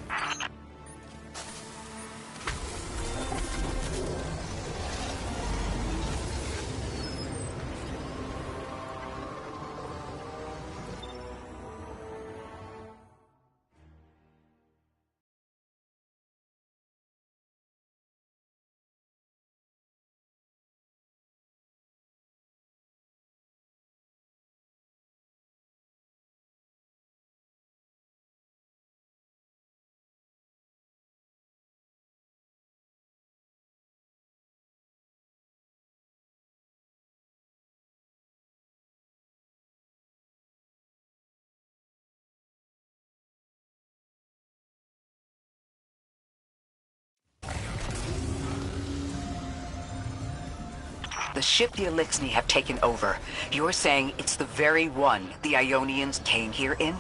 A: The ship the Elixni have taken over. You're saying it's the very one the Ionians came here in?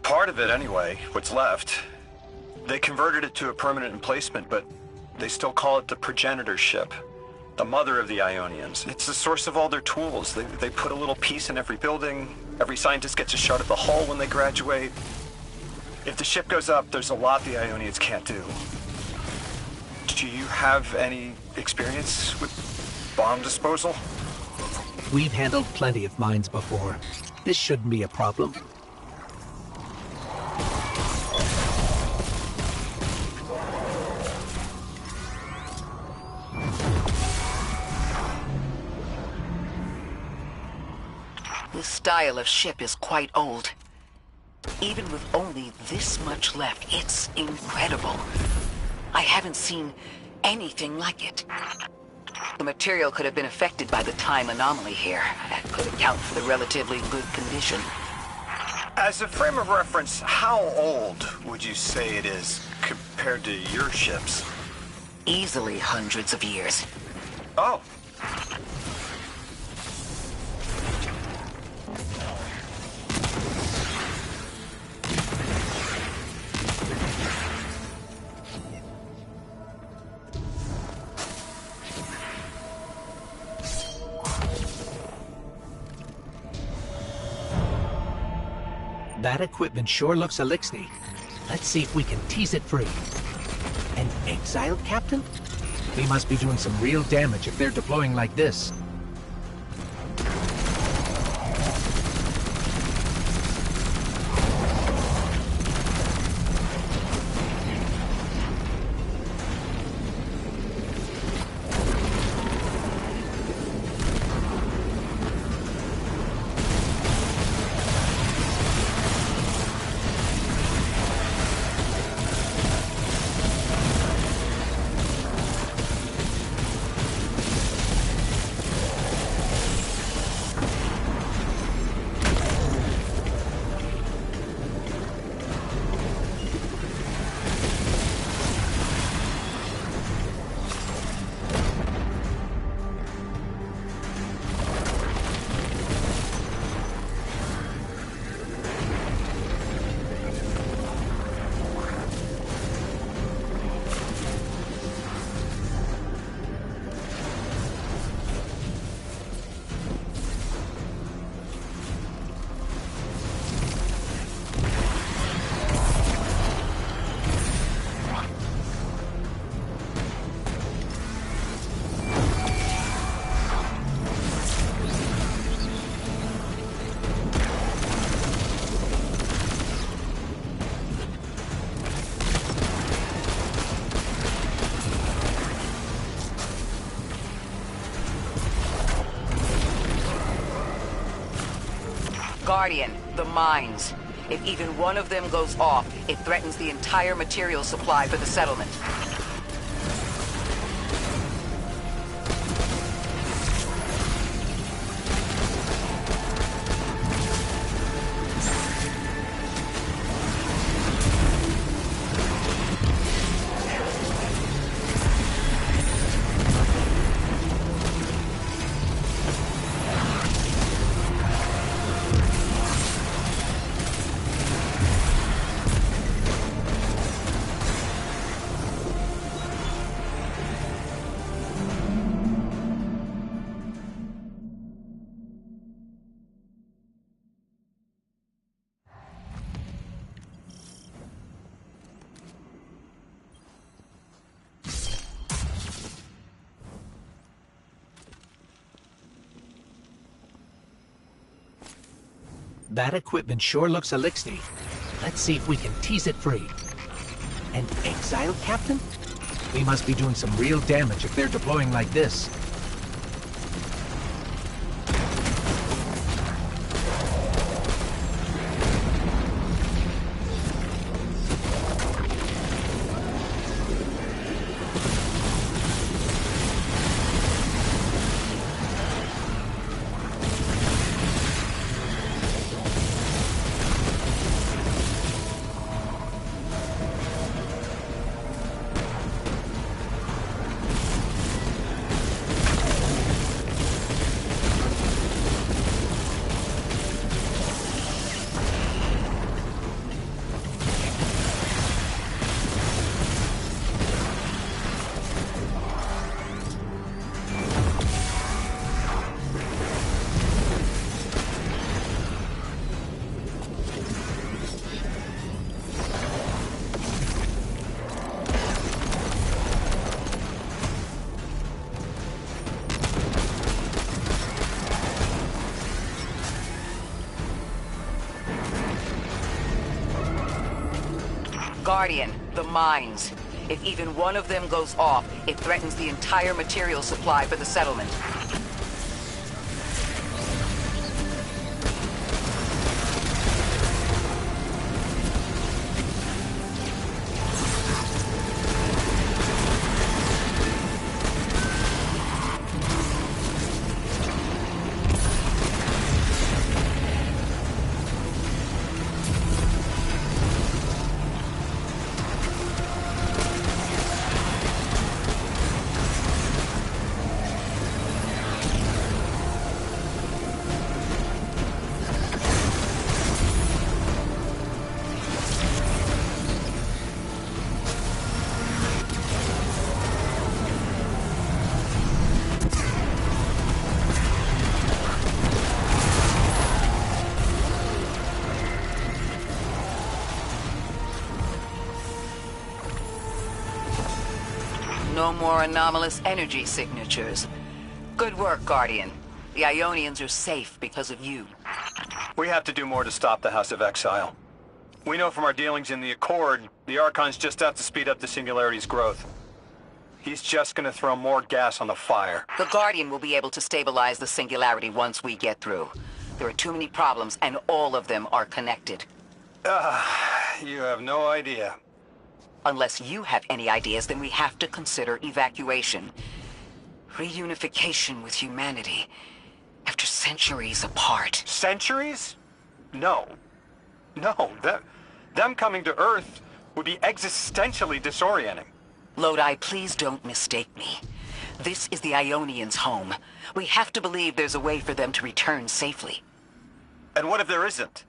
I: Part of it, anyway. What's left. They converted it to a permanent emplacement, but they still call it the progenitor ship. The mother of the Ionians. It's the source of all their tools. They put a little piece in every building. Every scientist gets a shot at the hull when they graduate. If the ship goes up, there's a lot the Ionians can't do. Do you have any experience with bomb disposal?
C: We've handled plenty of mines before. This shouldn't be a problem.
A: This style of ship is quite old. Even with only this much left, it's incredible. I haven't seen anything like it. The material could have been affected by the time anomaly here. That could account for the relatively good condition.
I: As a frame of reference, how old would you say it is compared to your ships?
A: Easily hundreds of years.
I: Oh.
C: That equipment sure looks Elixni. Let's see if we can tease it free. An exiled captain? We must be doing some real damage if they're deploying like this.
A: Guardian, the mines. If even one of them goes off, it threatens the entire material supply for the settlement.
C: That equipment sure looks Elixni. Let's see if we can tease it free. An exiled captain? We must be doing some real damage if they're deploying like this.
A: Guardian, the mines. If even one of them goes off, it threatens the entire material supply for the settlement. No more anomalous energy signatures. Good work, Guardian. The Ionians are safe because of you.
I: We have to do more to stop the House of Exile. We know from our dealings in the Accord, the Archon's just out to speed up the Singularity's growth. He's just gonna throw more gas on the fire.
A: The Guardian will be able to stabilize the Singularity once we get through. There are too many problems, and all of them are connected.
I: You have no idea.
A: Unless you have any ideas, then we have to consider evacuation. Reunification with humanity. After centuries apart.
I: Centuries? No. No, them coming to Earth would be existentially disorienting.
A: Lodi, please don't mistake me. This is the Ionians' home. We have to believe there's a way for them to return safely.
I: And what if there isn't?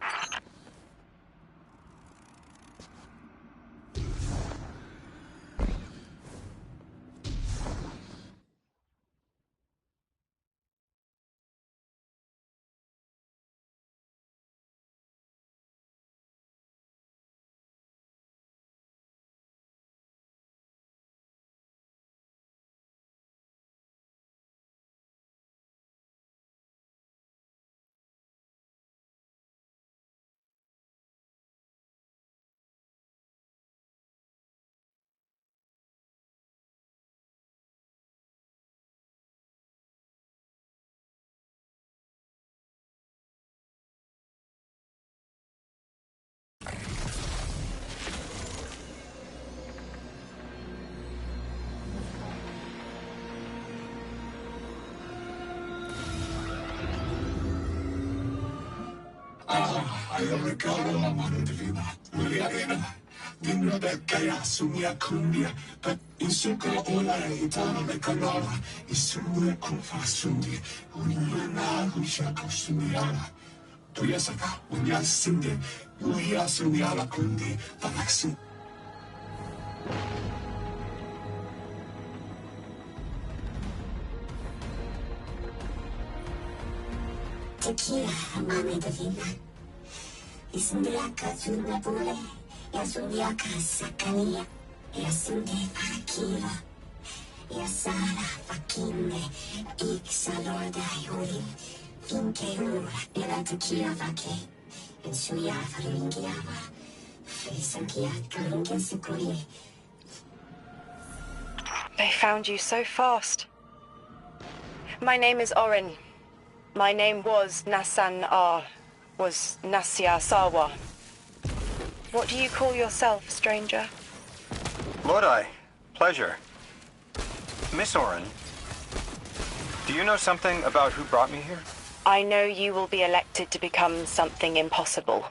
E: regalo la mano divina, Maria Arena, Dimna Beccaya, Sumia Cumbia, but Isuka Ola, Itana Mecanola, Isumia Kufa Sundi, Unina, Hushako Sumiala, Tuyasaka, Unia Sinde, Uia Sumiala Kundi, Palaxu.
J: Tequila, mami divina. Isumbiaka Zuna Bule, Yasumiaka Sakania, Yasunde Parakila, Yasara Fakinde, Ixalorda Yuri, Finkeur, Ila Tequila Vake, and Suya Faringiava, Frisangia Karinga Sukuri.
G: They found you so fast. My name is Orin. My name was Nasan R. Was Nasya Sawa. What do you call yourself, stranger?
I: Lodi, pleasure. Miss Orin, do you know something about who brought me here?
G: I know you will be elected to become something impossible.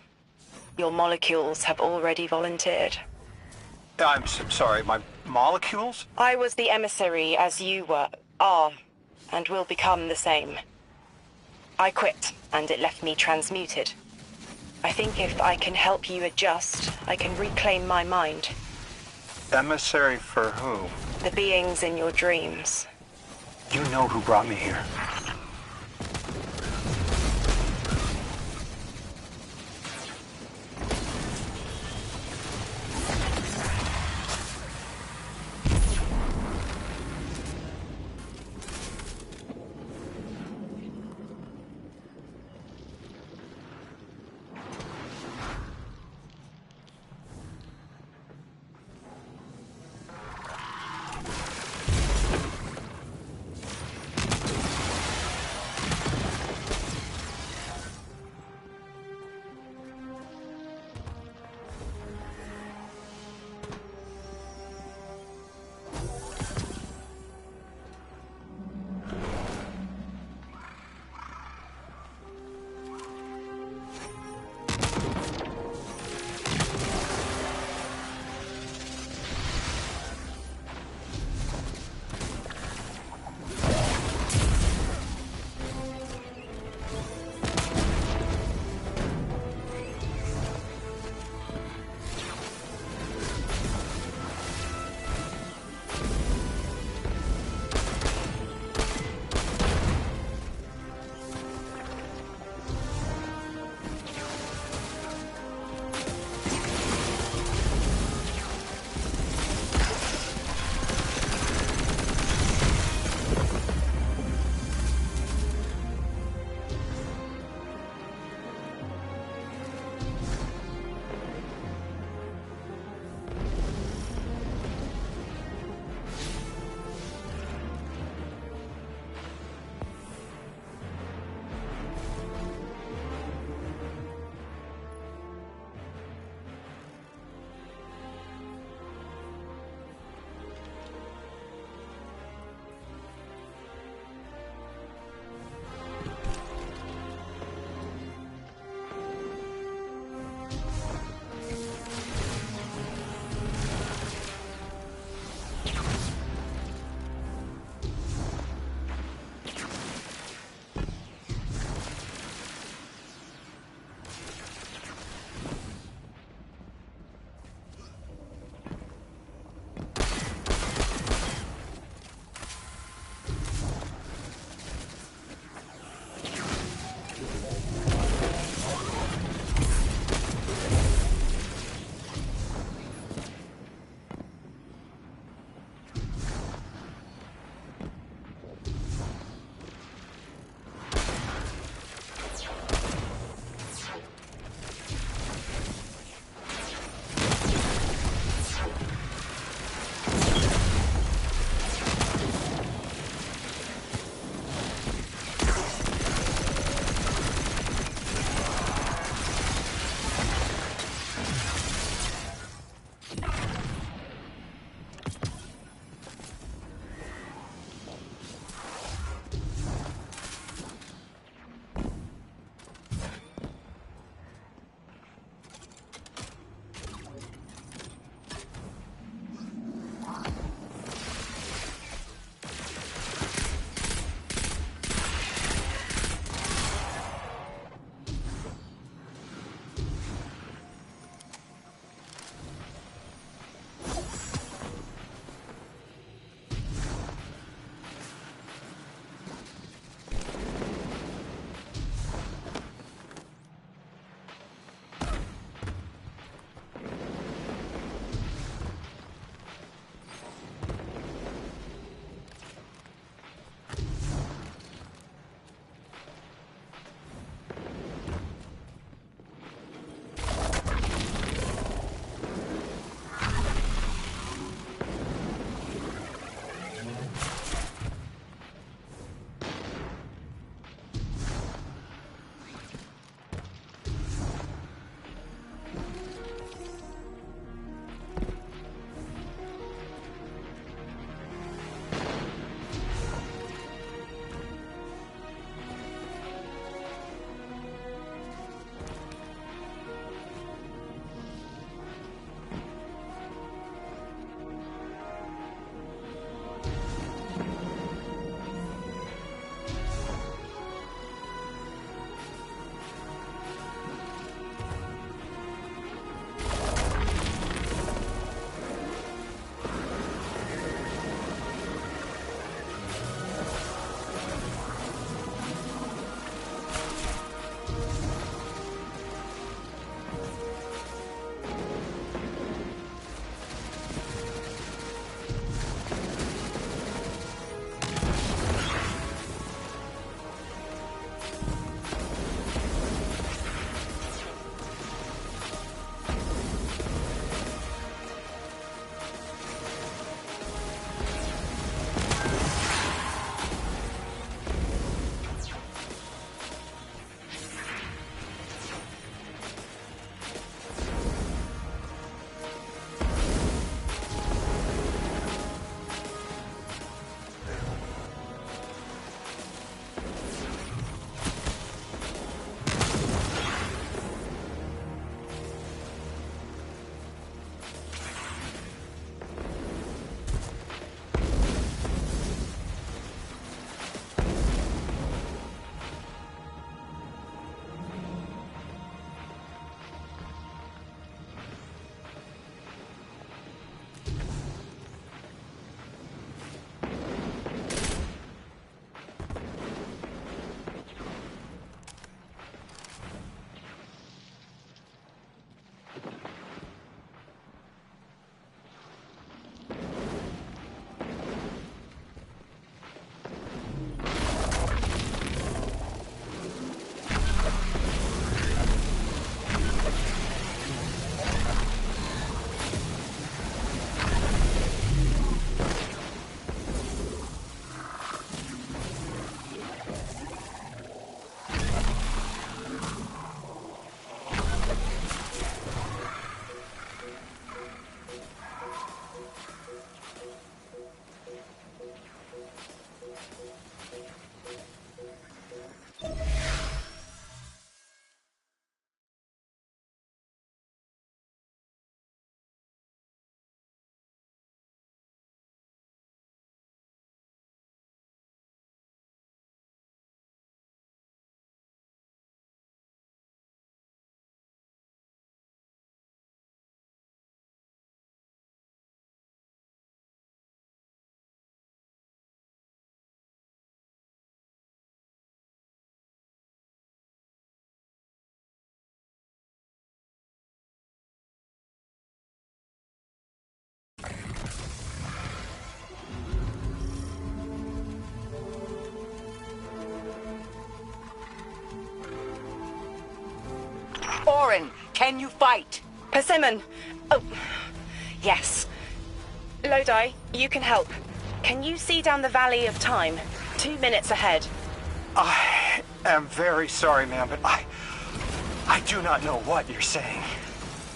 G: Your molecules have already volunteered.
I: I'm sorry, my molecules?
G: I was the emissary as you are, and will become the same. I quit, and it left me transmuted. I think if I can help you adjust, I can reclaim my mind.
I: Emissary for who?
G: The beings in your dreams.
I: You know who brought me here.
A: Orin, can you fight?
G: Persimmon! Oh, yes. Lodi, you can help. Can you see down the Valley of Time? 2 minutes ahead.
I: I am very sorry, ma'am, but I do not know what you're saying.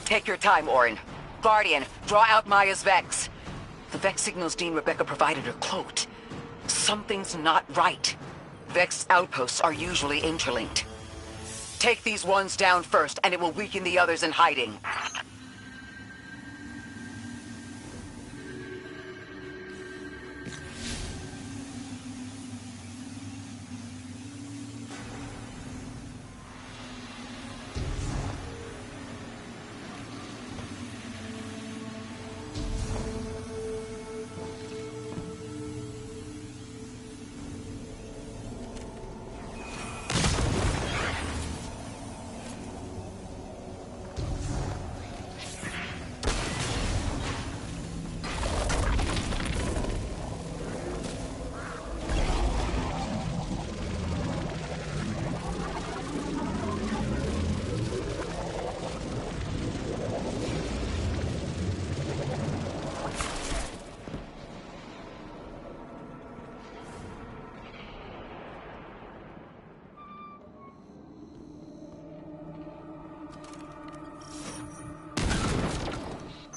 A: Take your time, Orin. Guardian, draw out Maya's Vex. The Vex signals Dean Rebecca provided are cloaked. Something's not right. Vex outposts are usually interlinked. Take these ones down first, and it will weaken the others in hiding.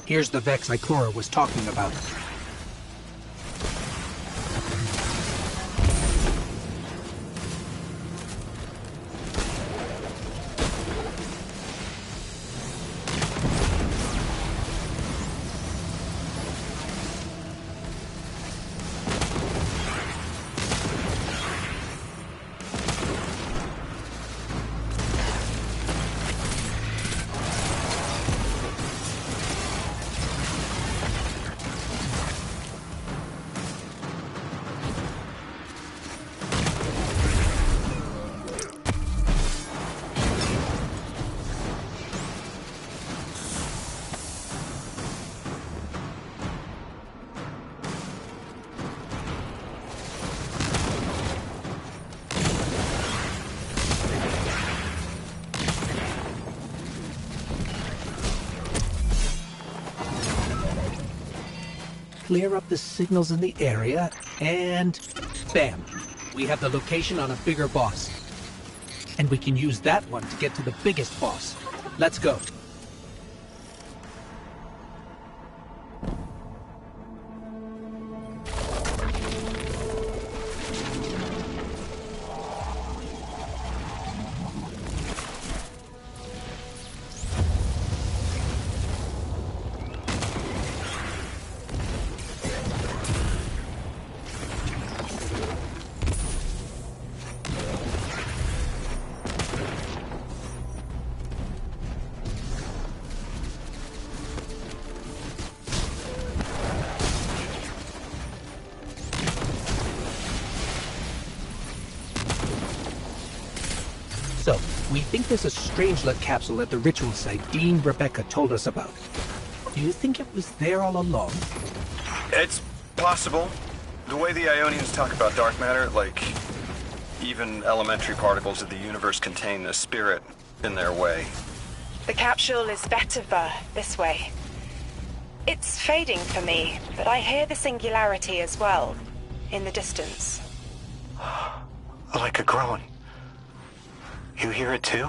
C: Here's the Vex Iclora was talking about. Clear up the signals in the area, and bam! We have the location on a bigger boss. And we can use that one to get to the biggest boss. Let's go. So, we think there's a Strangelet capsule at the ritual site Dean Rebecca told us about. Do you think it was there all along?
I: It's possible. The way the Ionians talk about dark matter, like, even elementary particles of the universe contain a spirit in their way.
G: The capsule is vetiver, this way. It's fading for me, but I hear the singularity as well, in the distance.
I: Like a groan. You hear it too?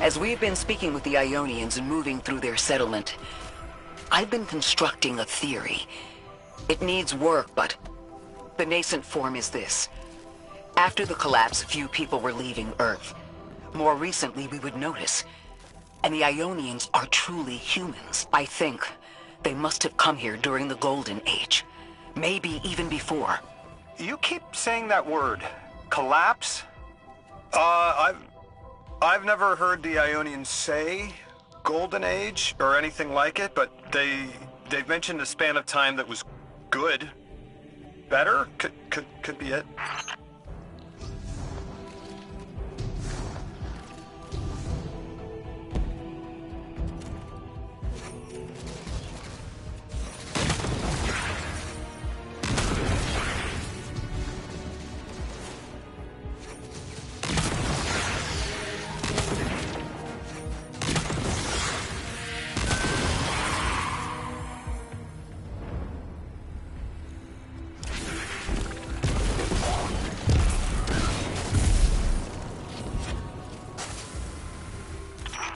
A: As we've been speaking with the Ionians and moving through their settlement, I've been constructing a theory. It needs work, but the nascent form is this. After the collapse, few people were leaving Earth. More recently, we would notice. And the Ionians are truly humans. I think they must have come here during the Golden Age. Maybe even before.
I: You keep saying that word. Collapse? I've never heard the Ionians say Golden Age or anything like it, but they've mentioned a span of time that was good. Better? Could be it.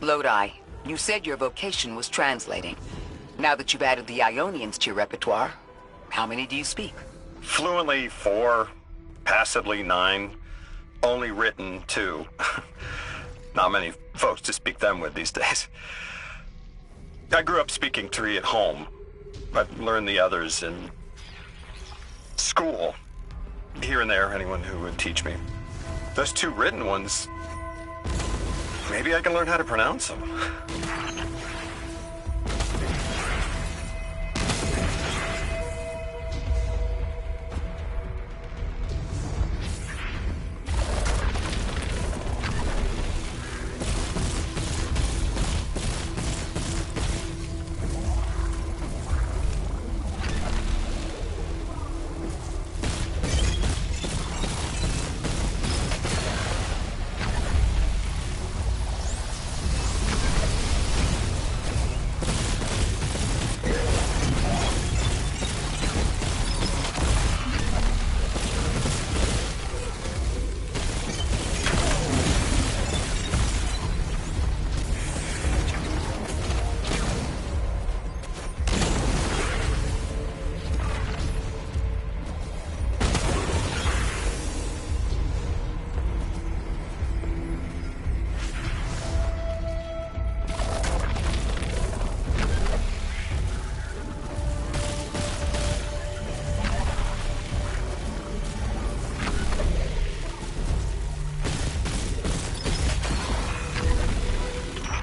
A: Lodi, you said your vocation was translating. Now that you've added the Ionians to your repertoire, how many do you speak?
I: Fluently 4, passably 9, only written 2. Not many folks to speak them with these days. I grew up speaking 3 at home. I've learned the others in school. Here and there, anyone who would teach me. Those 2 written ones, maybe I can learn how to pronounce them.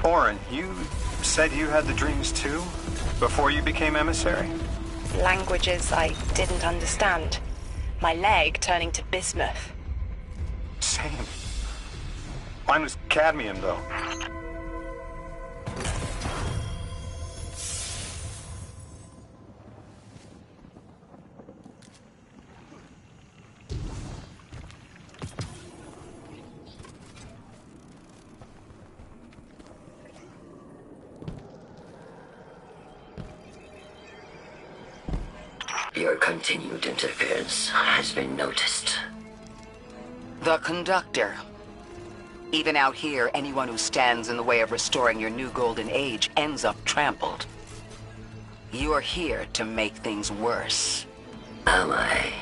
I: Orin, you said you had the dreams too? Before you became emissary?
G: Languages I didn't understand. My leg turning to bismuth.
I: Same. Mine was cadmium, though.
J: Your continued interference has been noticed.
A: The conductor. Even out here, anyone who stands in the way of restoring your new golden age ends up trampled. You're here to make things worse.
J: Am I?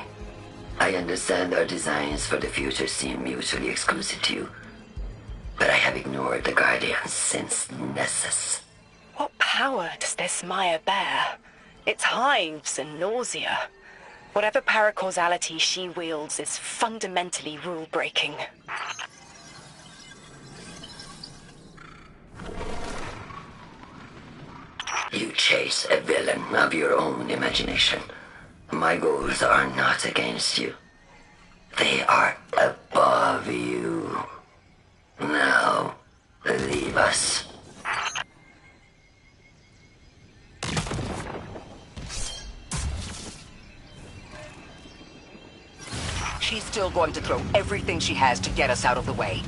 J: I understand our designs for the future seem mutually exclusive to you, but I have ignored the Guardians since Nessus.
G: What power does this Maya bear? It's hives and nausea. Whatever paracausality she wields is fundamentally rule-breaking.
J: You chase a villain of your own imagination. My goals are not against you. They are above you. Now, leave us.
A: She's still going to throw everything she has to get us out of the way.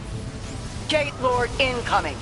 A: Gate Lord incoming!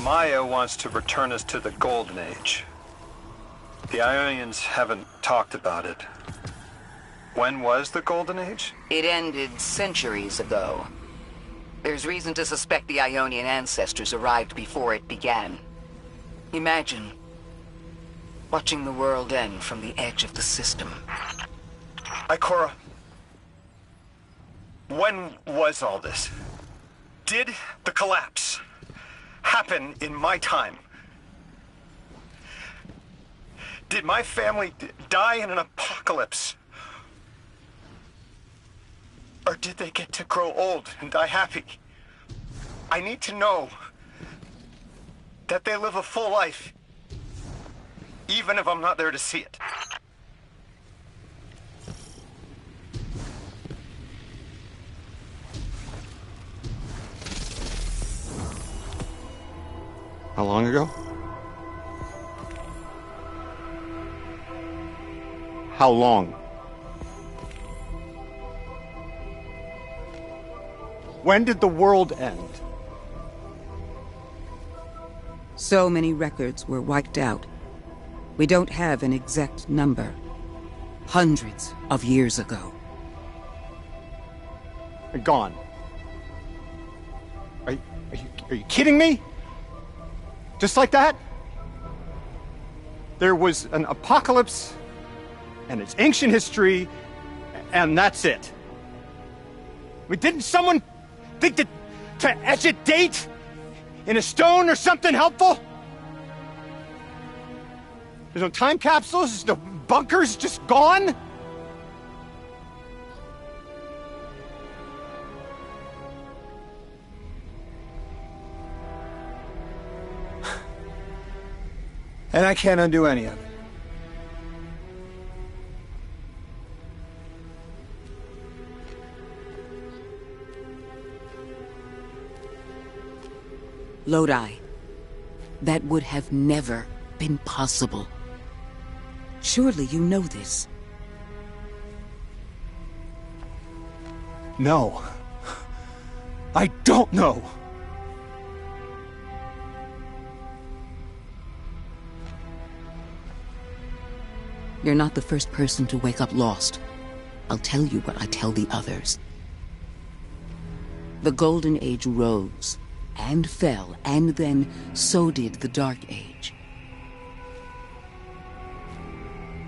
I: Maya wants to return us to the Golden Age. The Ionians haven't talked about it. When was the Golden Age?
A: It ended centuries ago. There's reason to suspect the Ionian ancestors arrived before it began. Imagine watching the world end from the edge of the system.
I: Ikora, when was all this? Did the collapse happen in my time? Did my family die in an apocalypse? Or did they get to grow old and die happy? I need to know that they live a full life, even if I'm not there to see it.
F: How long ago? How long? When did the world end?
A: So many records were wiped out. We don't have an exact number. Hundreds of years ago.
F: They're gone. Are you kidding me? Just like that? There was an apocalypse, and it's ancient history, and that's it. I mean, didn't someone think that to etch a date in a stone or something helpful? There's no time capsules, there's no bunkers, just gone?
I: And I can't undo any of it.
A: Lodi. That would have never been possible. Surely you know this.
F: No. I don't know.
A: You're not the first person to wake up lost. I'll tell you what I tell the others. The Golden Age rose and fell, and then so did the Dark Age.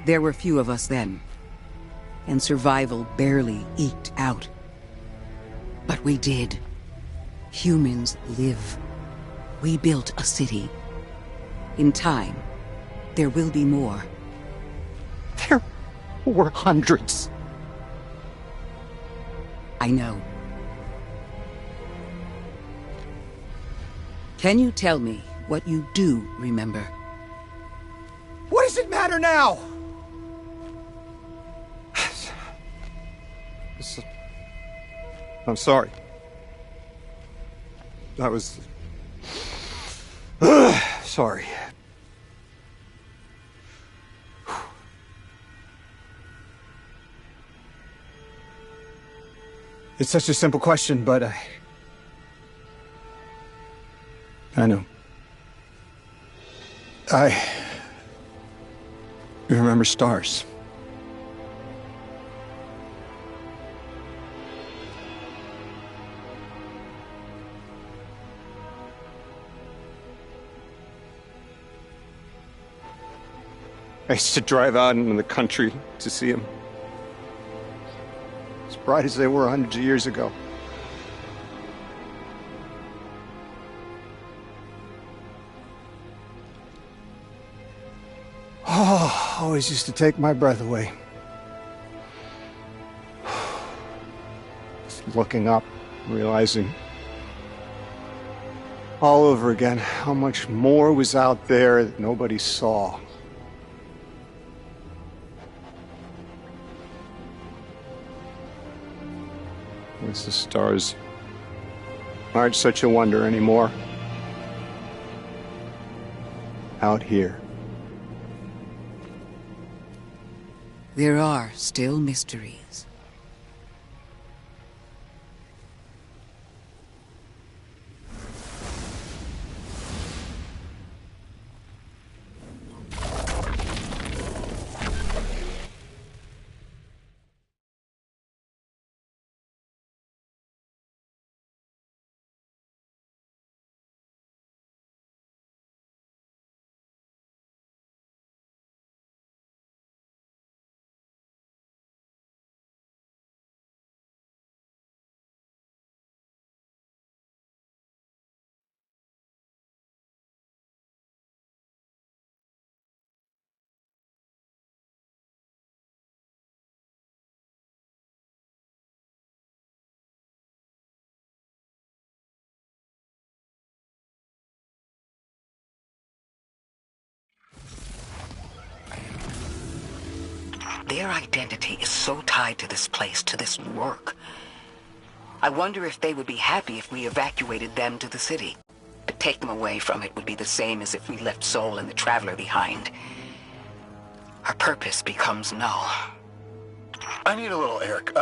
A: There were few of us then, and survival barely eked out. But we did. Humans live. We built a city. In time, there will be more.
F: There were hundreds.
A: I know. Can you tell me what you do remember?
F: What does it matter now? I'm sorry. I was... sorry. It's such a simple question, but I know. I remember stars. I used to drive out into the country to see them. As bright as they were hundreds of years ago. Oh, always used to take my breath away. Just looking up, realizing all over again how much more was out there that nobody saw. I guess the stars aren't such a wonder anymore. Out here.
A: There are still mysteries. Their identity is so tied to this place, to this work. I wonder if they would be happy if we evacuated them to the city. To take them away from it would be the same as if we left Soul and the Traveler behind. Our purpose becomes null.
I: I need a little Eric.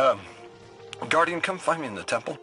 I: Guardian, come find me in the temple.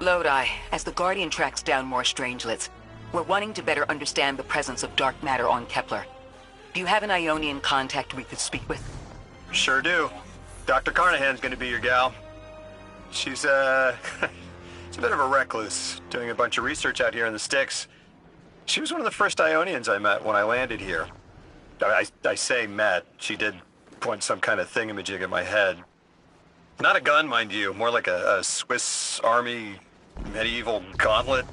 A: Lodi, as the Guardian tracks down more strangelets, we're wanting to better understand the presence of dark matter on Kepler. Do you have an Ionian contact we could speak with?
I: Sure do. Dr. Carnahan's gonna be your gal. She's, she's a bit of a recluse, doing a bunch of research out here in the sticks. She was one of the first Ionians I met when I landed here. I say met. She did point some kind of thingamajig at my head. Not a gun, mind you, more like a Swiss Army medieval gauntlet.